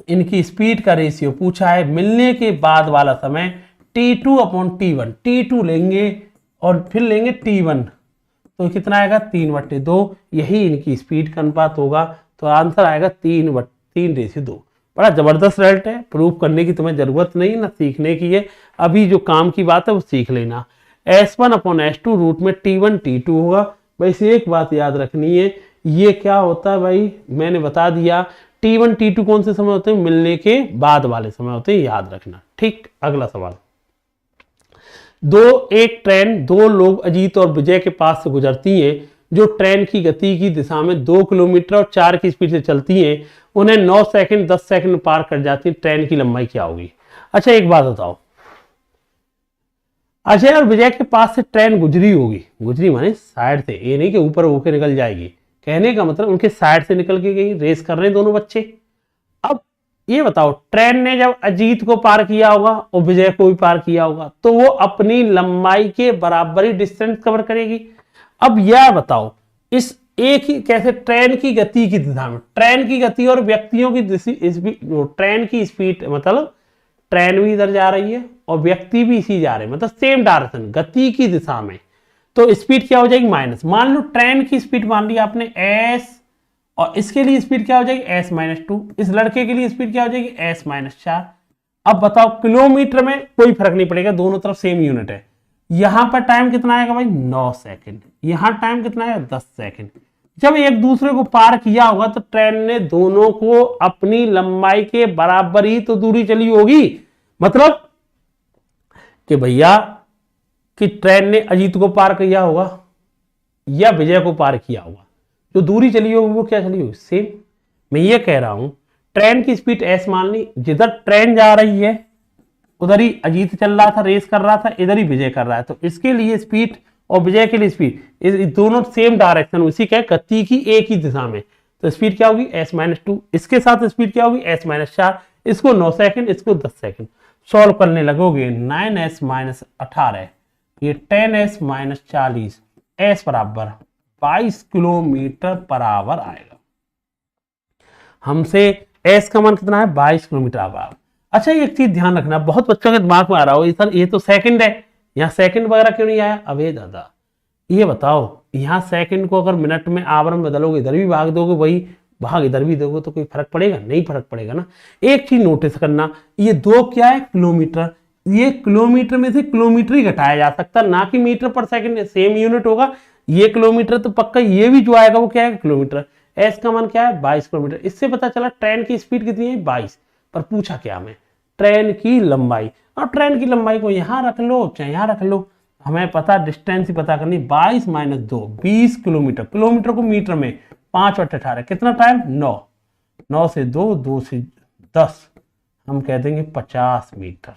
इनकी स्पीड का रेशियो पूछा है, मिलने के बाद वाला समय T2/T1, T2 लेंगे और फिर लेंगे T1, तो कितना आएगा 3/2, यही इनकी स्पीड का अनुपात होगा, तो आंसर आएगा 3:2। बड़ा जबरदस्त रिजल्ट है, प्रूव करने की तुम्हें जरूरत नहीं ना, सीखने की है, अभी जो काम की बात है वो सीख लेना। S1/S2 रूट में T1 T2 होगा। वैसे एक बात याद रखनी है, ये क्या होता है भाई, मैंने बता दिया, T1 T2 कौन से समय होते हैं, मिलने के बाद वाले समय होते हैं, याद रखना। ठीक, अगला सवाल, एक ट्रेन, दो लोग अजीत और विजय के पास से गुजरती हैं, जो ट्रेन की गति की दिशा में 2 किलोमीटर और 4 की स्पीड से चलती हैं, उन्हें 9 सेकंड 10 सेकंड में पार कर जाती है, ट्रेन की लंबाई क्या होगी। अच्छा एक बात बताओ, अजय और विजय के पास से ट्रेन गुजरी होगी, गुजरी माने साइड से, ये नहीं कि ऊपर होकर निकल जाएगी, कहने का मतलब उनके साइड से निकल के गई, रेस कर रहे हैं दोनों बच्चे। अब ये बताओ, ट्रेन ने जब अजीत को पार किया होगा और विजय को भी पार किया होगा, तो वो अपनी लंबाई के बराबर ही डिस्टेंस कवर करेगी। अब यह बताओ, इस एक ही कैसे, ट्रेन की गति की दिशा में, ट्रेन की गति और व्यक्तियों की ट्रेन की स्पीड, मतलब ट्रेन भी इधर जा रही है और व्यक्ति भी इसी जा रहे हैं, मतलब सेम डायरेक्शन, गति की दिशा में, तो स्पीड क्या हो जाएगी, माइनस। मान लो ट्रेन की स्पीड मान ली आपने S, और इसके लिए स्पीड क्या हो जाएगी S-2, इस लड़के के लिए स्पीड क्या हो जाएगी S-4। अब बताओ किलोमीटर में कोई फर्क नहीं पड़ेगा, दोनों तरफ सेम यूनिट है। यहां पर टाइम कितना आएगा भाई 9 सेकंड, यहां टाइम कितना है 10 सेकंड। जब एक दूसरे को पार किया होगा तो ट्रेन ने दोनों को अपनी लंबाई के बराबर ही तो दूरी चली होगी, मतलब कि भैया कि ट्रेन ने अजीत को पार किया होगा या विजय को पार किया होगा, जो दूरी चली होगी वो क्या चली होगी, सेम। मैं ये कह रहा हूं ट्रेन की स्पीड S मान ली, जिधर ट्रेन जा रही है उधर ही अजीत चल रहा था, रेस कर रहा था, इधर ही विजय कर रहा है, तो इसके लिए स्पीड और विजय के लिए स्पीड दोनों सेम डायरेक्शन, उसी क्या गति की एक ही दिशा में, तो स्पीड क्या होगी S-2, इसके साथ स्पीड क्या होगी S-4, इसको 9 सेकंड, इसको 10 सेकंड। सॉल्व करने लगोगे 9S-18, ये 10S-40, S बराबर 22 किलोमीटर पर आवर आएगा। हमसे एस का मान कितना है 22 किलोमीटर आवर। अच्छा एक चीज ध्यान रखना, बहुत बच्चों के दिमाग में आ रहा हो सर ये तो सेकंड है, यहाँ सेकंड वगैरह क्यों नहीं आया। अबे दादा ये बताओ, यहाँ सेकंड को अगर मिनट में आवर में बदलोगे, इधर भी भाग दोगे वही भाग इधर भी दोगे, तो कोई फर्क पड़ेगा नहीं, फर्क पड़ेगा ना। एक चीज नोटिस करना, ये 2 क्या है किलोमीटर, ये किलोमीटर में से किलोमीटर ही घटाया जा सकता, ना कि मीटर पर सेकंड, सेम यूनिट होगा। ये किलोमीटर तो पक्का, ये भी जो आएगा वो क्या है किलोमीटर। एस का मान क्या है 22 किलोमीटर। इससे पता चला ट्रेन की स्पीड कितनी है 22, पर पूछा क्या हमें ट्रेन की लंबाई। और ट्रेन की लंबाई को यहां रख लो चाहे यहां रख लो, हमें पता डिस्टेंस ही पता करनी, 22 माइनस 2 20 किलोमीटर। किलोमीटर को मीटर में 5/18 कितना टाइम 9, 9 से 2, 2 से 10, हम कह देंगे 50 मीटर।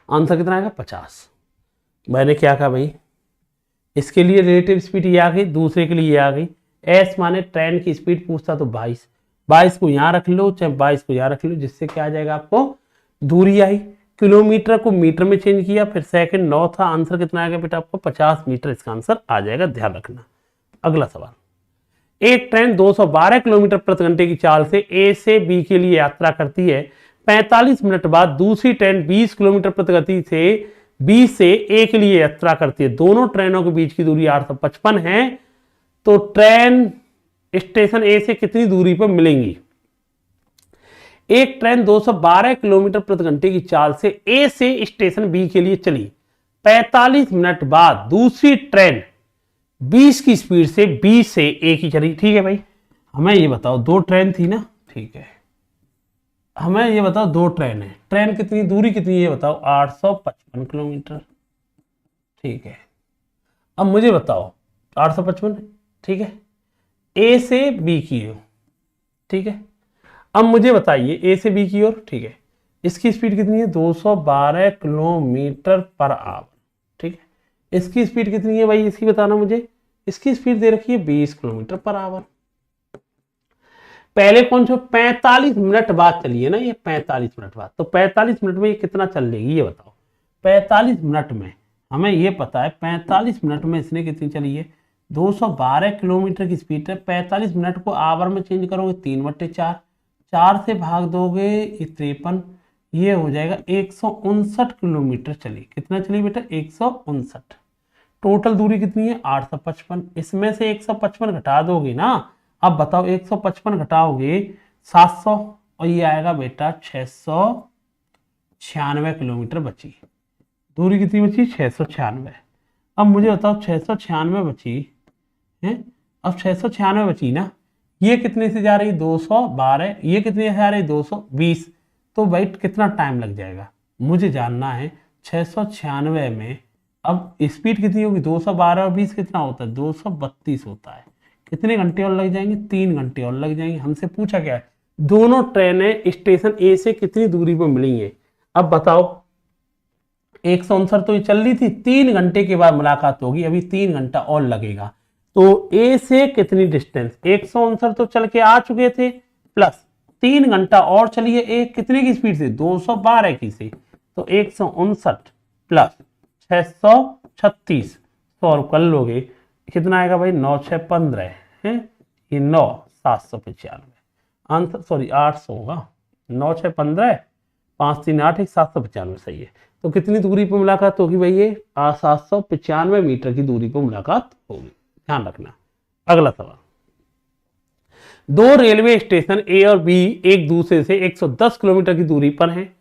आंसर कितना आएगा 50। मैंने क्या कहा भाई, इसके लिए रिलेटिव स्पीड ये आ गई, दूसरे के लिए ये आ गई। एस माने ट्रेन की स्पीड पूछता तो 22, 22 को यहाँ रख लो चाहे 22 को यहाँ रख लो, जिससे क्या आ जाएगा आपको दूरी आई। किलोमीटर को मीटर में चेंज किया, फिर सेकंड 9 था, आंसर कितना आएगा बेटा आपको 50 मीटर, इसका आंसर आ जाएगा, ध्यान रखना। अगला सवाल, एक ट्रेन 212 किलोमीटर प्रति घंटे की चाल से ए से बी के लिए यात्रा करती है। 45 मिनट बाद दूसरी ट्रेन 20 किलोमीटर प्रति गति से बी से ए के लिए यात्रा करती है। दोनों ट्रेनों के बीच की दूरी 855 है, तो ट्रेन स्टेशन ए से कितनी दूरी पर मिलेंगी। एक ट्रेन 212 किलोमीटर प्रति घंटे की चाल से ए से स्टेशन बी के लिए चली। 45 मिनट बाद दूसरी ट्रेन 20 की स्पीड से बी से ए की चली। ठीक है भाई, हमें ये बताओ, 2 ट्रेन थी ना, ठीक है, हमें ये बताओ 2 ट्रेन है, ट्रेन कितनी दूरी कितनी है बताओ 855 किलोमीटर। ठीक है, अब मुझे बताओ 855, ठीक है, ए से बी की ओर, ठीक है। अब मुझे बताइए ए से बी की ओर, ठीक है, इसकी स्पीड कितनी है 212 किलोमीटर पर आवर। ठीक है, इसकी स्पीड कितनी है भाई, इसकी बताना मुझे। इसकी स्पीड दे रखी है 20 किलोमीटर पर आवर। पहले कौन सा 45 मिनट बाद चली है ना, ये 45 मिनट बाद, तो 45 मिनट में ये कितना चल लेगी ये बताओ। 45 मिनट में हमें ये पता है 45 मिनट में इसने कितनी चली है 212 किलोमीटर की स्पीड है। 45 मिनट को आवर में चेंज करोगे 3/4, 4 से भाग दोगे 53, ये हो जाएगा 159 किलोमीटर चली। कितना चली बेटा 159। टोटल दूरी कितनी है 855, इसमें से 155 घटा दोगे ना। अब बताओ 155 घटाओगे 700 और ये आएगा बेटा 696 किलोमीटर बची। दूरी कितनी बची 696। अब मुझे बताओ 696 बची है, अब 696 बची ना, ये कितने से जा रही 212, ये कितने से जा रही 220, तो भाई कितना टाइम लग जाएगा मुझे जानना है। 696 में अब स्पीड कितनी होगी 212 और 20 कितना होता है 232 होता है। कितने घंटे और लग जाएंगे 3 घंटे और लग जाएंगे। हमसे पूछा क्या है दोनों ट्रेनें स्टेशन ए से कितनी दूरी पर मिलेंगी। अब बताओ 159 तो ये चल रही थी, 3 घंटे के बाद मुलाकात होगी, अभी 3 घंटा और लगेगा। तो ए से कितनी डिस्टेंस 159 तो चल के आ चुके थे, प्लस 3 घंटा और चलिए एक कितने की स्पीड से 212 की से, तो 159 प्लस 636 सॉल्व कर लोगे कितना आएगा भाई 9×6=15 है, ये 9/795 आंसर, सॉरी 800 होगा, 9×6=15, 5×3=8, 795 सही है। तो कितनी दूरी पर मुलाकात होगी भाई ये 795 मीटर की दूरी पर मुलाकात होगी, ध्यान रखना। अगला सवाल, 2 रेलवे स्टेशन ए और बी एक दूसरे से 110 किलोमीटर की दूरी पर हैं।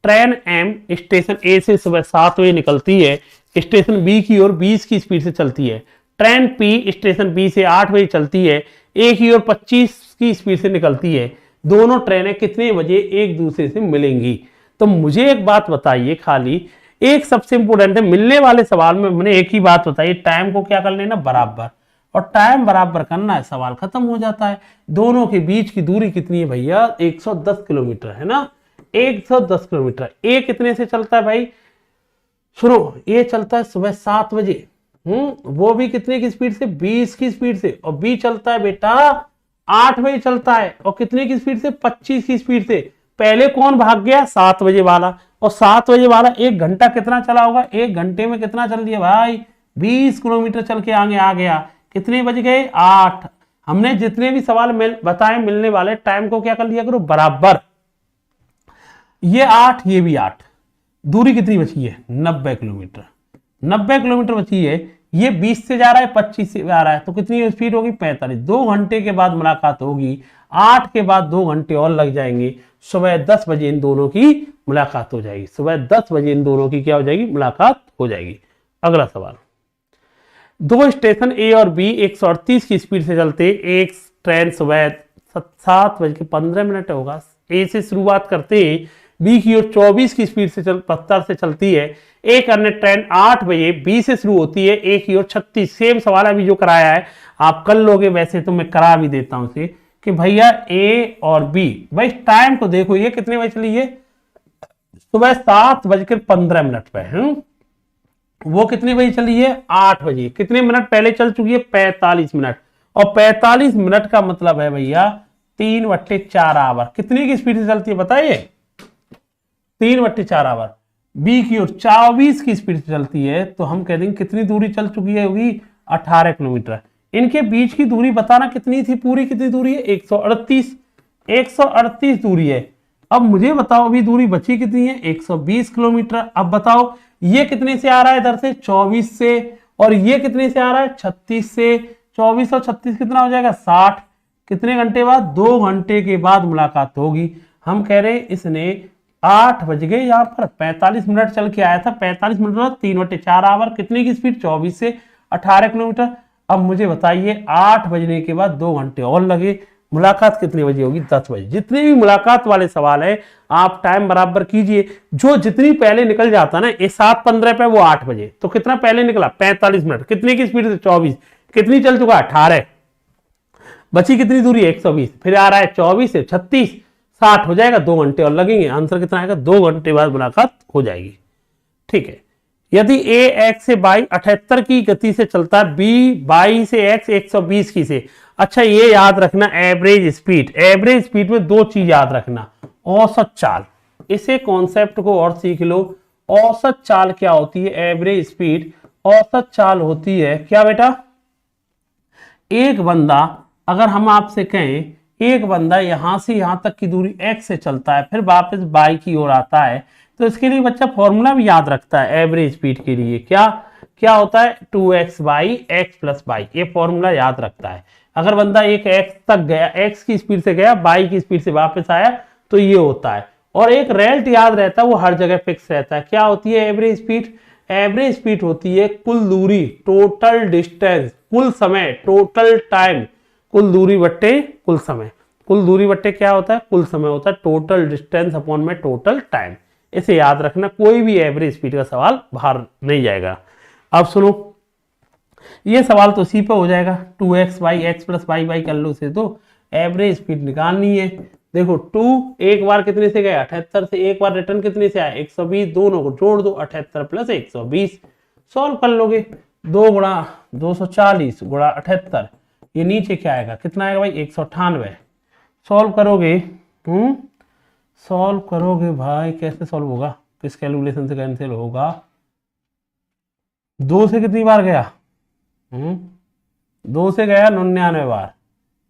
ट्रेन एम स्टेशन ए से सुबह 7 बजे निकलती है, स्टेशन बी की ओर 20 की स्पीड से चलती है। ट्रेन पी स्टेशन बी से 8 बजे चलती है, ए की ओर 25 की स्पीड से निकलती है। दोनों ट्रेनें कितने बजे एक दूसरे से मिलेंगी। तो मुझे एक बात बताइए, खाली एक सबसे इंपोर्टेंट है, मिलने वाले सवाल में मैंने एक ही बात बताई, टाइम को क्या कर लेना बराबर, और टाइम बराबर करना है सवाल खत्म हो जाता है। दोनों के बीच की दूरी कितनी है भैया 110 किलोमीटर है ना, 110 किलोमीटर। ए कितने से चलता है भाई, सुनो, ये चलता है सुबह 7 बजे, वो भी कितने की स्पीड से 20 की स्पीड से, और बी चलता है बेटा 8 बजे चलता है, और कितने की स्पीड से 25 की स्पीड से। पहले कौन भाग गया 7 बजे वाला, और 7 बजे वाला 1 घंटा कितना चला होगा, 1 घंटे में कितना चल दिया भाई 20 किलोमीटर चल के आगे आ गया। कितने बज गए 8, हमने जितने भी सवाल बताए मिलने वाले टाइम को क्या कर लिया करो बराबर। ये 8, ये भी 8, दूरी कितनी बची है 90 किलोमीटर। 90 किलोमीटर बची है, ये 20 से जा रहा है 25 से जा रहा है, तो कितनी स्पीड होगी 45। 2 घंटे के बाद मुलाकात होगी, 8 के बाद 2 घंटे और लग जाएंगे, सुबह 10 बजे इन दोनों की मुलाकात हो जाएगी। सुबह 10 बजे इन दोनों की क्या हो जाएगी, मुलाकात हो जाएगी। अगला सवाल, दो स्टेशन ए और बी 138 की स्पीड से चलते, एक ट्रेन सुबह 7:15 होगा ए से शुरुआत करते हैं, बी की ओर 24 की स्पीड से पत्थर से चलती है। एक अन्य ट्रेन 8 बजे बी से शुरू होती है, ए की ओर 36। सेम सवाल अभी जो कराया है आप कर लोगे, वैसे तो मैं करा भी देता हूं से कि भैया ए और बी, भाई टाइम को देखो, ये कितने बजे चली है, सुबह 7:15 पे। वो कितने बजे चली है, 8 बजे। कितने मिनट पहले चल चुकी है, 45 मिनट। और 45 मिनट का मतलब है भैया 3/4 आवर। कितनी की स्पीड से चलती है बताइए, 3/4 आवर। बी की ओर 24 की स्पीड से चलती है, तो हम कह देंगे कितनी दूरी चल चुकी है, होगी 18 किलोमीटर। इनके बीच की दूरी बताना कितनी थी, पूरी कितनी दूरी है, 138। 138 दूरी है। अब मुझे बताओ अभी दूरी बची कितनी है, 120 किलोमीटर। अब बताओ ये कितने से आ रहा है, इधर से 24 से, और ये कितने से आ रहा है, 36 से। 24 और 36 कितना हो जाएगा, 60। कितने घंटे बाद, 2 घंटे के बाद मुलाकात होगी। हम कह रहे हैं इसने 8 बज गए, यहाँ पर 45 मिनट चल के आया था, 45 मिनट बाद 3/4 आवर। कितने की स्पीड, 24 से 18 किलोमीटर। अब मुझे बताइए 8 बजने के बाद 2 घंटे और लगे, मुलाकात कितने बजे होगी, 10 बजे। जितने भी मुलाकात वाले सवाल है आप टाइम बराबर कीजिए, जो जितनी पहले निकल जाता ना, ये 7:15 पे, वो 8 बजे, तो कितना पहले निकला, 45 मिनट। कितने की स्पीड से, 24। कितनी चल चुका, 18। बची कितनी दूरी, 120। फिर आ रहा है 24 से 36, 60 हो जाएगा, 2 घंटे और लगेंगे। आंसर कितना आएगा, 2 घंटे बाद मुलाकात हो जाएगी। ठीक है। यदि ए एक्स से बाई 78 की गति से चलता है, बी बाई से एक्स 120 की से। अच्छा ये याद रखना, एवरेज स्पीड। एवरेज स्पीड में 2 चीज याद रखना, औसत चाल। इसे कॉन्सेप्ट को और सीख लो। औसत चाल क्या होती है, एवरेज स्पीड। औसत चाल होती है क्या बेटा, एक बंदा, अगर हम आपसे कहें एक बंदा यहां से यहां तक की दूरी x से चलता है, फिर वापस y की ओर आता है, तो इसके लिए बच्चा फॉर्मूला भी याद रखता है एवरेज स्पीड के लिए। क्या क्या होता है, 2x by x plus y। ये फॉर्मूला याद रखता है। अगर बंदा एक x तक गया, x की स्पीड से गया, y की स्पीड से वापस आया, तो ये होता है। और एक रेल्ट याद रहता है, वो हर जगह फिक्स रहता है। क्या होती है एवरेज स्पीड, एवरेज स्पीड होती है कुल दूरी, टोटल डिस्टेंस, कुल समय, टोटल टाइम। कुल दूरी बट्टे कुल समय। कुल दूरी बट्टे क्या होता है, कुल समय होता है, टोटल डिस्टेंस अपॉन में टोटल टाइम। इसे याद रखना, कोई भी एवरेज स्पीड का सवाल बाहर नहीं जाएगा। अब सुनो, ये सवाल तो इसी पे हो जाएगा, 2x by x plus y कर लो से, तो एवरेज स्पीड निकालनी है। देखो 2 एक बार कितने से गया, 78 से, एक बार रिटर्न कितने से आया, 120। दोनों को जोड़ दो, 78 प्लस 120। सॉल्व कर लोगे, 2 गुणा 240 गुणा 78, ये नीचे क्या आएगा, कितना आएगा भाई, 198। सॉल्व करोगे, सॉल्व करोगे भाई, कैसे सॉल्व होगा, किस कैलकुलेशन से कैंसिल होगा। 2 से कितनी बार गया, 2 से गया 99 बार।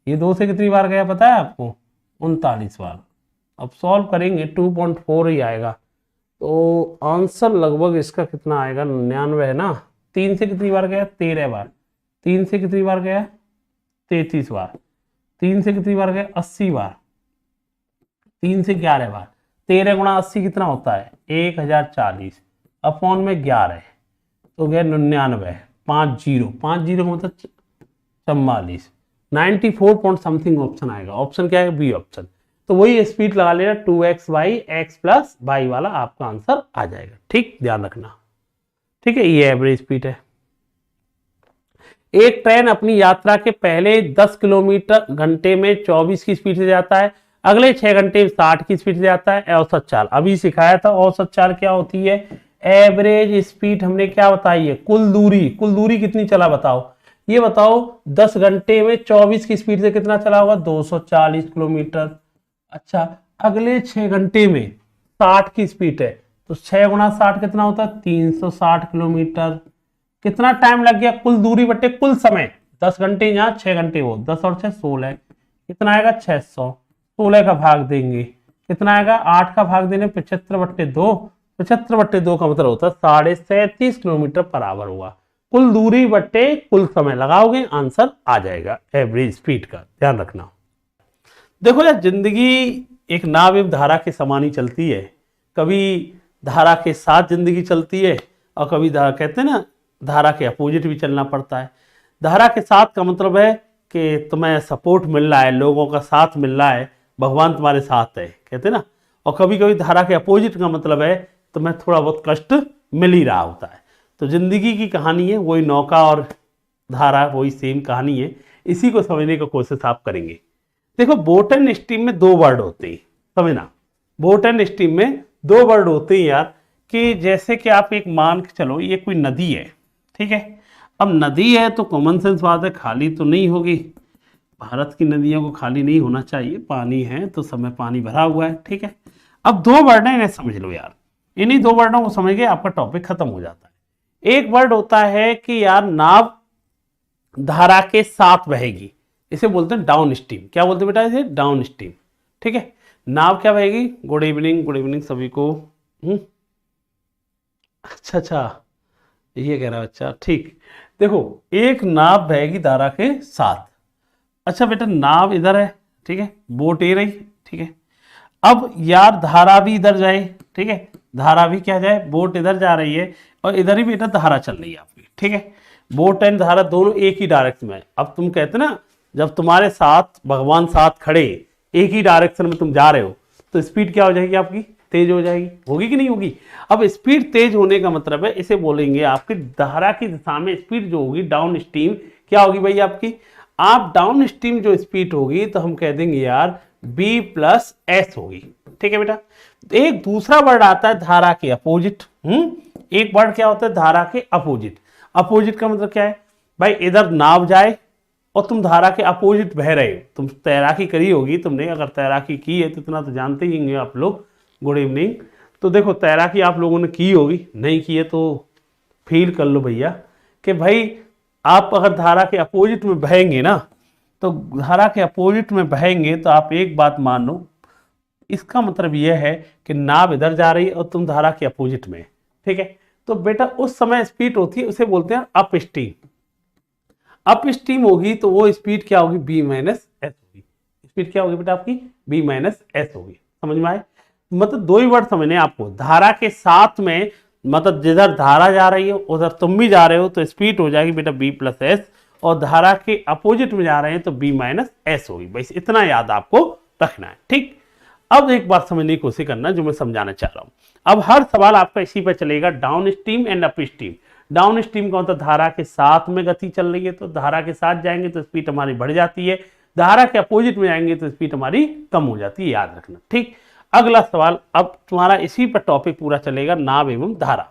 ये 2 से कितनी बार गया पता है आपको, 39 बार। अब सॉल्व करेंगे 2.4 ही आएगा, तो आंसर लगभग इसका कितना आएगा, 99 है ना। 3 से कितनी बार गया, 13 बार। 3 से कितनी बार गया, 33 बार। 3 से कितनी बार गया, 80 बार। 3 से 11 बार। 13 गुणा 80 कितना होता है, 1040 अपॉन में 11, तो गया 99। 50 का मतलब 44, 94 पॉइंट समथिंग ऑप्शन आएगा। ऑप्शन क्या है, बी ऑप्शन। तो वही स्पीड लगा लेना, 2x by x plus y वाला आपका आंसर आ जाएगा। ठीक, ध्यान रखना। ठीक है, ये एवरेज स्पीड है। एक ट्रेन अपनी यात्रा के पहले 10 किलोमीटर घंटे में 24 की स्पीड से जाता है, अगले 6 घंटे में 60 की स्पीड से जाता है। औसत चाल अभी सिखाया था। औसत चाल क्या होती है, एवरेज स्पीड हमने क्या बताई है, कुल दूरी। कुल दूरी कितनी चला बताओ, ये बताओ 10 घंटे में 24 की स्पीड से कितना चला होगा, 240 किलोमीटर। अच्छा, अगले 6 घंटे में 60 की स्पीड है, तो 6 गुणा 60 कितना होता है, 360 किलोमीटर। कितना टाइम लग गया, कुल दूरी बटे कुल समय, 10 घंटे यहाँ 6 घंटे वो, 10 और 6 16, कितना आएगा 600। 16 का भाग देंगे कितना आएगा, 8 का भाग देने 75/2, 75/2 का मतलब होता है 37.5 किलोमीटर पर आवर हुआ। कुल दूरी बट्टे कुल समय लगाओगे, आंसर आ जाएगा एवरेज स्पीड का, ध्यान रखना। देखो यार, जिंदगी एक नाव एवं धारा के समान ही चलती है। कभी धारा के साथ जिंदगी चलती है और कभी कहते हैं ना धारा के अपोजिट भी चलना पड़ता है। धारा के साथ का मतलब है कि तुम्हें सपोर्ट मिल रहा है, लोगों का साथ मिल रहा है, भगवान तुम्हारे साथ है, कहते हैं ना। और कभी कभी धारा के अपोजिट का मतलब है तुम्हें थोड़ा बहुत कष्ट मिल ही रहा होता है। तो जिंदगी की कहानी है, वही नौका और धारा वही सेम कहानी है। इसी को समझने की कोशिश आप करेंगे। देखो, बोट एंड स्ट्रीम में 2 वर्ड होते हैं, समझना। बोट एंड स्ट्रीम में 2 वर्ड होते हैं यार, कि जैसे कि आप एक मान के चलो ये कोई नदी है, ठीक है। अब नदी है तो कॉमन सेंस बात है खाली तो नहीं होगी, भारत की नदियों को खाली नहीं होना चाहिए, पानी है तो समय पानी भरा हुआ है, ठीक है। अब 2 वर्ड है, इन्हें समझ लो यार। इन्हीं 2 वर्डों को समझ के आपका टॉपिक खत्म हो जाता है। एक वर्ड होता है कि यार नाव धारा के साथ बहेगी, इसे बोलते हैं डाउन स्ट्रीम। क्या बोलते हैं बेटा, इसे डाउन स्ट्रीम, ठीक है। नाव क्या बहेगी, गुड इवनिंग सभी को। अच्छा ये कह रहा है बच्चा, ठीक। देखो, एक नाव बहेगी धारा के साथ। अच्छा बेटा, नाव इधर है, ठीक है, बोट ये रही, ठीक है। अब यार धारा भी इधर जाए, ठीक है, धारा भी क्या जाए, बोट इधर जा रही है और इधर ही बेटा धारा चल रही है आपकी, ठीक है। बोट एंड धारा दोनों एक ही डायरेक्शन में। अब तुम कहते ना, जब तुम्हारे साथ भगवान साथ खड़े, एक ही डायरेक्शन में तुम जा रहे हो, तो स्पीड क्या हो जाएगी आपकी, तेज हो जाएगी, होगी कि नहीं होगी। अब स्पीड तेज होने का मतलब है, इसे बोलेंगे आपकी धारा की दिशा में स्पीड जो होगी डाउन स्ट्रीम क्या होगी भाई आपकी। आप डाउन स्ट्रीम जो स्पीड होगी तो हम कह देंगे यार B+S होगी, ठीक है बेटा। एक दूसरा वर्ड आता है धारा के अपोजिट। एक वर्ड क्या होता है, धारा के अपोजिट। अपोजिट का मतलब क्या है भाई, इधर नाव जाए और तुम धारा के अपोजिट बह रहे हो। तुम तैराकी करी होगी तुमने, अगर तैराकी की है तो इतना तो जानते ही होंगे आप लोग। Good evening. तो देखो, तैराकी आप लोगों ने की होगी, नहीं की है तो फील कर लो भैया कि भाई आप अगर धारा के अपोजिट में बहेंगे ना, तो धारा के अपोजिट में बहेंगे तो आप एक बात मान लो, इसका मतलब यह है कि नाव इधर जा रही है और तुम धारा के अपोजिट में, ठीक है। तो बेटा उस समय स्पीड होती है, उसे बोलते हैं अप स्ट्रीम। अप स्ट्रीम होगी तो वो स्पीड क्या होगी, B-S होगी। स्पीड क्या होगी बेटा आपकी, B-S होगी। समझ में आए, मतलब 2 ही वर्ड समझने आपको। धारा के साथ में मतलब जिधर धारा जा रही है उधर तुम भी जा रहे हो तो स्पीड हो जाएगी बेटा B+S, और धारा के अपोजिट में जा रहे हैं तो B-S होगी। बस इतना याद आपको रखना है, ठीक। अब एक बात समझने की कोशिश करना जो मैं समझाना चाह रहा हूं। अब हर सवाल आपका इसी पर चलेगा, down stream and up stream. Down stream का मतलब धारा के साथ में गति चल रही है, तो धारा के साथ जाएंगे तो स्पीड हमारी बढ़ जाती है, धारा के अपोजिट में जाएंगे तो स्पीड हमारी कम हो जाती है, याद रखना, ठीक। अगला सवाल, अब तुम्हारा इसी पर टॉपिक पूरा चलेगा, नाव एवं धारा।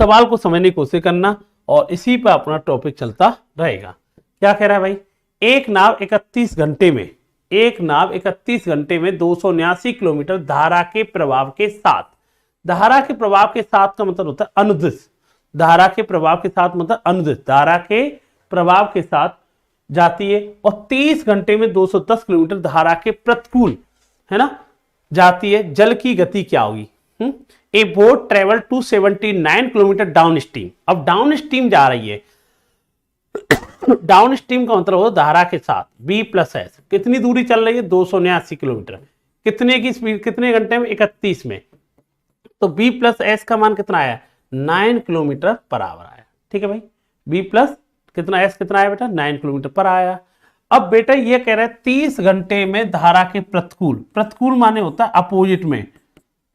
सवाल को समझने की कोशिश करना और इसी पर अपना टॉपिक चलता रहेगा। क्या कह रहा है भाई, एक नाव 31 घंटे में 279 किलोमीटर धारा के प्रभाव के साथ, धारा के प्रभाव के साथ का मतलब होता है अनुदिश, धारा के प्रभाव के साथ मतलब अनुदिश, धारा के प्रभाव के साथ जाती है, और 30 घंटे में 210 किलोमीटर धारा के प्रतिकूल, है ना, जाती है। जल की गति क्या होगी, ए boat travel 279 kilometre down stream. अब डाउन स्ट्रीम जा रही है, डाउन स्ट्रीम का मतलब हो धारा के साथ B+S, कितनी दूरी चल रही है, 279 किलोमीटर। कितने की स्पीड, कितने घंटे में, 31 में। तो B+S का मान कितना आया, 9 किलोमीटर पर आवर आया, ठीक है भाई। B+ कितना S कितना आया बेटा, 9 किलोमीटर पर आया। अब बेटा ये कह रहा है 30 घंटे में धारा के प्रतिकूल, प्रतिकूल माने होता है अपोजिट में,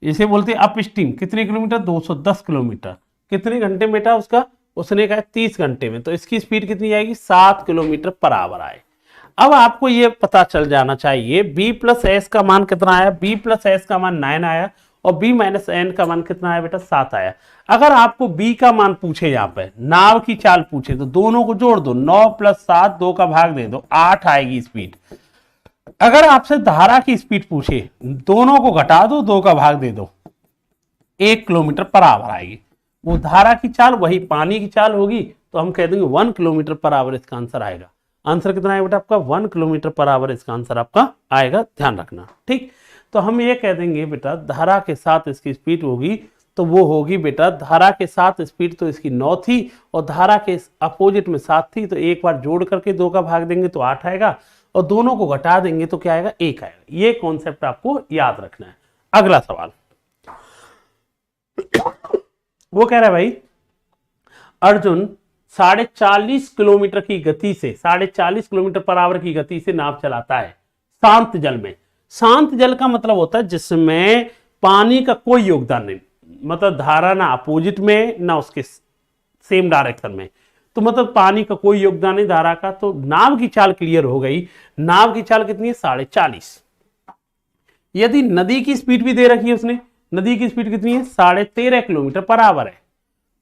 इसे बोलते हैं अप स्ट्रीम। कितने किलोमीटर, 210 किलोमीटर। कितने घंटे में बेटा उसका, उसने कहा 30 घंटे में, तो इसकी स्पीड कितनी आएगी, 7 किलोमीटर पर आवर आए। अब आपको ये पता चल जाना चाहिए B+S का मान कितना आया, B+S का मान 9 आया और B-N का मान कितना आया बेटा, 7 आया। अगर आपको B का मान पूछे, यहाँ पे नाव की चाल पूछे, तो दोनों को जोड़ दो, 9 + 7, 2 का भाग दे दो, 8 आएगी स्पीड। अगर आपसे धारा की स्पीड पूछे, दोनों को घटा दो, 2 का भाग दे दो, 1 किलोमीटर पर आवर आएगी। वो धारा की चाल वही पानी की चाल होगी, तो हम कह देंगे 1 किलोमीटर पर आवर इसका आंसर आएगा। आंसर कितना आएगा बेटा आपका 1 किलोमीटर पर आवर इसका आंसर आपका आएगा, ध्यान रखना। ठीक, तो हम ये कह देंगे बेटा धारा के साथ इसकी स्पीड होगी तो वो होगी बेटा धारा के साथ स्पीड तो इसकी 9 थी और धारा के अपोजिट में 7 थी, तो एक बार जोड़ करके 2 का भाग देंगे तो 8 आएगा और दोनों को घटा देंगे तो क्या आएगा 1 आएगा। ये कॉन्सेप्ट आपको याद रखना है। अगला सवाल वो कह रहा है भाई अर्जुन 40.5 किलोमीटर की गति से 40.5 किलोमीटर पर आवर की गति से नाव चलाता है शांत जल में। शांत जल का मतलब होता है जिसमें पानी का कोई योगदान नहीं, मतलब धारा ना अपोजिट में ना उसके सेम डायरेक्शन में, तो मतलब पानी का कोई योगदान नहीं धारा का। तो नाव की चाल क्लियर हो गई। नाव की चाल कितनी है 40.5। यदि नदी की स्पीड भी दे रखी है उसने, नदी की स्पीड कितनी है 13.5 किलोमीटर पर आवर है,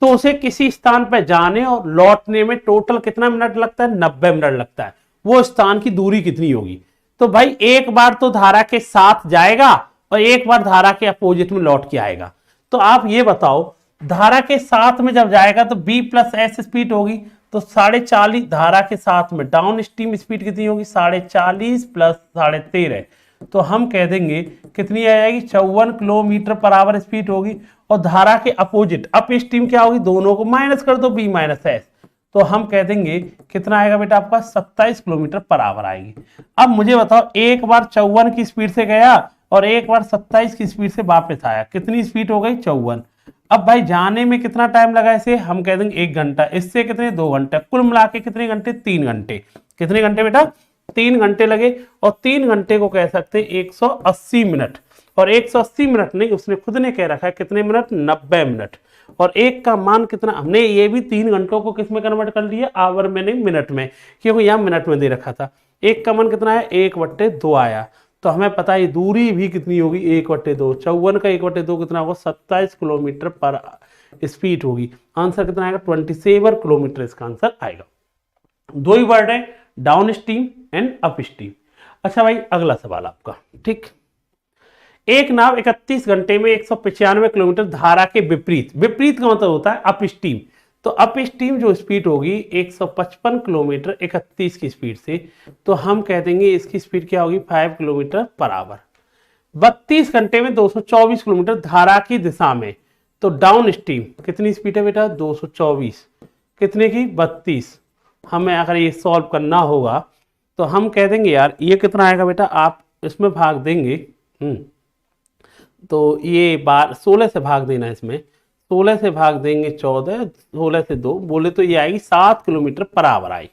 तो उसे किसी स्थान पर जाने और लौटने में टोटल कितना मिनट लगता है 90 मिनट लगता है। वो स्थान की दूरी कितनी होगी? तो भाई एक बार तो धारा के साथ जाएगा और एक बार धारा के अपोजिट में लौट के आएगा। तो आप ये बताओ धारा के साथ में जब जाएगा तो b प्लस एस स्पीड होगी, तो 40.5 धारा के साथ में डाउन स्ट्रीम स्पीड कितनी होगी 40.5 प्लस 13.5, तो हम कह देंगे कितनी आ जाएगी 54 किलोमीटर पर आवर स्पीड होगी। और धारा के अपोजिट अप स्ट्रीम क्या होगी, दोनों को माइनस कर दो b माइनस एस, तो हम कह देंगे कितना आएगा बेटा आपका 27 किलोमीटर पर आवर आएगी। अब मुझे बताओ एक बार 54 की स्पीड से गया और एक बार 27 की स्पीड से वापस आया, कितनी स्पीड हो गई 54। अब भाई जाने में कितना टाइम लगा इसे, हम कह देंगे 1 घंटा, इससे कितने 2 घंटे, कुल मिला के कितने घंटे 3 घंटे। कितने घंटे बेटा 3 घंटे लगे। और 3 घंटे को कह सकते 180 मिनट, और 180 मिनट नहीं उसने खुद ने कह रखा है कितने मिनट 90 मिनट। और एक का मान कितना, हमने ये भी 3 घंटों को किस में कन्वर्ट कर लिया आवर में नहीं मिनट में, क्योंकि यहाँ मिनट में दे रखा था। एक का मान कितना है 1/2 आया, तो हमें पता है दूरी भी कितनी होगी 1/2, 54 का 1/2 कितना होगा 27 किलोमीटर पर स्पीड होगी। आंसर कितना आएगा 27 किलोमीटर इसका आंसर आएगा। 2 ही वर्ड है down stream and up stream. अच्छा भाई अगला सवाल आपका, ठीक, एक नाव 31 घंटे में 195 किलोमीटर धारा के विपरीत, विपरीत का मतलब होता है अप स्ट्रीम, तो अप स्ट्रीम जो स्पीड होगी 155 किलोमीटर 31 की स्पीड से, तो हम कह देंगे इसकी स्पीड क्या होगी 5 किलोमीटर पर आवर। 32 घंटे में 224 किलोमीटर धारा की दिशा में, तो डाउन स्ट्रीम कितनी स्पीड है बेटा 224, कितने की 32। हमें अगर ये सॉल्व करना होगा तो हम कह देंगे यार ये कितना आएगा बेटा, आप इसमें भाग देंगे तो ये 16 से भाग देना, इसमें 16 से भाग देंगे 14, 16 से 2 बोले तो ये आएगी 7 किलोमीटर पर आवर आई।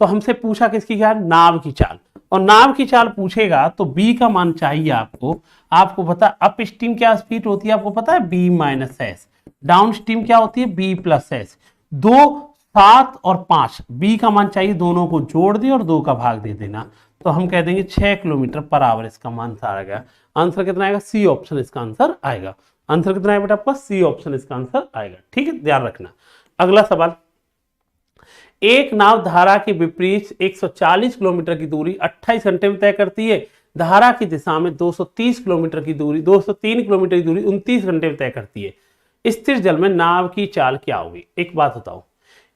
तो हमसे पूछा किसकी क्या, नाव की चाल, और नाव की चाल पूछेगा तो b का मान चाहिए आपको। आपको पता अप स्ट्रीम क्या स्पीड होती है, आपको पता है b minus S, down stream क्या होती है b प्लस एस। 2, 7 और 5 b का मान चाहिए, दोनों को जोड़ दे और 2 का भाग दे देना, तो हम कह देंगे 6 किलोमीटर पर आवर इसका मान आ गया। आंसर कितना आएगा सी ऑप्शन इसका आंसर आएगा। आंसर कितना है बेटा आपका सी ऑप्शन इसका आंसर आएगा, ठीक है, ध्यान रखना। अगला सवाल, एक नाव धारा के विपरीत 140 किलोमीटर की दूरी 28 घंटे में तय करती है, धारा की दिशा में 230 किलोमीटर की दूरी 203 किलोमीटर की दूरी 29 घंटे में तय करती है। स्थिर जल में नाव की चाल क्या होगी? एक बात बताओ,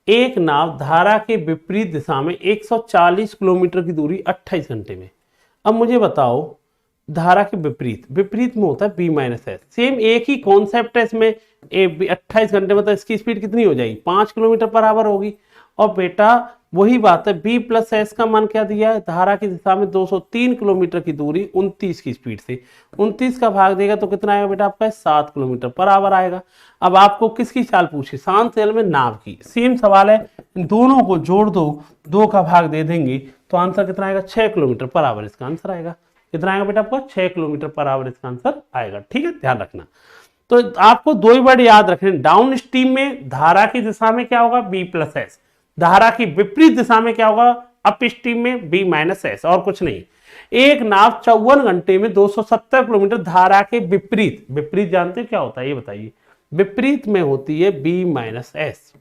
एक नाव धारा के विपरीत दिशा में 140 किलोमीटर की दूरी 28 घंटे में, अब मुझे बताओ धारा के विपरीत, विपरीत में होता है b माइनस एस, सेम एक ही कॉन्सेप्ट है इसमें। 28 घंटे मतलब इसकी स्पीड कितनी हो जाएगी 5 किलोमीटर पर आवर होगी। और बेटा वही बात है b प्लस एस का मान क्या दिया है, धारा की दिशा में 203 किलोमीटर की दूरी 29 की स्पीड से, 29 का भाग देगा तो कितना आएगा बेटा आपका 7 किलोमीटर पर आवर आएगा। अब आपको किसकी चाल पूछी, शांत जल में नाव की, सेम सवाल है, इन दोनों को जोड़ दो, 2 का भाग दे देंगे तो आंसर कितना आएगा 6 किलोमीटर पर आवर इसका आंसर आएगा। कितना आएगा बेटा आपका 6 किलोमीटर पर आवर इसका आंसर आएगा, ठीक है, ध्यान रखना। तो आपको 2 ही वर्ड याद रखने, डाउन स्ट्रीम में धारा की दिशा में क्या होगा b प्लस एस, धारा की विपरीत दिशा में क्या होगा अप स्ट्रीम में b माइनस एस, और कुछ नहीं। एक नाव 54 घंटे में 270 किलोमीटर धारा के विपरीत, विपरीत जानते क्या होता है ये बताइए, विपरीत में होती है b माइनस एस,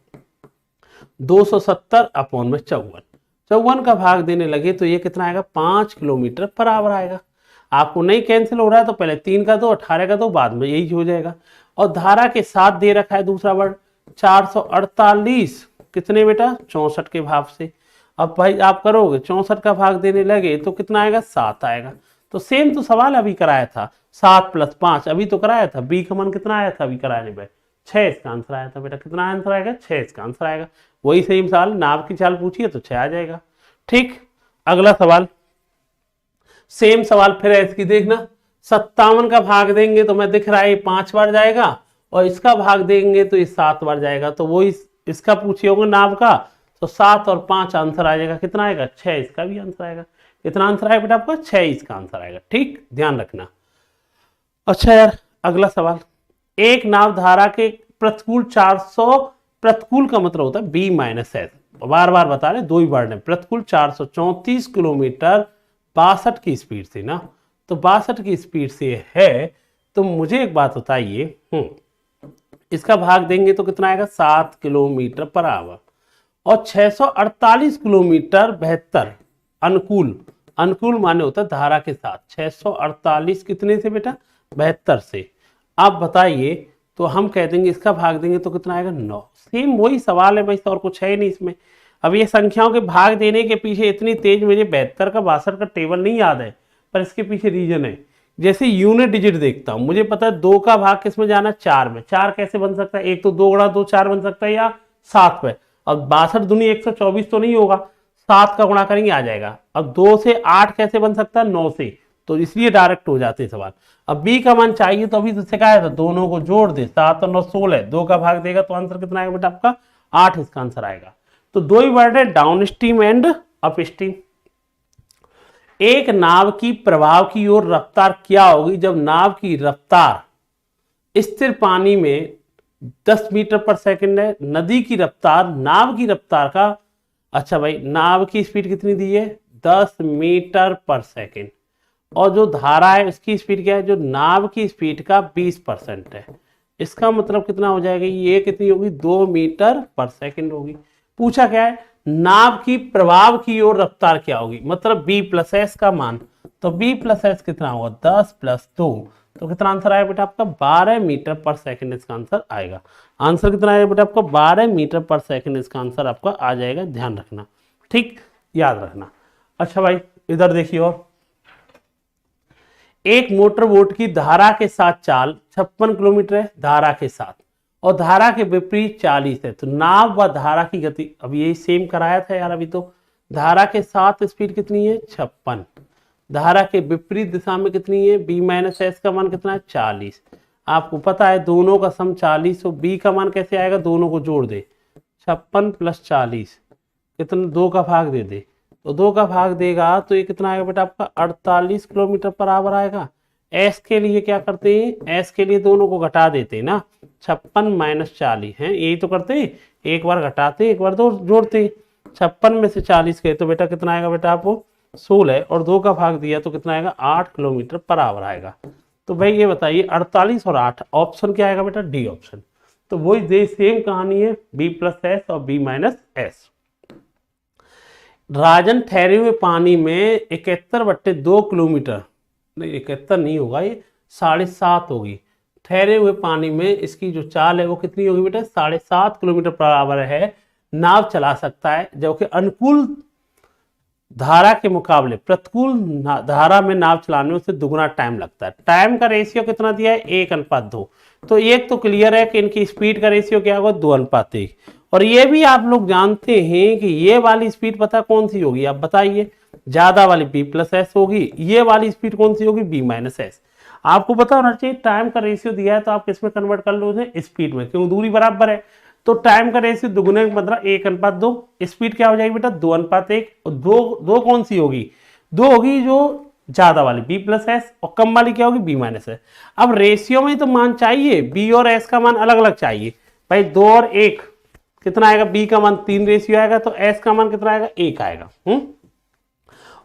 270 अपॉन में 54, 54 का भाग देने लगे तो ये कितना आएगा 5 किलोमीटर पर आवर आएगा। आपको नहीं कैंसिल हो रहा है तो पहले 3 का दो 18 का दो, बाद में यही हो जाएगा। और धारा के साथ दे रखा है दूसरा वर्ड 448 कितने बेटा 64 के भाग से। अब भाई आप करोगे 64 का भाग देने लगे तो कितना आएगा 7 आएगा। तो सेम तो सवाल अभी कराया था 7 + 5 अभी तो कराया था। बी का मान कितना आया था अभी कराने में 6 इसका आंसर आया था बेटा। कितना आंसर आएगा 6 इसका आंसर आएगा। वही सेम सवाल नाव की चाल पूछिए तो 6 आ जाएगा। ठीक, अगला सवाल सेम सवाल फिर है इसकी देखना। 57 का भाग देंगे तो मैं दिख रहा है ये 5 बार जाएगा और इसका भाग देंगे तो ये 7 बार जाएगा। तो वो इसका पूछिए होगा नाव का तो 7 और 5 आंसर आ जाएगा। कितना आएगा 6 इसका भी आंसर आएगा। कितना आंसर आएगा बेटा आपका 6 इसका आंसर आएगा। ठीक, ध्यान रखना। अच्छा यार अगला सवाल, एक नाव धारा के प्रतिकूल 400 प्रतिकूल का मतलब होता है B-S, बार बार बता रहे 2 ही बार ने, प्रतिकूल 434 किलोमीटर 62 की स्पीड से ना, तो 62 की स्पीड से है। तो मुझे एक बात बताइए इसका भाग देंगे तो कितना आएगा 7 किलोमीटर पर आवर और 648 किलोमीटर 72 अनुकूल, अनुकूल माने होता है धारा के साथ, 648 कितने से बेटा 72 से। आप बताइए तो हम कह देंगे इसका भाग देंगे तो कितना आएगा 9। सेम वही सवाल है भाई, और कुछ है नहीं इसमें। अब ये संख्याओं के भाग देने के पीछे इतनी तेज मुझे 72 का 62 का टेबल नहीं याद है, पर इसके पीछे रीजन है। जैसे यूनिट डिजिट देखता हूं, मुझे पता है 2 का भाग किसमें जाना 4 में। 4 कैसे बन सकता है, एक तो 2 गुणा 2 4 बन सकता है या 7 में। अब 62 दूनी 124 तो नहीं होगा, 7 का गुणा करेंगे आ जाएगा। अब 2 से 8 कैसे बन सकता है 9 से, तो इसलिए डायरेक्ट हो जाते हैं सवाल। अब बी का मान चाहिए तो अभी तो सिखाया था दोनों को जोड़ दे, 7 और 9 16, 2 का भाग देगा तो आंसर कितना आएगा बेटा आपका 8 इसका आंसर आएगा। तो 2 ही वर्ड है down stream and up stream. एक नाव की प्रवाह की ओर रफ्तार क्या होगी जब नाव की रफ्तार स्थिर पानी में 10 मीटर पर सेकंड है, नदी की रफ्तार नाव की रफ्तार का, अच्छा भाई नाव की स्पीड कितनी दी है 10 मीटर पर सेकंड, और जो धारा है उसकी स्पीड क्या है जो नाव की स्पीड का 20% है। इसका मतलब कितना हो जाएगा, ये कितनी होगी 2 मीटर पर सेकंड होगी। पूछा क्या है नाव की प्रवाह की ओर रफ्तार क्या होगी, मतलब B+S का मान, तो B+S कितना होगा 10 + 2, तो कितना आंसर आएगा बेटा आपका 12 मीटर पर सेकंड इसका आंसर आएगा। आंसर कितना आएगा बेटा आपका 12 मीटर पर सेकंड इसका आंसर आपका आ जाएगा, ध्यान रखना। ठीक, याद रखना। अच्छा भाई इधर देखिए, और एक मोटर बोट की धारा के साथ चाल 56 किलोमीटर है धारा के साथ, और धारा के विपरीत 40 है, तो नाव व धारा की गति, अब यही सेम कराया था यार अभी तो। धारा के साथ स्पीड कितनी है 56, धारा के विपरीत दिशा में कितनी है B-S का मान कितना है 40। आपको पता है दोनों का सम 40, तो B का मान कैसे आएगा, दोनों को जोड़ दे 56 + 40 कितना 2 का भाग दे दे, तो 2 का भाग देगा तो ये कितना आएगा बेटा आपका 48 किलोमीटर पर आवर आएगा। एस के लिए क्या करते हैं, एस के लिए दोनों को घटा देते हैं ना, 56 - 40 है, यही तो करते हैं, एक बार घटाते एक बार दो जोड़ते। 56 में से 40 गए तो बेटा कितना आएगा बेटा आपको 16, और 2 का भाग दिया तो कितना आएगा 8 किलोमीटर पर आवर आएगा। तो भाई ये बताइए 48 और 8 ऑप्शन क्या आएगा बेटा डी ऑप्शन। तो वही दे सेम कहानी है B+S और B-S। राजन ठहरे हुए पानी में 71/2 किलोमीटर, नहीं 71 नहीं होगा, ये 7.5 होगी। ठहरे हुए पानी में इसकी जो चाल है वो कितनी होगी बेटा 7.5 किलोमीटर पर आवर है, नाव चला सकता है, जबकि अनुकूल धारा के मुकाबले प्रतिकूल धारा में नाव चलाने में उससे दुगना टाइम लगता है। टाइम का रेशियो कितना दिया है 1:2, तो एक तो क्लियर है कि इनकी स्पीड का रेशियो क्या होगा 2:1। और ये भी आप लोग जानते हैं कि ये वाली स्पीड पता कौन सी होगी, आप बताइए, ज्यादा वाली B+S होगी, ये वाली स्पीड कौन सी होगी B-S। आपको पता होना चाहिए टाइम का रेशियो दिया है तो आप किसमें कन्वर्ट कर लो स्पीड में, क्योंकि दूरी बराबर है, तो टाइम का रेशियो दुगुने मतलब 1:2, स्पीड क्या हो जाएगी बेटा 2:1, और दो कौन सी होगी, 2 होगी जो ज्यादा वाली B+S, और कम वाली क्या होगी B-S। अब रेशियो में तो मान चाहिए, B और S का मान अलग अलग चाहिए भाई, 2 और 1 कितना आएगा, B का मान 3 रेशियो आएगा, तो S का मान कितना आएगा 1 आएगा।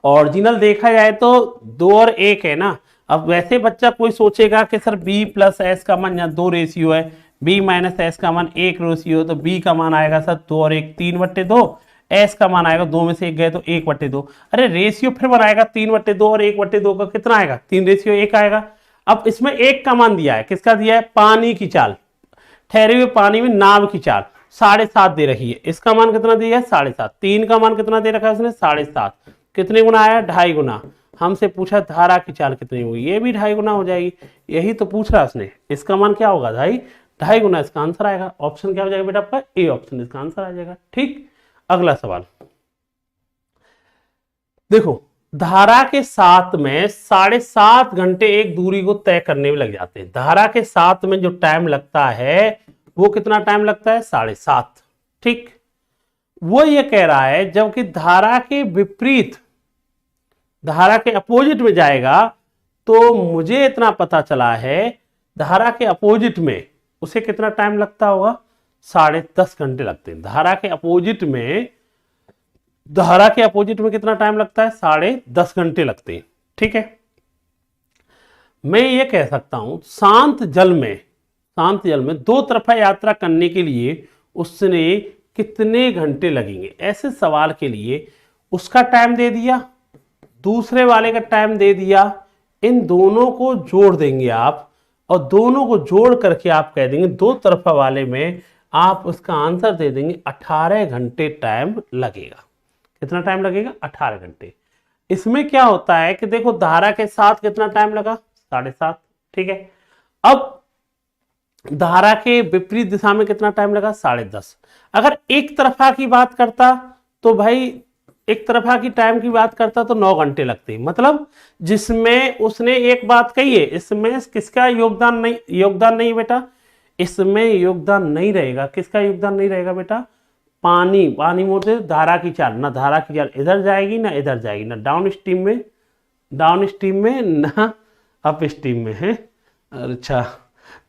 ओरिजिनल देखा जाए तो 2 और 1 है ना। अब वैसे बच्चा कोई सोचेगा कि सर B+S का मान यहाँ 2 रेशियो है, B-S का मान 1 रेशियो, तो B का मान आएगा सर 2 और 1 3/2, S का मान आएगा 2 में से 1 गए तो 1/2। अरे रेशियो फिर बनाएगा 3/2 और 1/2 का कितना आएगा 3 रेशियो 1 आएगा। अब इसमें 1 का मान दिया है, किसका दिया है, पानी की चाल, ठहरे हुए पानी में नाव की चाल, 7.5 दे रखी है, इसका मान कितना दिया है 7.5, 3 का मान कितना दे रखा है उसने 7.5, कितने गुना आया 2.5 गुना। हमसे पूछा धारा की चाल कितनी होगी, ये भी 2.5 गुना हो जाएगी, यही तो पूछ रहा है उसने। इसका मान क्या होगा 2.5 गुना, इसका आंसर आएगा। ऑप्शन क्या हो जाएगा बेटा आपका ए ऑप्शन, इसका आंसर आ जाएगा। ठीक, अगला सवाल देखो, धारा के साथ में 7.5 घंटे एक दूरी को तय करने में लग जाते हैं। धारा के साथ में जो टाइम लगता है वो कितना टाइम लगता है 7.5। ठीक, वो ये कह रहा है जबकि धारा के विपरीत, धारा के अपोजिट में जाएगा तो मुझे इतना पता चला है धारा के अपोजिट में उसे कितना टाइम लगता होगा 10.5 घंटे लगते हैं। धारा के अपोजिट में, धारा के अपोजिट में कितना टाइम लगता है 10.5 घंटे लगते हैं। ठीक है, मैं ये कह सकता हूं शांत जल में दो तरफा यात्रा करने के लिए उसने कितने घंटे लगेंगे। ऐसे सवाल के लिए उसका टाइम दे दिया, दूसरे वाले का टाइम दे दिया, इन दोनों को जोड़ देंगे आप और दोनों को जोड़ करके आप कह देंगे दो तरफा वाले में आप उसका आंसर दे देंगे 18 घंटे टाइम लगेगा। कितना टाइम लगेगा 18 घंटे। इसमें क्या होता है कि देखो धारा के साथ कितना टाइम लगा 7.5। ठीक है, अब धारा के विपरीत दिशा में कितना टाइम लगा 10.5। अगर एक तरफा की बात करता तो भाई एक तरफा की टाइम की बात करता तो 9 घंटे लगते। मतलब जिसमें उसने एक बात कही है इसमें किसका योगदान नहीं बेटा, इसमें योगदान नहीं रहेगा। किसका योगदान नहीं रहेगा बेटा, पानी मोटे धारा की चाल, ना धारा की चाल इधर जाएगी ना इधर जाएगी, ना डाउन स्ट्रीम में ना अप स्ट्रीम में है। अच्छा,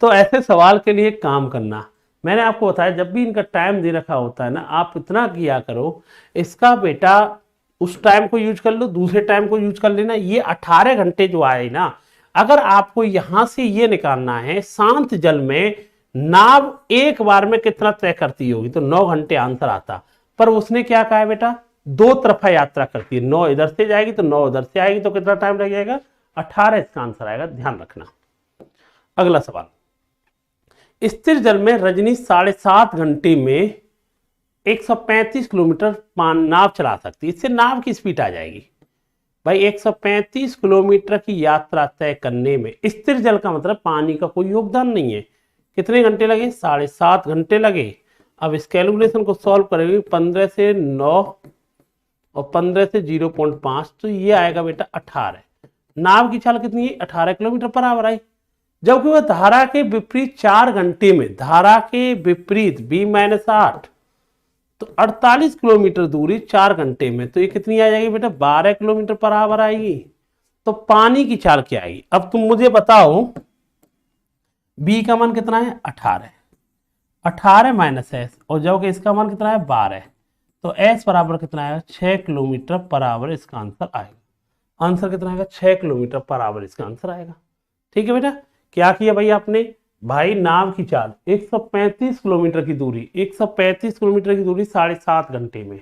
तो ऐसे सवाल के लिए काम करना, मैंने आपको बताया जब भी इनका टाइम दे रखा होता है ना आप इतना किया करो, इसका बेटा उस टाइम को यूज कर लो, दूसरे टाइम को यूज कर लेना। ये 18 घंटे जो आए ना, अगर आपको यहां से ये निकालना है शांत जल में नाव एक बार में कितना तय करती होगी तो 9 घंटे आंसर आता। पर उसने क्या कहा है बेटा, दो तरफा यात्रा करती है, 9 इधर से जाएगी तो 9 उधर से आएगी, तो कितना टाइम लग जाएगा 18, इसका आंसर आएगा, ध्यान रखना। अगला सवाल, स्थिर जल में रजनी 7.5 घंटे में 135 किलोमीटर नाव चला सकती है। इससे नाव की स्पीड आ जाएगी भाई। 135 किलोमीटर की यात्रा तय करने में स्थिर जल का मतलब पानी का कोई योगदान नहीं है। कितने घंटे लगे 7.5 घंटे लगे। अब इस कैलकुलेशन को सॉल्व करेंगे 15 से 9 और 15 से 0.5 तो ये आएगा बेटा 18। नाव की चाल कितनी है 18 किलोमीटर पर आवर आई। जबकि वह धारा के विपरीत 4 घंटे में, धारा के विपरीत B-8 तो 48 किलोमीटर दूरी 4 घंटे में, तो ये कितनी आ जाएगी बेटा 12 किलोमीटर पर आवर आएगी। तो पानी की चाल क्या आएगी। अब तुम मुझे बताओ B का मान कितना है 18 माइनस S, और जबकि इसका मान कितना है 12, तो S बराबर कितना आएगा 6 किलोमीटर पर आवर, इसका आंसर आएगा। आंसर कितना आएगा 6 किलोमीटर पर आवर, इसका आंसर आएगा। ठीक है बेटा, क्या किया भाई आपने, भाई नाव की चाल 135 किलोमीटर की दूरी, 135 किलोमीटर की दूरी 7.5 घंटे में,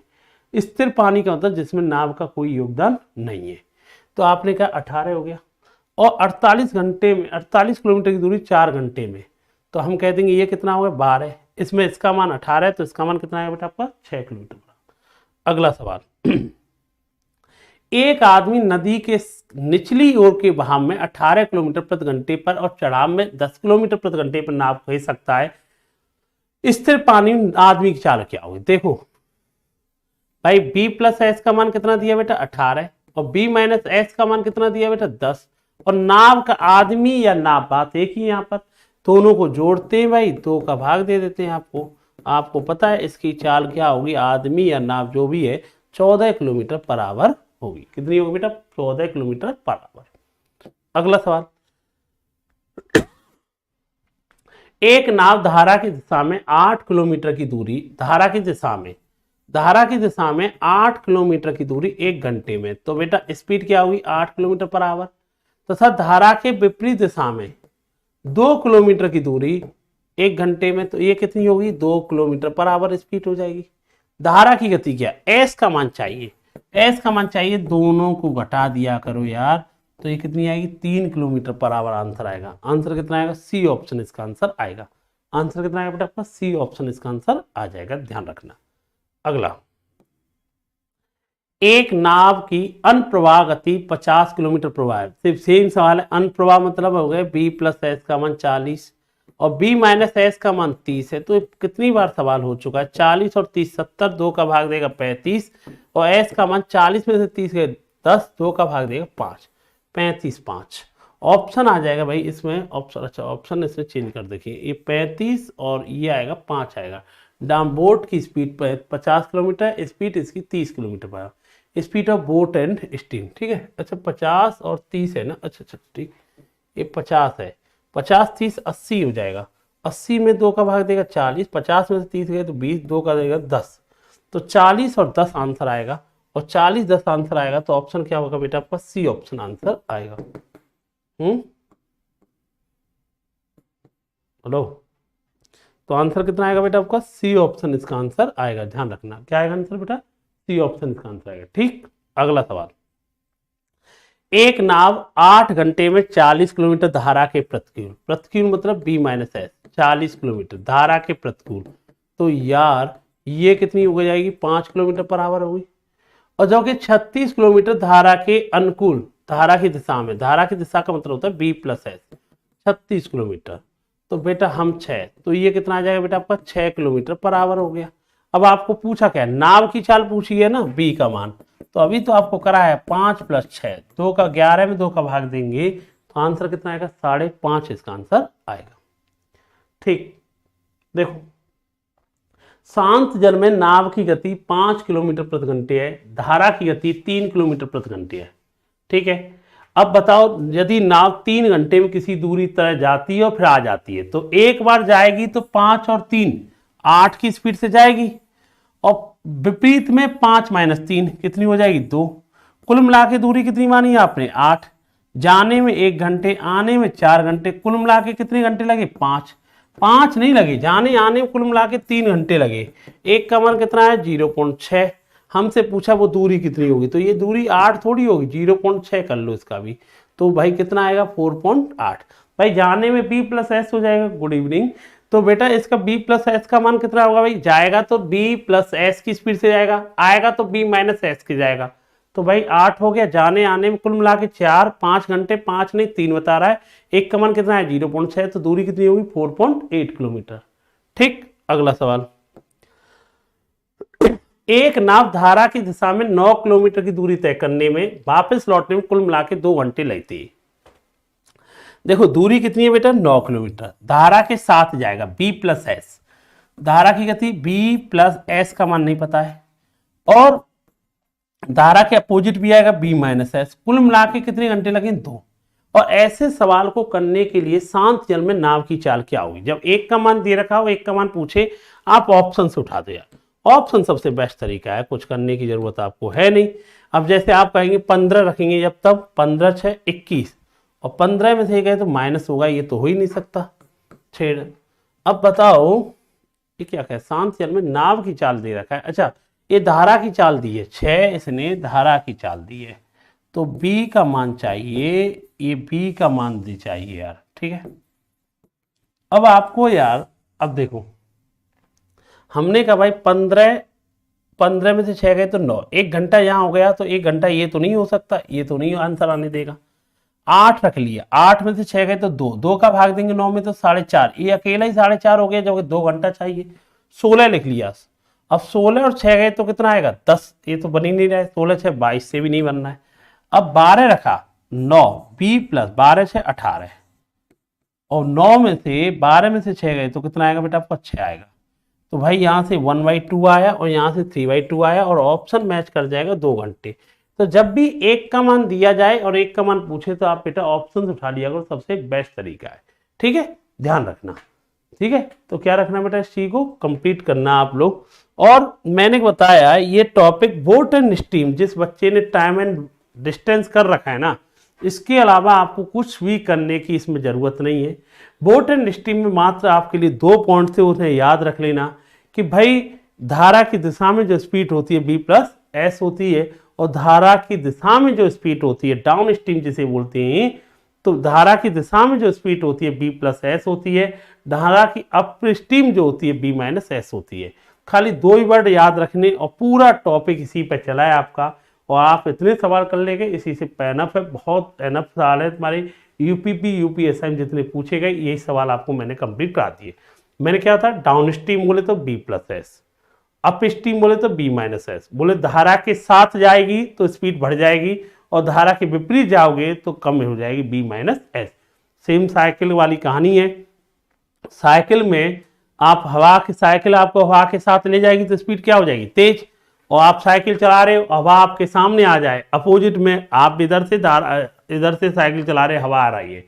स्थिर पानी का मतलब जिसमें नाव का कोई योगदान नहीं है, तो आपने कहा 18 हो गया। और 48 घंटे में 48 किलोमीटर की दूरी 4 घंटे में, तो हम कह देंगे ये कितना होगा 12। इसमें इसका मान 18 है तो इसका मान कितना है बेटा आपका 6 किलोमीटर। अगला सवाल, एक आदमी नदी के निचली ओर के बहाव में 18 किलोमीटर प्रति घंटे पर और चढ़ाव में 10 किलोमीटर प्रति घंटे पर नाव खींच सकता है। स्थिर पानी आदमी की चाल क्या होगी। देखो भाई B+S का मान कितना दिया बेटा 18 और B-S का मान कितना दिया बेटा 10, और नाव का आदमी या नाव, बात एक ही, यहाँ पर दोनों को जोड़ते हैं भाई, 2 का भाग दे देते हैं आपको पता है इसकी चाल क्या होगी, आदमी या नाव जो भी है 14 किलोमीटर पर आवर होगी। कितनी होगी बेटा 14 किलोमीटर पर आवर। अगला सवाल, एक नाव धारा की दिशा में 8 किलोमीटर की दूरी, धारा की दिशा में 8 किलोमीटर की दूरी 1 घंटे में, तो बेटा स्पीड क्या होगी 8 किलोमीटर पर आवर। तथा धारा के विपरीत दिशा में 2 किलोमीटर की दूरी 1 घंटे में, तो ये कितनी होगी 2 किलोमीटर पर आवर स्पीड हो जाएगी। धारा की गति क्या, S का मान चाहिए, S का मान चाहिए, दोनों को घटा दिया करो यार, तो ये कितनी आएगी 3 किलोमीटर पर आवर आंसर आएगा। आंसर कितना आएगा C ऑप्शन इसका आंसर आएगा। आंसर कितना आएगा बेटा आपका सी ऑप्शन इसका आंसर आ जाएगा, ध्यान रखना। अगला, एक नाव की अनप्रवाह गति 50 किलोमीटर प्रवाह है। सिर्फ सेम सवाल है, अनप्रवाह मतलब हो गया b प्लस एस का मान 40 और b माइनस एस का मान 30 है। तो कितनी बार सवाल हो चुका है, 40 और 30, 70, 2 का भाग देगा 35 और एस का मान 40 में से 30 गए 10, 2 का भाग देगा 5, 35 5 ऑप्शन आ जाएगा भाई इसमें। ऑप्शन, अच्छा ऑप्शन इसमें चेंज कर देखिए, ये 35 और ये आएगा 5 आएगा। बोट की स्पीड 50 किलोमीटर, स्पीड इसकी 30 किलोमीटर पर, speed of boat and steam, ठीक है। अच्छा 50 और 30 है ना, अच्छा अच्छा ठीक, ये 50 है, 50 30 80 हो जाएगा, 80 में 2 का भाग देगा 40, 50 में से 30 गए तो 20, 2 का देगा 10, तो 40 और 10 आंसर आएगा, और 40 10 आंसर आएगा, तो ऑप्शन क्या होगा बेटा आपका सी ऑप्शन आंसर आएगा। हेलो, तो आंसर कितना आएगा बेटा आपका सी ऑप्शन इसका आंसर आएगा, ध्यान रखना। क्या आएगा आंसर बेटा, सी ऑप्शन इसका आंसर आएगा, ठीक। अगला सवाल, एक नाव 8 घंटे में 40 किलोमीटर धारा के प्रतिकूल, प्रतिकूल मतलब b माइनस एस, 40 किलोमीटर धारा के प्रतिकूल, तो यार ये कितनी हो जाएगी 5 किलोमीटर पर आवर होगी, और जो कि 36 किलोमीटर धारा के अनुकूल, धारा की दिशा में, धारा की दिशा का मतलब होता है b प्लस एस, 36 किलोमीटर, तो बेटा हम 6, तो ये कितना आ जाएगा बेटा आपका 6 किलोमीटर पर आवर हो गया। अब आपको पूछा क्या, नाव की चाल पूछी है ना, बी का मान, तो अभी तो आपको करा है 5 प्लस 6, 2 का 11 में 2 का भाग देंगे तो आंसर कितना आएगा 5.5 इसका आंसर आएगा, ठीक। देखो, शांत जल में नाव की गति 5 किलोमीटर प्रति घंटे है, धारा की गति 3 किलोमीटर प्रति घंटे है, ठीक है। अब बताओ, यदि नाव 3 घंटे में किसी दूरी तय जाती है और फिर आ जाती है, तो एक बार जाएगी तो 5 और 3 8 की स्पीड से जाएगी, और विपरीत में 5 माइनस 3 कितनी हो जाएगी 2, कुल मिला के दूरी कितनी मानी आपने 8, जाने में 1 घंटे, आने में 4 घंटे, कुल मिला के कितने घंटे लगे 5, 5 नहीं लगे, जाने आने में कुल मिला के 3 घंटे लगे, एक का मान कितना है 0.6, हमसे पूछा वो दूरी कितनी होगी, तो ये दूरी 8 थोड़ी होगी, 0.6 कर लो इसका भी, तो भाई कितना आएगा 4.8। भाई जाने में b प्लस एस हो जाएगा, गुड इवनिंग, तो बेटा इसका b प्लस एस का मान कितना होगा, भाई जाएगा तो b प्लस एस की स्पीड से जाएगा, आएगा तो b माइनस एस की जाएगा, तो भाई 8 हो गया, जाने आने में कुल मिला के 4, 5 घंटे, 5 नहीं 3 बता रहा है, एक का मान कितना है 0.6, तो दूरी कितनी होगी 4.8 किलोमीटर, ठीक। अगला सवाल, एक नाव धारा की दिशा में 9 किलोमीटर की दूरी तय करने में वापस लौटने में कुल मिला के 2 घंटे लगते हैं। देखो दूरी कितनी है बेटा 9 किलोमीटर, धारा के साथ जाएगा b प्लस एस, धारा की गति b प्लस एस का मान नहीं पता है, और धारा के अपोजिट भी आएगा b माइनस एस, कुल मिला के कितने घंटे लगे 2। और ऐसे सवाल को करने के लिए शांत जल में नाव की चाल क्या होगी, जब एक का मान दे रखा हो, एक का मान पूछे, आप ऑप्शन से उठा दो यार, ऑप्शन सबसे बेस्ट तरीका है, कुछ करने की जरूरत आपको है नहीं। अब जैसे आप कहेंगे 15 रखेंगे, जब तब 15 6 21, और 15 में से गए तो माइनस होगा, ये तो हो ही नहीं सकता छेड़। अब बताओ ये क्या है, शांत जल में नाव की चाल दे रखा है, अच्छा ये धारा की चाल दी है 6, इसने धारा की चाल दी है, तो b का मान चाहिए, ये b का मान दी चाहिए यार, ठीक है। अब आपको यार, अब देखो हमने कहा भाई 15 में से 6 गए तो 9, 1 घंटा यहाँ हो गया, तो 1 घंटा ये तो नहीं हो सकता, ये तो नहीं आंसर आने देगा। 8 रख लिया, 8 में से 6 गए तो 2, 2 का भाग देंगे 9 में तो 4.5, ये अकेला ही 4.5 हो गया, जो 2 घंटा चाहिए। 16 लिख लिया, अब 16 और 6 गए तो कितना आएगा 10, ये तो बन ही नहीं रहा है, 16 6 22 से भी नहीं बनना है। अब 12 रखा 9 b प्लस 12 6 18, और 9 में से 12 में से 6 गए तो कितना आएगा बेटा आपका 6 आएगा, तो भाई यहाँ से 1/2 आया और यहाँ से 3/2 आया, और ऑप्शन मैच कर जाएगा 2 घंटे। तो जब भी एक का मान दिया जाए और एक का मान पूछे तो आप बेटा ऑप्शन उठा लिया करो, सबसे बेस्ट तरीका है, ठीक है, ध्यान रखना, ठीक है। तो क्या रखना बेटा, इस चीज को कंप्लीट करना आप लोग। और मैंने बताया ये टॉपिक बोट एंड स्टीम, जिस बच्चे ने टाइम एंड डिस्टेंस कर रखा है ना, इसके अलावा आपको कुछ भी करने की इसमें जरूरत नहीं है। बोट एंड स्टीम में मात्र आपके लिए 2 पॉइंट थे, उन्हें याद रख लेना कि भाई धारा की दिशा में जो स्पीड होती है b प्लस एस होती है, और धारा की दिशा में जो स्पीड होती है डाउन स्ट्रीम जिसे बोलते हैं तो धारा की दिशा में जो स्पीड होती है बी प्लस एस होती है, धारा की अपस्ट्रीम जो होती है बी माइनस एस होती है। खाली 2 ही वर्ड याद रखने और पूरा टॉपिक इसी पे चला है आपका, और आप इतने सवाल कर लेंगे, इसी से एनफ है, बहुत एनफ सवाल है तुम्हारे यूपीपी यूपीएसआई में जितने पूछे गए यही सवाल आपको मैंने कंप्लीट करा दिए। मैंने क्या था, डाउन स्ट्रीम बोले तो B plus S, upstream बोले तो बी माइनस एस, बोले धारा के साथ जाएगी तो स्पीड बढ़ जाएगी और धारा के विपरीत जाओगे तो कम हो जाएगी B minus S. Same cycle वाली कहानी है। साइकिल में आप साइकिल आपको हवा के साथ ले जाएगी तो स्पीड क्या हो जाएगी, तेज। और आप साइकिल चला रहे हो, हवा आपके सामने आ जाए अपोजिट में, आप इधर से साइकिल चला रहे, हवा आ रही है,